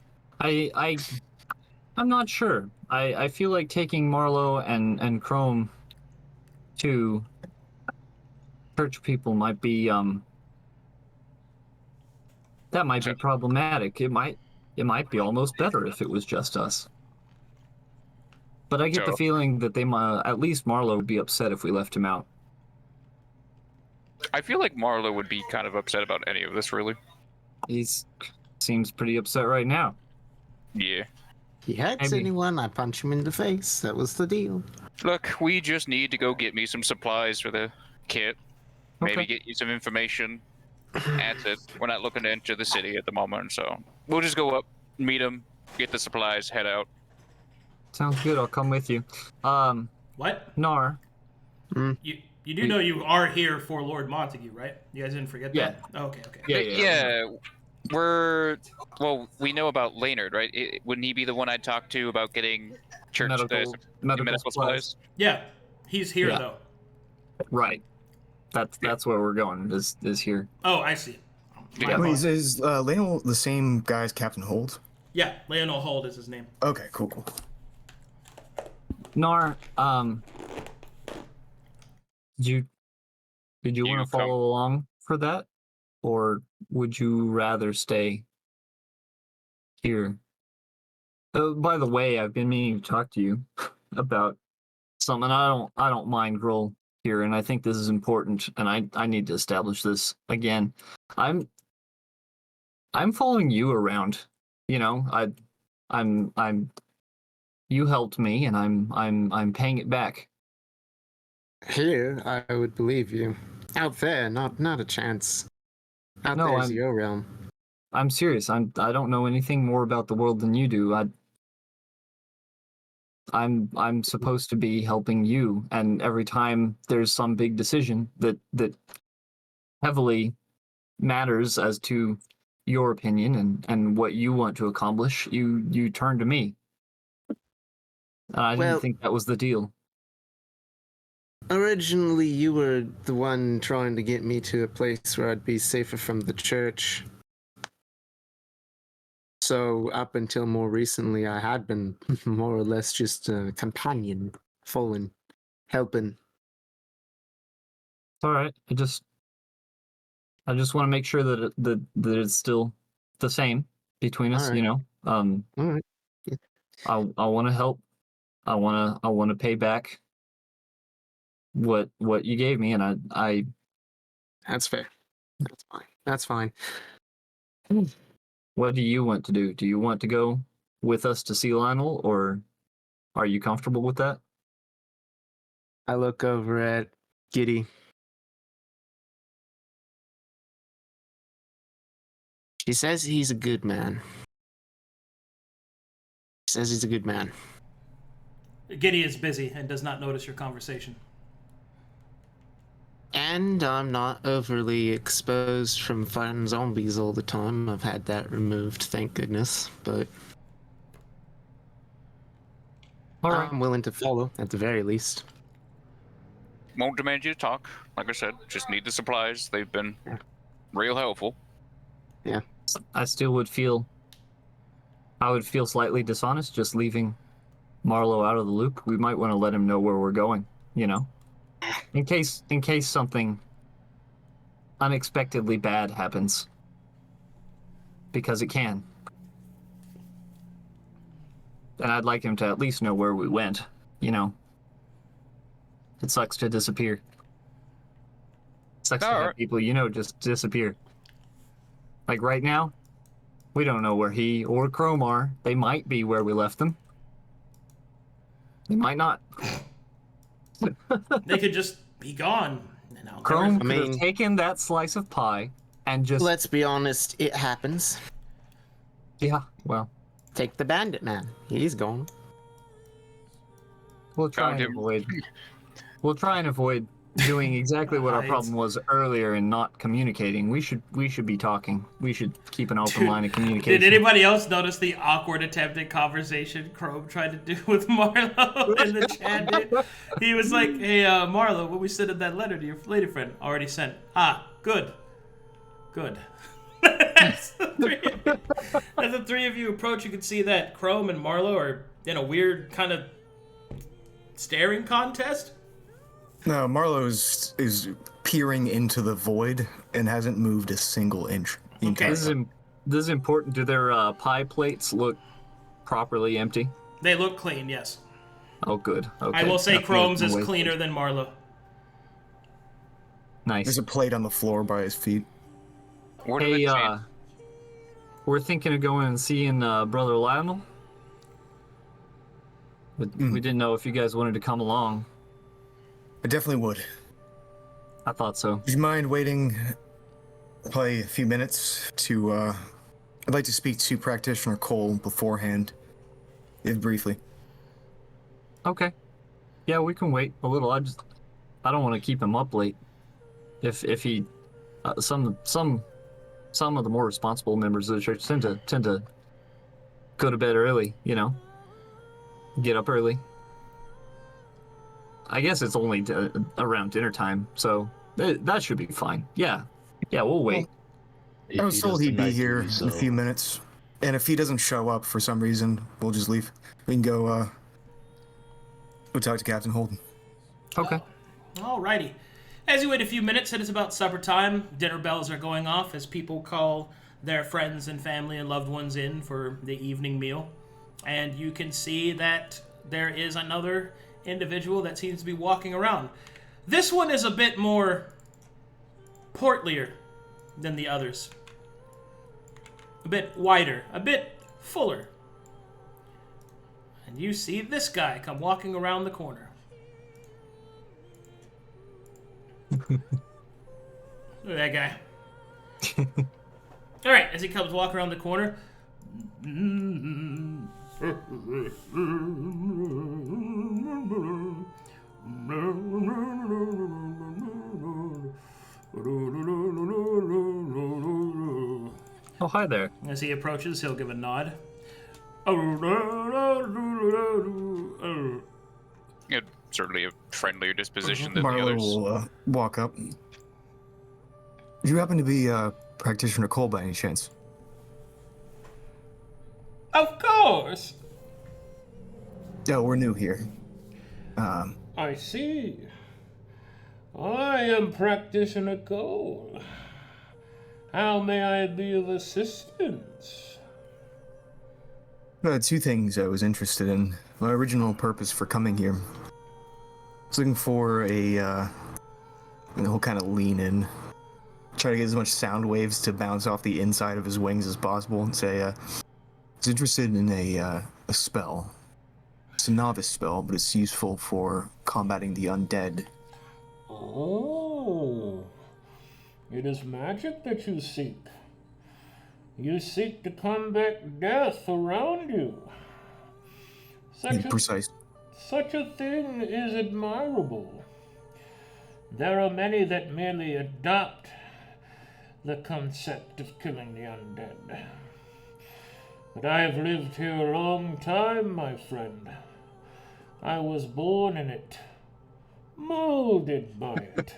not sure. I feel like taking Marlowe and Chrome to church people might be that might be problematic. It might be almost better if it was just us. But I get the feeling that they might, at least Marlowe would be upset if we left him out. I feel like Marlowe would be kind of upset about any of this, really. Seems pretty upset right now. Yeah. He hurts Maybe. anyone, I punch him in the face. That was the deal. Look, we just need to go get me some supplies for the kit. Maybe Okay. get you some information. That's it. We're not looking to enter the city at the moment, so we'll just go up, meet him, get the supplies, head out. Sounds good. I'll come with you. What? Knarh. You do know you are here for Lord Montague, right? You guys didn't forget Yeah. that? Oh, okay. Yeah. We know about Laynard, right? Wouldn't he be the one I'd talk to about getting church medical supplies? Yeah, he's here Yeah. though. Right. That's where we're going. Is here. Oh, I see. My Yeah. Wait, fault. is Lionel the same guy as Captain Holt? Yeah, Lionel Hold is his name. Okay, cool. Knarh, did you want to come. follow along for that, or would you rather stay here? By the way, I've been meaning to talk to you about something. I don't mind Gruul here, and I think this is important, and I need to establish this again. I'm following you around. You know, I'm you helped me, and I'm paying it back. Here, I would believe you. Out there, not a chance. Out No, there's your realm. I'm serious. I don't know anything more about the world than you do. I'm supposed to be helping you, and every time there's some big decision that heavily matters as to your opinion and what you want to accomplish, you turn to me. And I didn't think that was the deal. Originally, you were the one trying to get me to a place where I'd be safer from the church. So up until more recently, I had been more or less just a companion, following, helping. It's all right. I just want to make sure that it's still the same between us. All You know. All right. Yeah. I want to help. I want to pay back what you gave me, and I That's fair. That's fine. That's fine. What do you want to do? Do you want to go with us to see Lionel, or are you comfortable with that? I look over at Giddy. She says he's a good man. She says he's a good man. Giddy is busy and does not notice your conversation. And I'm not overly exposed from fighting zombies all the time. I've had that removed, thank goodness. But All right. I'm willing to follow, at the very least. Won't demand you to talk. Like I said, just need the supplies. They've been real helpful. Yeah. I still would feel. I would feel slightly dishonest just leaving Marlowe out of the loop. We might want to let him know where we're going. You know, in case something unexpectedly bad happens, because it can. And I'd like him to at least know where we went. You know, it sucks to disappear. It sucks to have people just disappear. Like right now, We don't know where he or Chrome are. They might be where we left them. They might not. They could just be gone. And I'll Chrome never... could have taken that slice of pie and just... Let's be honest, it happens. Yeah, well, Take the bandit man. He's gone. we'll try Found and him. avoid... We'll try and avoid doing exactly what our problem was earlier and not communicating. We should be talking. We should keep an open line of communication. Did anybody else notice the awkward attempt at conversation Chrome tried to do with Marlowe in the chat? Dude? He was like, "Hey, Marlowe, when we sent that letter to your lady friend, already sent. Ah, good. As the three of you approach, you can see that Chrome and Marlowe are in a weird kind of staring contest. No, Marlowe is peering into the void and hasn't moved a single inch. the entire This is important. Do their pie plates look properly empty? They look clean, yes. Oh, good. Okay. I will say Nothing Chrome's can is wait. cleaner than Marlowe. Nice. There's a plate on the floor by his feet. What are Hey, they saying? we're thinking of going and seeing Brother Lionel. But we didn't know if you guys wanted to come along. I definitely would. I thought so. Would you mind waiting probably a few minutes to, I'd like to speak to Practitioner Cole beforehand, if briefly. Okay. Yeah, we can wait a little. I don't want to keep him up late. If he, some of the more responsible members of the church tend to go to bed early, you know, get up early. I guess it's only around dinner time, so that should be fine. Yeah, we'll wait. I was told he'd be here in a few minutes, and if he doesn't show up for some reason, we'll just leave. We can go, we'll talk to Captain Holden. Okay. Alrighty. As you wait a few minutes, it is about supper time. Dinner bells are going off as people call their friends and family and loved ones in for the evening meal. And you can see that there is another individual that seems to be walking around. This one is a bit more portlier than the others. A bit wider, a bit fuller. And you see this guy come walking around the corner. Look at that guy. Alright, as he comes walking around the corner. Oh, hi there. As he approaches, he'll give a nod. Yeah, certainly a friendlier disposition than the Marlowe others. will walk up. Do you happen to be Practitioner Cole by any chance? Of course! No, we're new here. I see. I am Practitioner Cole. How may I be of assistance? Two things I was interested in. My original purpose for coming here. I was looking for a, he'll kind of lean in. Try to get as much sound waves to bounce off the inside of his wings as possible and say, I was interested in a spell. It's a novice spell, but it's useful for combating the undead. Oh, it is magic that you seek. You seek to combat death around you. Precise. Such a thing is admirable. There are many that merely adopt the concept of killing the undead. But I have lived here a long time, my friend. I was born in it, molded by it.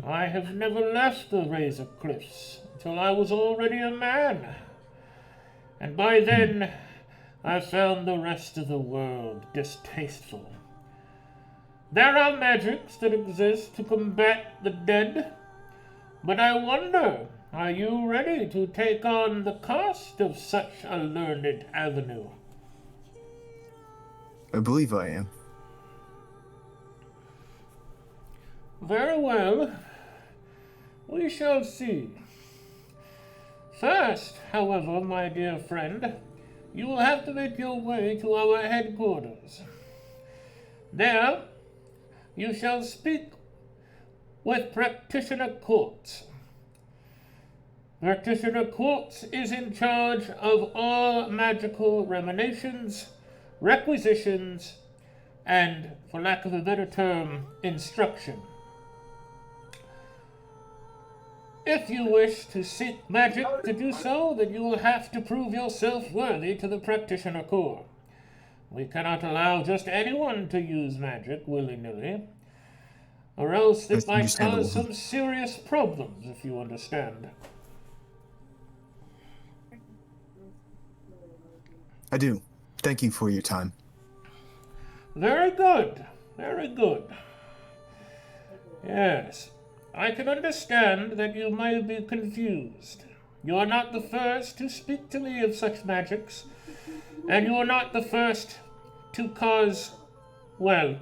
I have never left the Razor Cliffs until I was already a man. And by then, I found the rest of the world distasteful. There are magics that exist to combat the dead, but I wonder, are you ready to take on the cost of such a learned avenue? I believe I am. Very well. We shall see. First, however, my dear friend, you will have to make your way to our headquarters. There, you shall speak with Practitioner Quartz. Practitioner Quartz is in charge of all magical reminations, requisitions, and, for lack of a better term, instruction. If you wish to seek magic to do so, then you will have to prove yourself worthy to the Practitioner Corps. We cannot allow just anyone to use magic willy-nilly, or else it That's might understandable. cause some serious problems, if you understand. I do. Thank you for your time. Very good. Very good. Yes. I can understand that you may be confused. You are not the first to speak to me of such magics, and you are not the first to cause, well,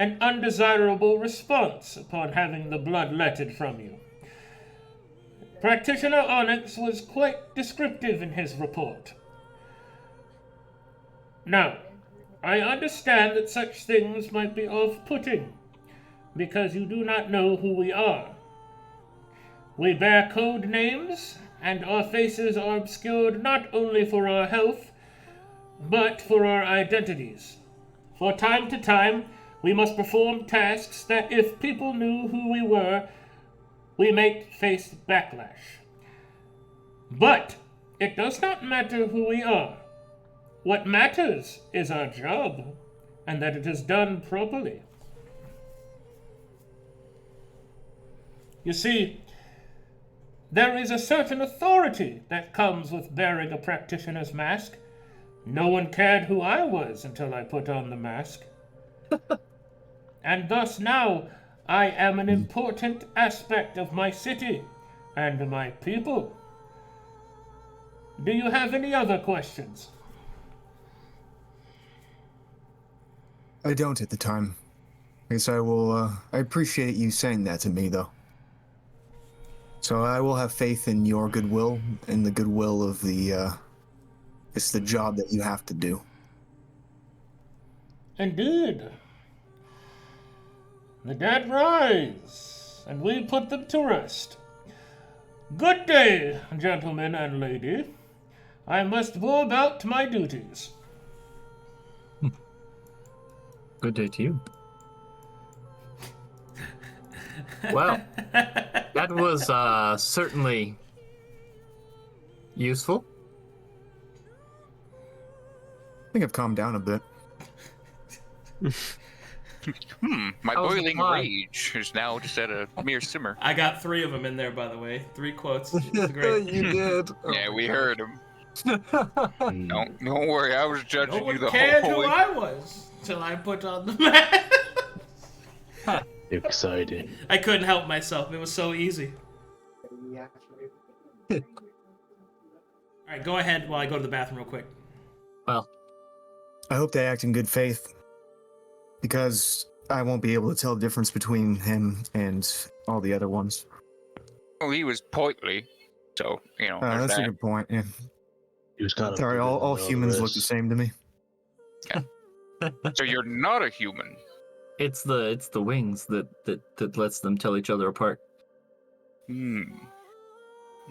an undesirable response upon having the blood letted from you. Practitioner Onyx was quite descriptive in his report. Now, I understand that such things might be off-putting, because you do not know who we are. We bear code names, and our faces are obscured not only for our health, but for our identities. For time to time, we must perform tasks that, if people knew who we were, we might face backlash. But it does not matter who we are. What matters is our job, and that it is done properly. You see, there is a certain authority that comes with bearing a practitioner's mask. No one cared who I was until I put on the mask. And thus now I am an important aspect of my city and my people. Do you have any other questions? I don't at the time. I guess I will, I appreciate you saying that to me, though. So I will have faith in your goodwill and the goodwill of it's the job that you have to do. Indeed. The dead rise, and we put them to rest. Good day, gentlemen and lady. I must go about my duties. Good day to you. Well, that was certainly useful. I think I've calmed down a bit. My That was boiling fun. rage is now just at a mere simmer. I got 3 of them in there, by the way. 3 quotes. It was great. You did. Yeah, we heard him. Don't worry, I was judging No you one the cared whole who way. I was till I put on the mask. Exciting. I couldn't help myself. It was so easy. All right, go ahead while I go to the bathroom real quick. Well, I hope they act in good faith, because I won't be able to tell the difference between him and all the other ones. Well, he was portly, so, you know, there's That's a that. good point. Yeah. He was kind of. Sorry, all humans look the same to me. So you're not a human. it's the wings that lets them tell each other apart.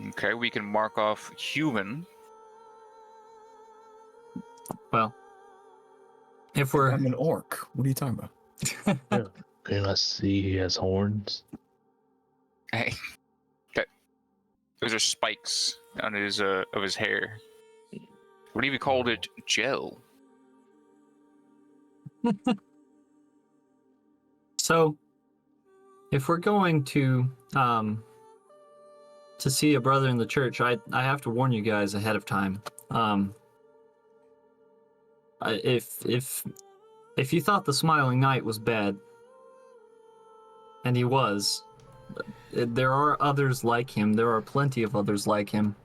Okay, we can mark off human. Well, if we're I'm an orc. What are you talking about? Can you not see he has horns? Hey, those are spikes on his of his hair. What even called it gel? So, if we're going to see a brother in the church, I have to warn you guys ahead of time. If you thought the Smiling Knight was bad, and he was, there are others like him. There are plenty of others like him.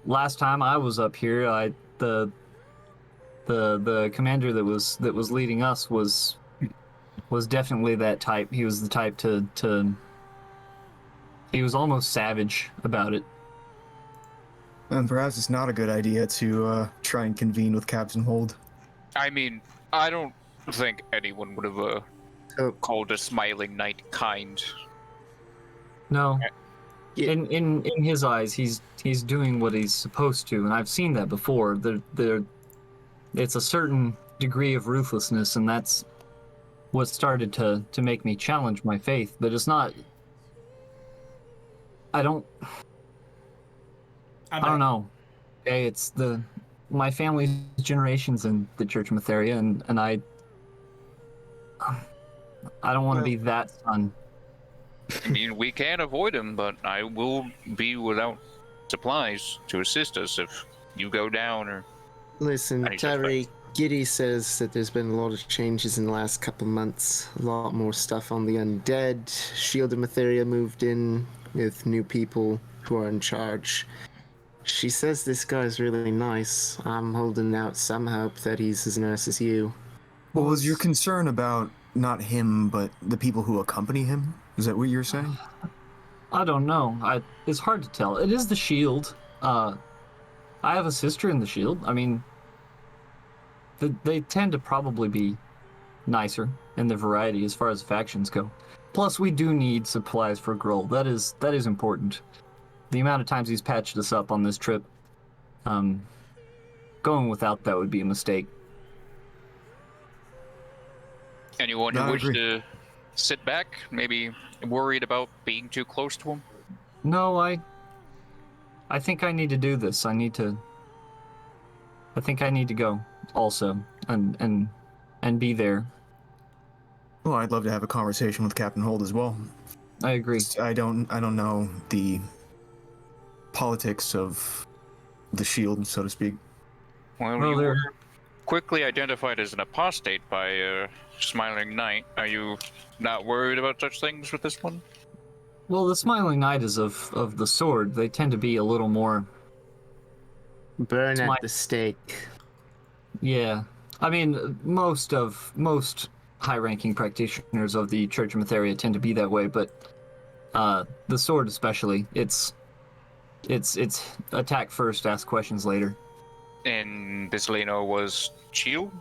Last time I was up here, the commander that was leading us was definitely that type. He was the type to He was almost savage about it. And perhaps it's not a good idea to try and convene with Captain Hold. I mean, I don't think anyone would have So, called a smiling knight kind. No. Yeah. In his eyes, he's doing what he's supposed to, and I've seen that before. It's a certain degree of ruthlessness, and that's what started to make me challenge my faith. But it's not. I don't know. Okay, it's my family's generations in the Church of Matheria, and I don't want to be that son. I mean, we can avoid him, but I will be without supplies to assist us if you go down or... listen, Any Telry, Giddy says that there's been a lot of changes in the last couple months. A lot more stuff on the undead. Shield of Matheria moved in with new people who are in charge. She says this guy's really nice. I'm holding out some hope that he's as nice as you. Well, was your concern about not him, but the people who accompany him? Is that what you're saying? I don't know. It's hard to tell. It is the Shield. I have a sister in the Shield. I mean, they tend to probably be nicer in the variety as far as factions go. Plus, we do need supplies for Gruul. That is important. The amount of times he's patched us up on this trip, going without that would be a mistake. Anyone No, who I wishes agree. to sit back, maybe worried about being too close to him? No, I think I need to do this. I think I need to go also and be there. Well, I'd love to have a conversation with Captain Hold as well. I agree. I don't know the politics of the Shield, so to speak. Well, Well, you there- were quickly identified as an apostate by a smiling knight. Are you not worried about such things with this one? Well, the Smiling Knight is of the sword. They tend to be a little more. Burn It's at my- the stake. Yeah, I mean, most high-ranking practitioners of the Church of Matheria tend to be that way, but the sword especially, it's attack first, ask questions later. And this Leno was shield?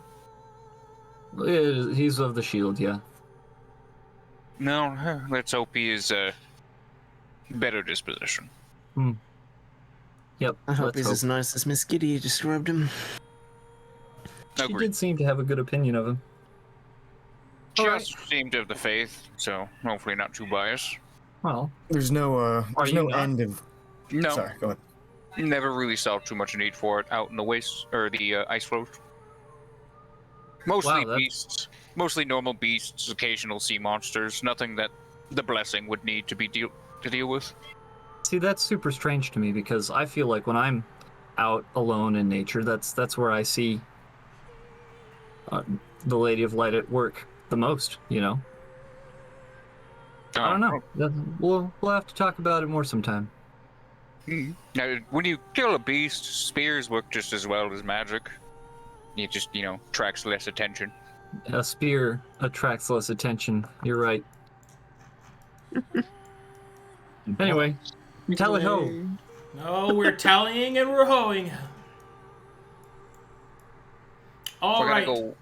He's of the Shield, yeah. No, let's hope he is a better disposition. Yep. I hope let's he's hope. as nice as Miss Giddy described him. She Agreed. did seem to have a good opinion of him. Just seemed to have the faith, so hopefully not too biased. Well, There's no there's you no not? end of. No, Sorry, go ahead. never really saw too much need for it out in the waste or the ice float. Mostly Wow, that's- beasts, mostly normal beasts, occasional sea monsters. Nothing that the blessing would need to deal with. see, that's super strange to me because I feel like when I'm out alone in nature, that's where I see the Lady of Light at work the most. You know. I don't know. We'll have to talk about it more sometime. Now, when you kill a beast, spears work just as well as magic. It just, attracts less attention. A spear attracts less attention. You're right. Anyway, tally ho. No, we're tallying and we're hoeing. All We're right. gonna go.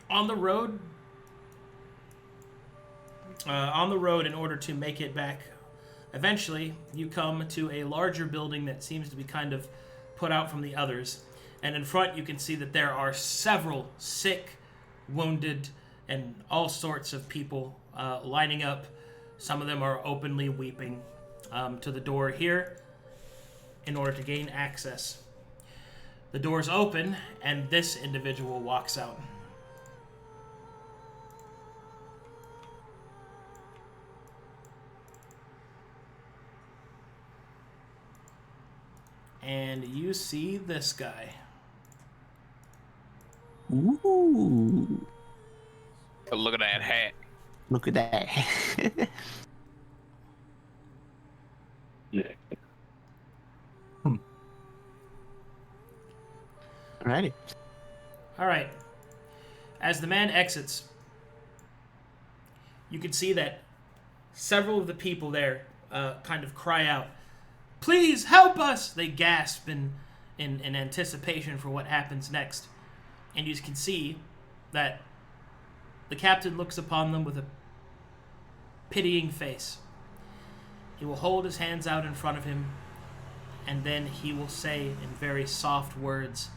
On the road. In order to make it back. Eventually, you come to a larger building that seems to be kind of put out from the others. And in front, you can see that there are several sick, wounded, and all sorts of people lining up. Some of them are openly weeping to the door here in order to gain access. The doors open, and this individual walks out. And you see this guy. Ooh. Look at that hat. Look at that. Yeah. Alrighty. All right. As the man exits, you can see that several of the people there kind of cry out, "Please help us!" They gasp in anticipation for what happens next. And you can see that the captain looks upon them with a pitying face. He will hold his hands out in front of him, and then he will say in very soft words,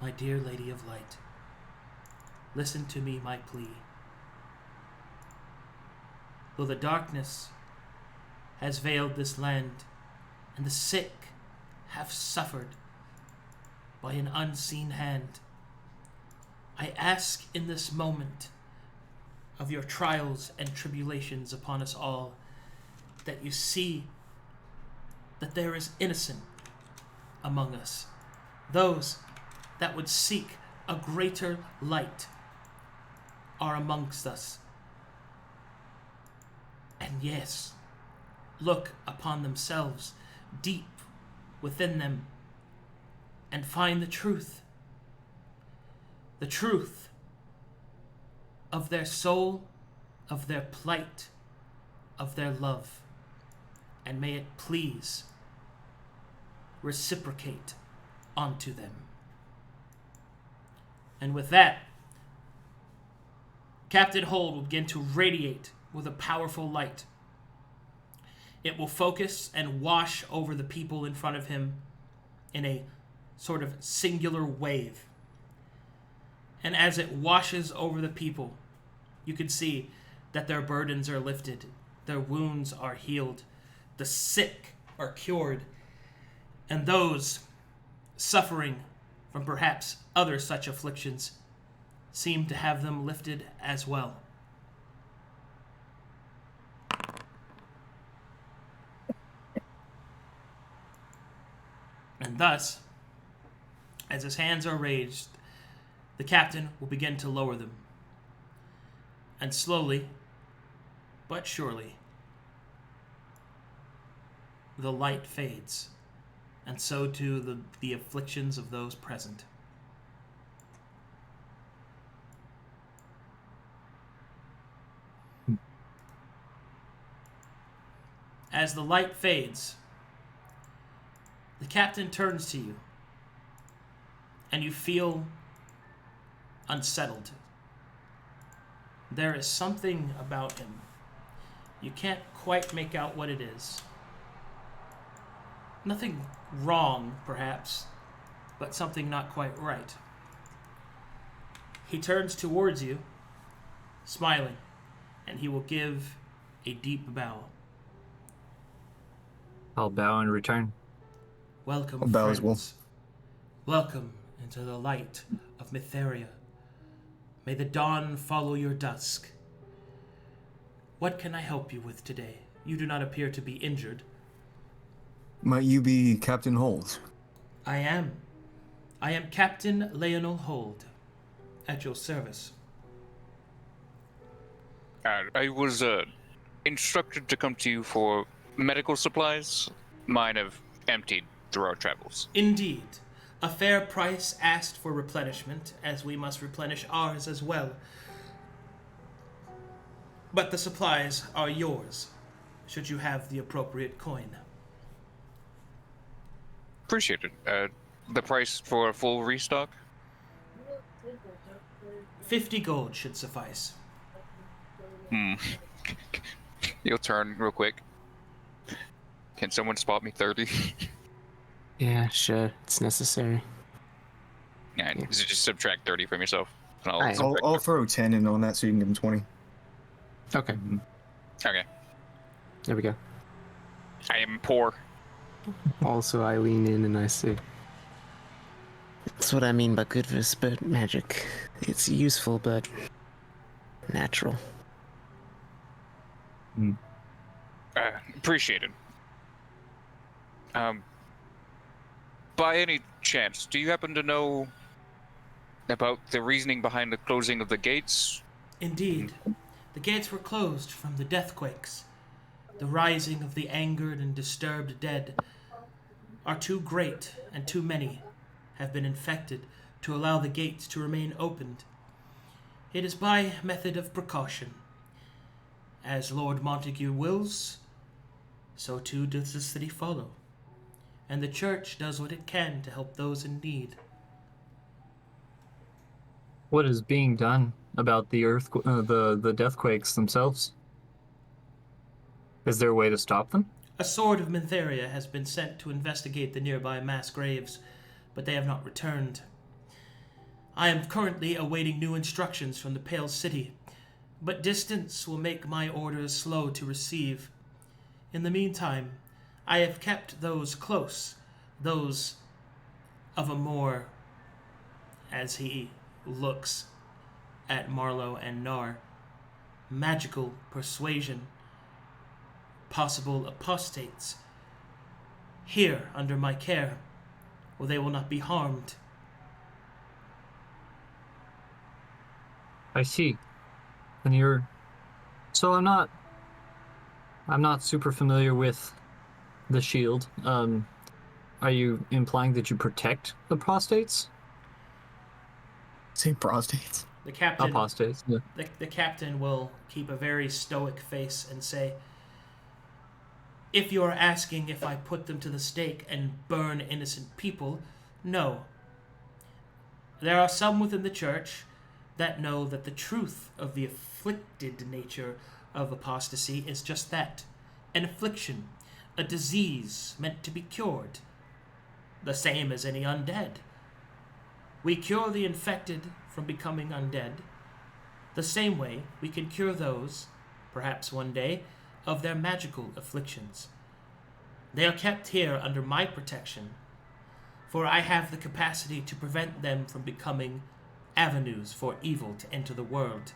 "My dear Lady of Light, listen to me, my plea. Though the darkness has veiled this land, and the sick have suffered by an unseen hand, I ask in this moment of your trials and tribulations upon us all, that you see that there is innocent among us, those that would seek a greater light are amongst us. And yes, look upon themselves deep within them and find the truth of their soul, of their plight, of their love, and may it please reciprocate onto them." And with that, Captain Hold will begin to radiate with a powerful light. It will focus and wash over the people in front of him in a sort of singular wave. And as it washes over the people, you can see that their burdens are lifted, their wounds are healed, the sick are cured, and those suffering from perhaps other such afflictions seem to have them lifted as well. And thus, as his hands are raised, the captain will begin to lower them. And slowly, but surely, the light fades, and so too the afflictions of those present. As the light fades, the captain turns to you, and you feel unsettled. There is something about him. You can't quite make out what it is. Nothing wrong, perhaps, but something not quite right. He turns towards you, smiling, and he will give a deep bow. I'll bow in return. Welcome, I'll bow friends. as well. Welcome into the light of Mytheria. May the dawn follow your dusk. What can I help you with today? You do not appear to be injured. Might you be Captain Holt? I am. I am Captain Leonel Hold, at your service. I was instructed to come to you for medical supplies. Mine have emptied through our travels. Indeed. A fair price asked for replenishment, as we must replenish ours as well. But the supplies are yours, should you have the appropriate coin. Appreciate it. The price for a full restock? 50 gold should suffice. You'll turn real quick. Can someone spot me 30? Yeah, sure. It's necessary. Yeah, just subtract 30 from yourself. And I'll Aye. subtract I'll throw 10 in on that so you can give him 20. Okay. Okay. There we go. I am poor. Also, I lean in and I say, "That's what I mean by good for spirit magic. It's useful, but natural." Appreciated. By any chance, do you happen to know about the reasoning behind the closing of the gates? Indeed. The gates were closed from the deathquakes. The rising of the angered and disturbed dead are too great, and too many have been infected to allow the gates to remain opened. It is by method of precaution. As Lord Montague wills, so too does the city follow. And the church does what it can to help those in need. What is being done about the the deathquakes themselves? Is there a way to stop them? A sword of Mintheria has been sent to investigate the nearby mass graves, but they have not returned. I am currently awaiting new instructions from the Pale City, but distance will make my orders slow to receive. In the meantime, I have kept those close, those of a more, as he looks at Marlowe and Knarh, magical persuasion, possible apostates, here under my care, where they will not be harmed. I see. And you're... So I'm not super familiar with the shield. Are you implying that you protect the prostates? Say prostates. The captain, Apostates. Yeah. the captain will keep a very stoic face and say, if you are asking if I put them to the stake and burn innocent people, no. There are some within the church that know that the truth of the afflicted nature of apostasy is just that, an affliction, a disease meant to be cured, the same as any undead. We cure the infected from becoming undead, the same way we can cure those, perhaps one day, of their magical afflictions. They are kept here under my protection, for I have the capacity to prevent them from becoming avenues for evil to enter the world.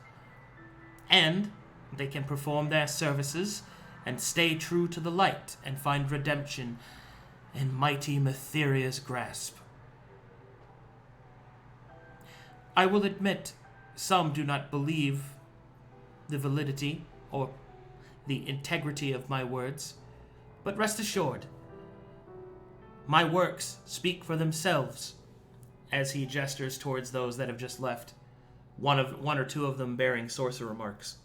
And they can perform their services and stay true to the light and find redemption in mighty Mintheria's grasp. I will admit, some do not believe the validity or the integrity of my words, but rest assured, my works speak for themselves, as he gestures towards those that have just left, one or two of them bearing sorcerer marks.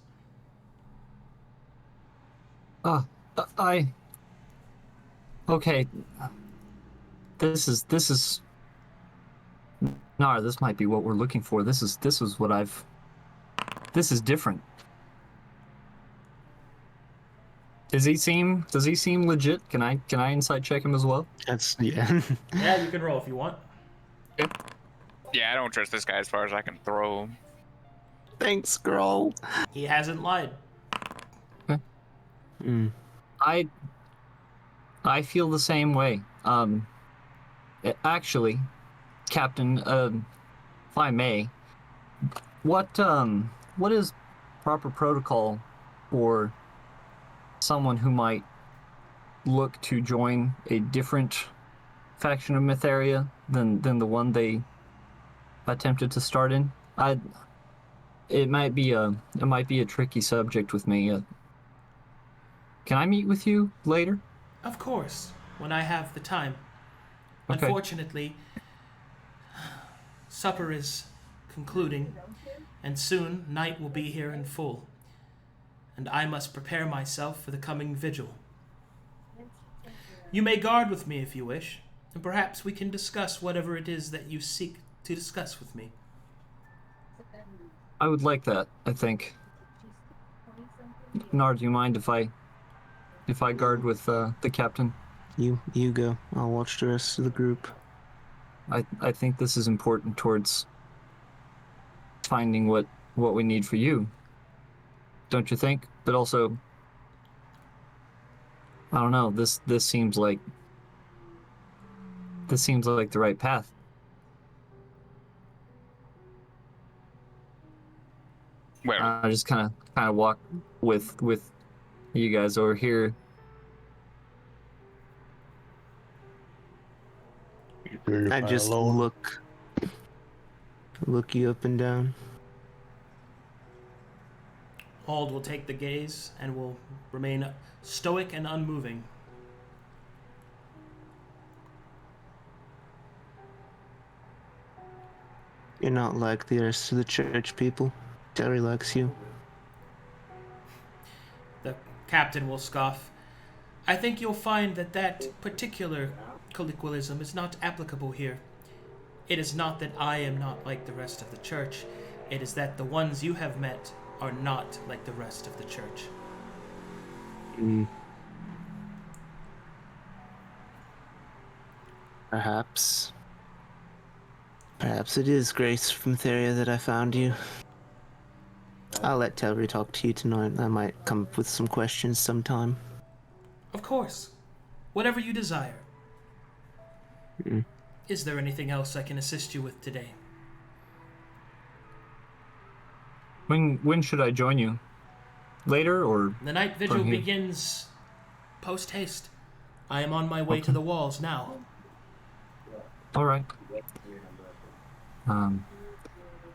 Okay. This is Knarh, this might be what we're looking for. This is different. Does he seem legit? Can I insight check him as well? Yeah. Yeah, you can roll if you want. Yeah, I don't trust this guy as far as I can throw him. Thanks, Gruul. He hasn't lied. I feel the same way. Actually, Captain, if I may, what is proper protocol for someone who might look to join a different faction of Mintheria than the one they attempted to start in? It might be a tricky subject with me. Can I meet with you later? Of course, when I have the time. Okay. Unfortunately, supper is concluding, and soon night will be here in full, and I must prepare myself for the coming vigil. You may guard with me if you wish, and perhaps we can discuss whatever it is that you seek to discuss with me. I would like that, I think. Knarh, do you mind if I guard with the captain? You go. I'll watch the rest of the group. I think this is important towards finding what we need for you. Don't you think? But also, I don't know, this seems like the right path. Well, I just kind of walk with you guys over here. You sure you're I fine just alone? look you up and down. Hold will take the gaze and will remain stoic and unmoving. You're not like the rest of the church people. Telry likes you. captain will scoff. I think you'll find that that particular colloquialism is not applicable here. It is not that I am not like the rest of the church. It is that the ones you have met are not like the rest of the church. Perhaps. Perhaps it is grace from Theria that I found you. I'll let Telry talk to you tonight. I might come up with some questions sometime. Of course. Whatever you desire. Is there anything else I can assist you with today? When should I join you? Later or? The night vigil begins post haste. I am on my way to the walls now. All right. I'm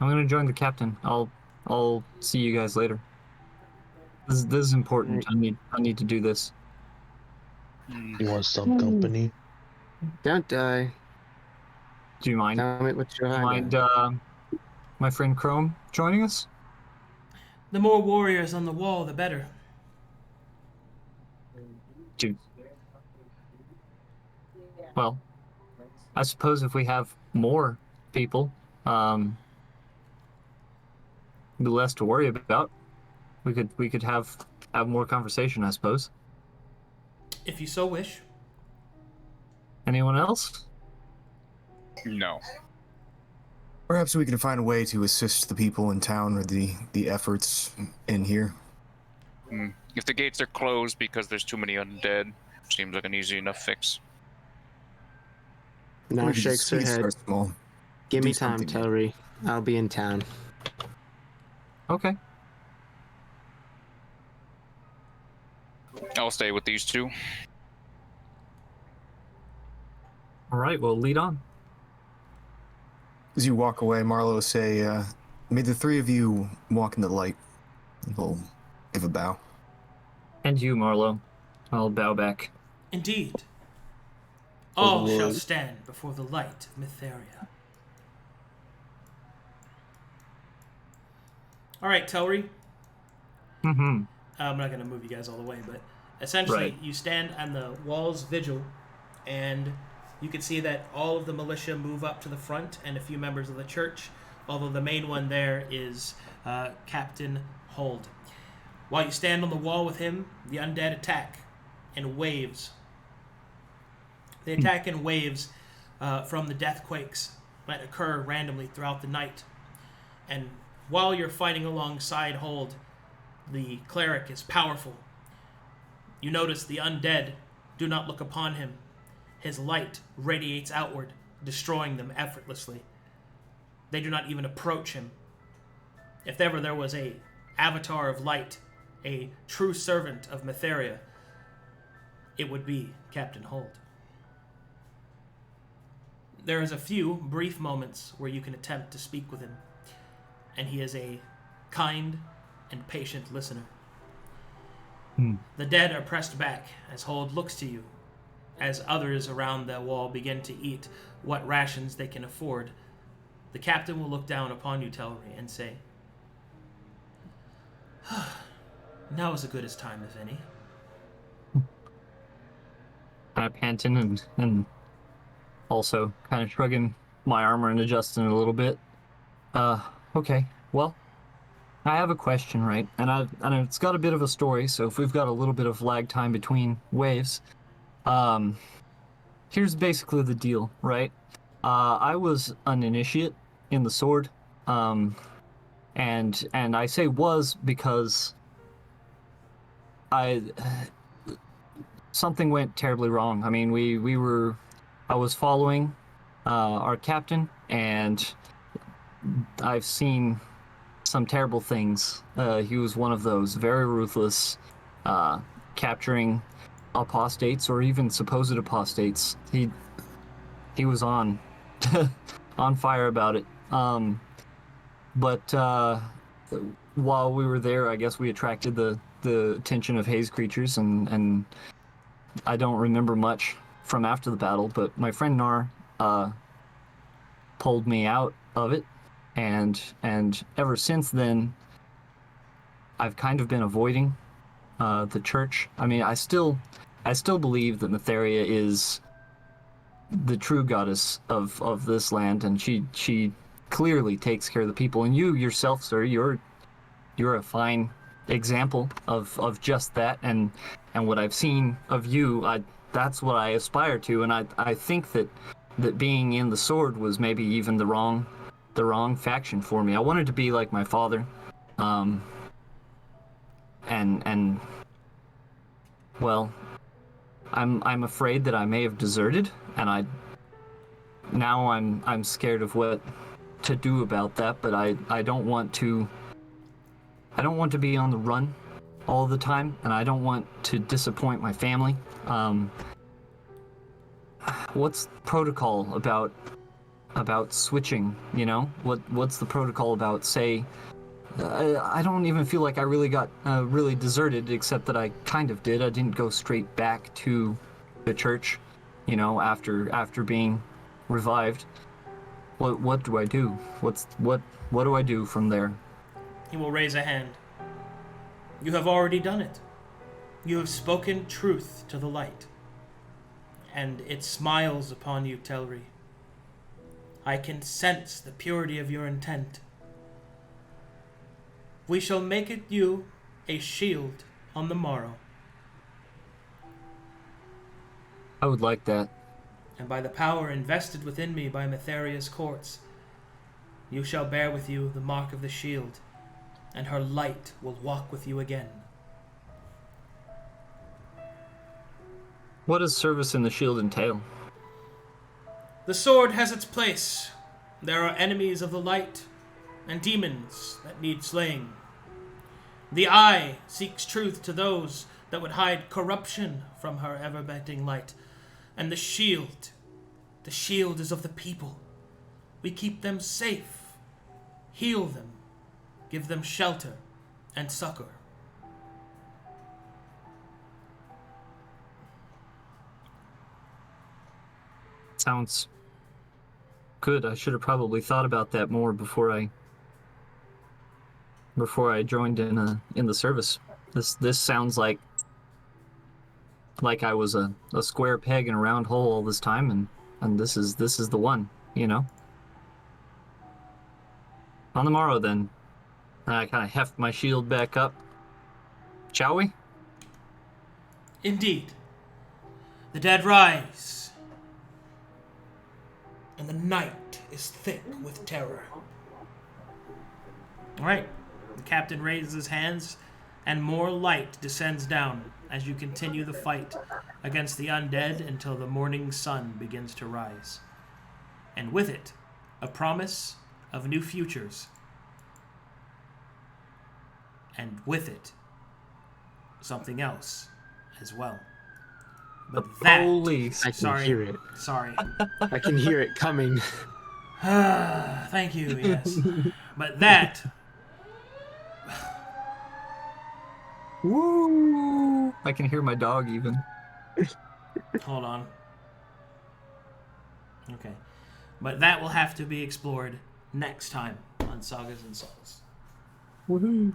gonna join the captain. I'll see you guys later. This is important. I need to do this. You want some company? Don't die. Do you mind? Tell me what you're Mind my friend Chrome joining us? The more warriors on the wall, the better. Well, I suppose if we have more people, the less to worry about. We could have more conversation, I suppose. If you so wish. Anyone else? No. Perhaps we can find a way to assist the people in town or the efforts in here. If the gates are closed because there's too many undead, seems like an easy enough fix. Knarh shakes her head. Small. Give me Do time, something. Telry. I'll be in town. Okay. I'll stay with these two. All right, well, lead on. As you walk away, Marlowe will say, may the three of you walk in the light. He'll give a bow. And you, Marlowe. I'll bow back. Indeed. All shall stand before the light of Mytheria. All right, Telry. I'm not going to move you guys all the way, but essentially you stand on the wall's vigil, and you can see that all of the militia move up to the front and a few members of the church, although the main one there is Captain Hold. While you stand on the wall with him, the undead attack in waves. They attack in waves from the deathquakes that occur randomly throughout the night. And while you're fighting alongside Hold, the cleric is powerful. You notice the undead do not look upon him. His light radiates outward, destroying them effortlessly. They do not even approach him. If ever there was a avatar of light, a true servant of Mytheria, it would be Captain Hold. There is a few brief moments where you can attempt to speak with him, and he is a kind and patient listener. The dead are pressed back as Hold looks to you, as others around the wall begin to eat what rations they can afford. The captain will look down upon you, Telry, and say, now is as good as time as any. Kind of panting and also kind of shrugging my armor and adjusting it a little bit. Okay, well, I have a question, right? And it's got a bit of a story, so if we've got a little bit of lag time between waves, here's basically the deal, right? I was an initiate in the sword, and I say was because something went terribly wrong. I mean, I was following our captain, and I've seen some terrible things. He was one of those, very ruthless, capturing apostates or even supposed apostates. He was on fire about it. But while we were there, I guess we attracted the attention of haze creatures, and I don't remember much from after the battle, but my friend Knarh pulled me out of it, and ever since then, I've kind of been avoiding the church. I mean, I still believe that Matheria is the true goddess of this land, and she clearly takes care of the people. And you yourself, sir, you're a fine example of just that. And what I've seen of you, that's what I aspire to. And I think that being in the sword was maybe even the wrong faction for me. I wanted to be like my father, and well, I'm afraid that I may have deserted, and I'm scared of what to do about that. But I don't want to be on the run all the time, and I don't want to disappoint my family. What's protocol about switching, you know? What's the protocol about, say, I don't even feel like I really got really deserted, except that I kind of did. I didn't go straight back to the church, you know, after being revived. What do I do? What do I do from there? He will raise a hand. You have already done it. You have spoken truth to the light, and it smiles upon you, Telry. I can sense the purity of your intent. We shall make it you a shield on the morrow. I would like that. And by the power invested within me by Matheria's courts, you shall bear with you the mark of the shield, and her light will walk with you again. What does service in the shield entail? The sword has its place. There are enemies of the light, and demons that need slaying. The eye seeks truth to those that would hide corruption from her ever-bending light. And the shield is of the people. We keep them safe, heal them, give them shelter and succor. Sounds good. I should have probably thought about that more before I joined in the service. This sounds like I was a square peg in a round hole all this time, and this is the one, you know. On the morrow, then, I kind of heft my shield back up. Shall we? Indeed. The dead rise, and the night is thick with terror. All right. The captain raises his hands, and more light descends down as you continue the fight against the undead until the morning sun begins to rise. And with it, a promise of new futures. And with it, something else as well. But that... Police. I can hear it. Sorry. I can hear it coming. Thank you, yes. But that... Woo! I can hear my dog even. Hold on. Okay. But that will have to be explored next time on Sagas and Solace. Woohoo!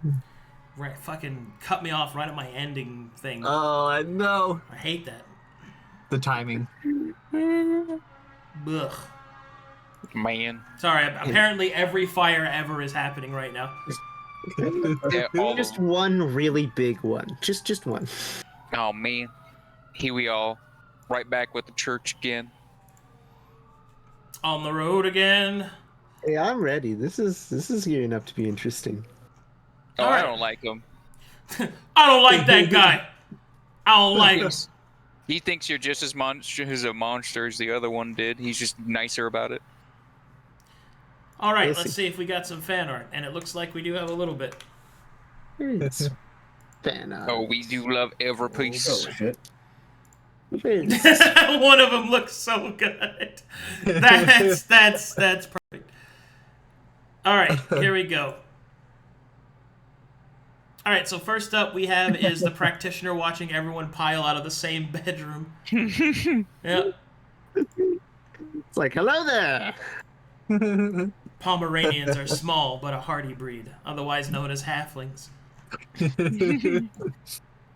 Right, fucking cut me off right at my ending thing. Oh, I know. I hate that. The timing. Ugh. Man. Sorry, apparently every fire ever is happening right now. Yeah, all Just of them. one really big one. Just one. Oh man. Here we are. Right back with the church again. On the road again. Hey, I'm ready. This is gearing up to be interesting. Oh, All right. I don't like him. I don't like that guy. I don't like him. He thinks you're just as a monster as the other one did. He's just nicer about it. All right, Yes, let's see if we got some fan art. And it looks like we do have a little bit. It's fan art. Oh, we do love every piece. Oh shit. It's- One of them looks so good. That's perfect. All right, here we go. All right, so first up we have is the practitioner watching everyone pile out of the same bedroom. Yeah. It's like, hello there. Pomeranians are small but a hardy breed, otherwise known as halflings.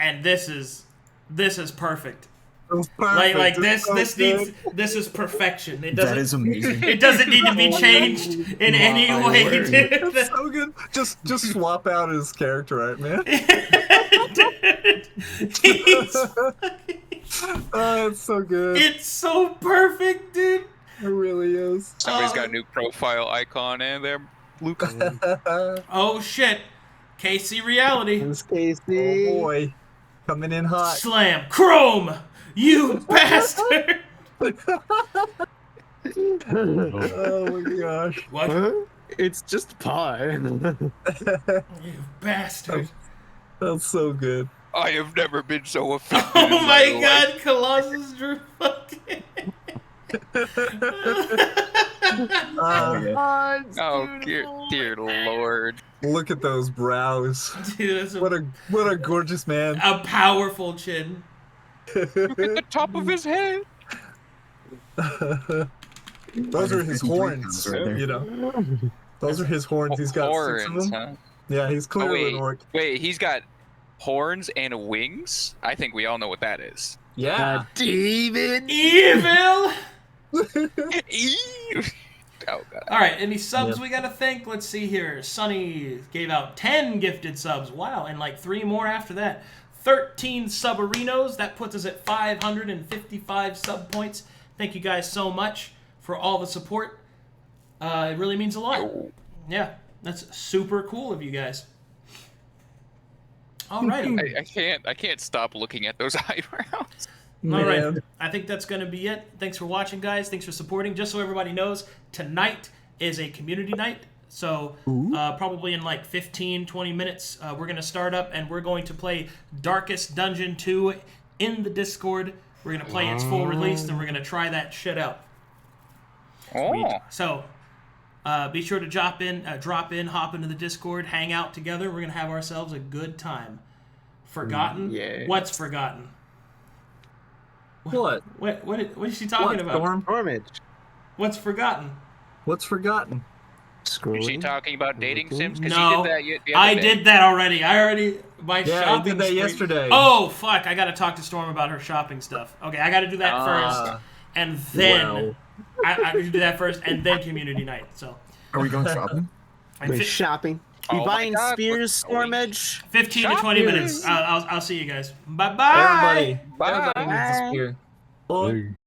and this is perfect. It was perfect. Like It's so good. this is perfection. It That doesn't is amazing. it doesn't need to be changed in any My way, word. dude. It's so good. Just swap out his character, right, man? He's- Oh, it's so good. it's so perfect, dude. It really is. Somebody's got a Oh. new profile icon in there. Luke. Oh shit. Casey reality. It's Oh Casey. boy, coming in hot. Slam. Chrome! You bastard! Oh my gosh. What? Huh? It's just pie. You bastard. That's so good. I have never been so offended. Oh in my life. god, Colossus drew fucking. Oh dear lord. Look at those brows. Dude, that's What a gorgeous man. a powerful chin. Look at the top of his head. Those are his 153 horns, pounds right there. you know. Those are his horns. He's got 6 of Horns, them. huh? Yeah, he's clearly an wait. orc. Wait, he's got horns and wings? I think we all know what that is. Yeah. David. Evil! Ew. Oh god. Alright, any subs Yeah. we gotta thank? Let's see here. Sunny gave out 10 gifted subs. Wow, and like 3 more after that. 13 subarinos. That puts us at 555 sub points. Thank you guys so much for all the support. It really means a lot. Yeah, that's super cool of you guys. Alrighty. I can't stop looking at those eyebrows. All right. Man. I think that's going to be it. Thanks for watching, guys. Thanks for supporting. Just so everybody knows, tonight is a community night. So probably in like 15, 20 minutes, we're going to start up and we're going to play Darkest Dungeon 2 in the Discord. We're going to play its full release and we're going to try that shit out. Oh. So be sure to drop in, hop into the Discord, hang out together. We're going to have ourselves a good time. Forgotten? Yeah. What's forgotten? What? What is she talking What, about? Storm? Stormage. What's forgotten? What's forgotten? Scrolling. Is she talking about dating sims? 'Cause No, you did that the other I day. did that already. My Yeah, I shopping did that spree- yesterday. Oh, fuck. I got to talk to Storm about her shopping stuff. Okay, I got to do that first. And then... well. I need to do that first, and then community night. So... Are we going shopping? in We're fi- shopping. Oh You my buying God, spears, what's going- Stormedge? 15 to 20 minutes. I'll see you guys. Bye-bye. Everybody. Bye. Everybody needs a spear. Oh, Hey.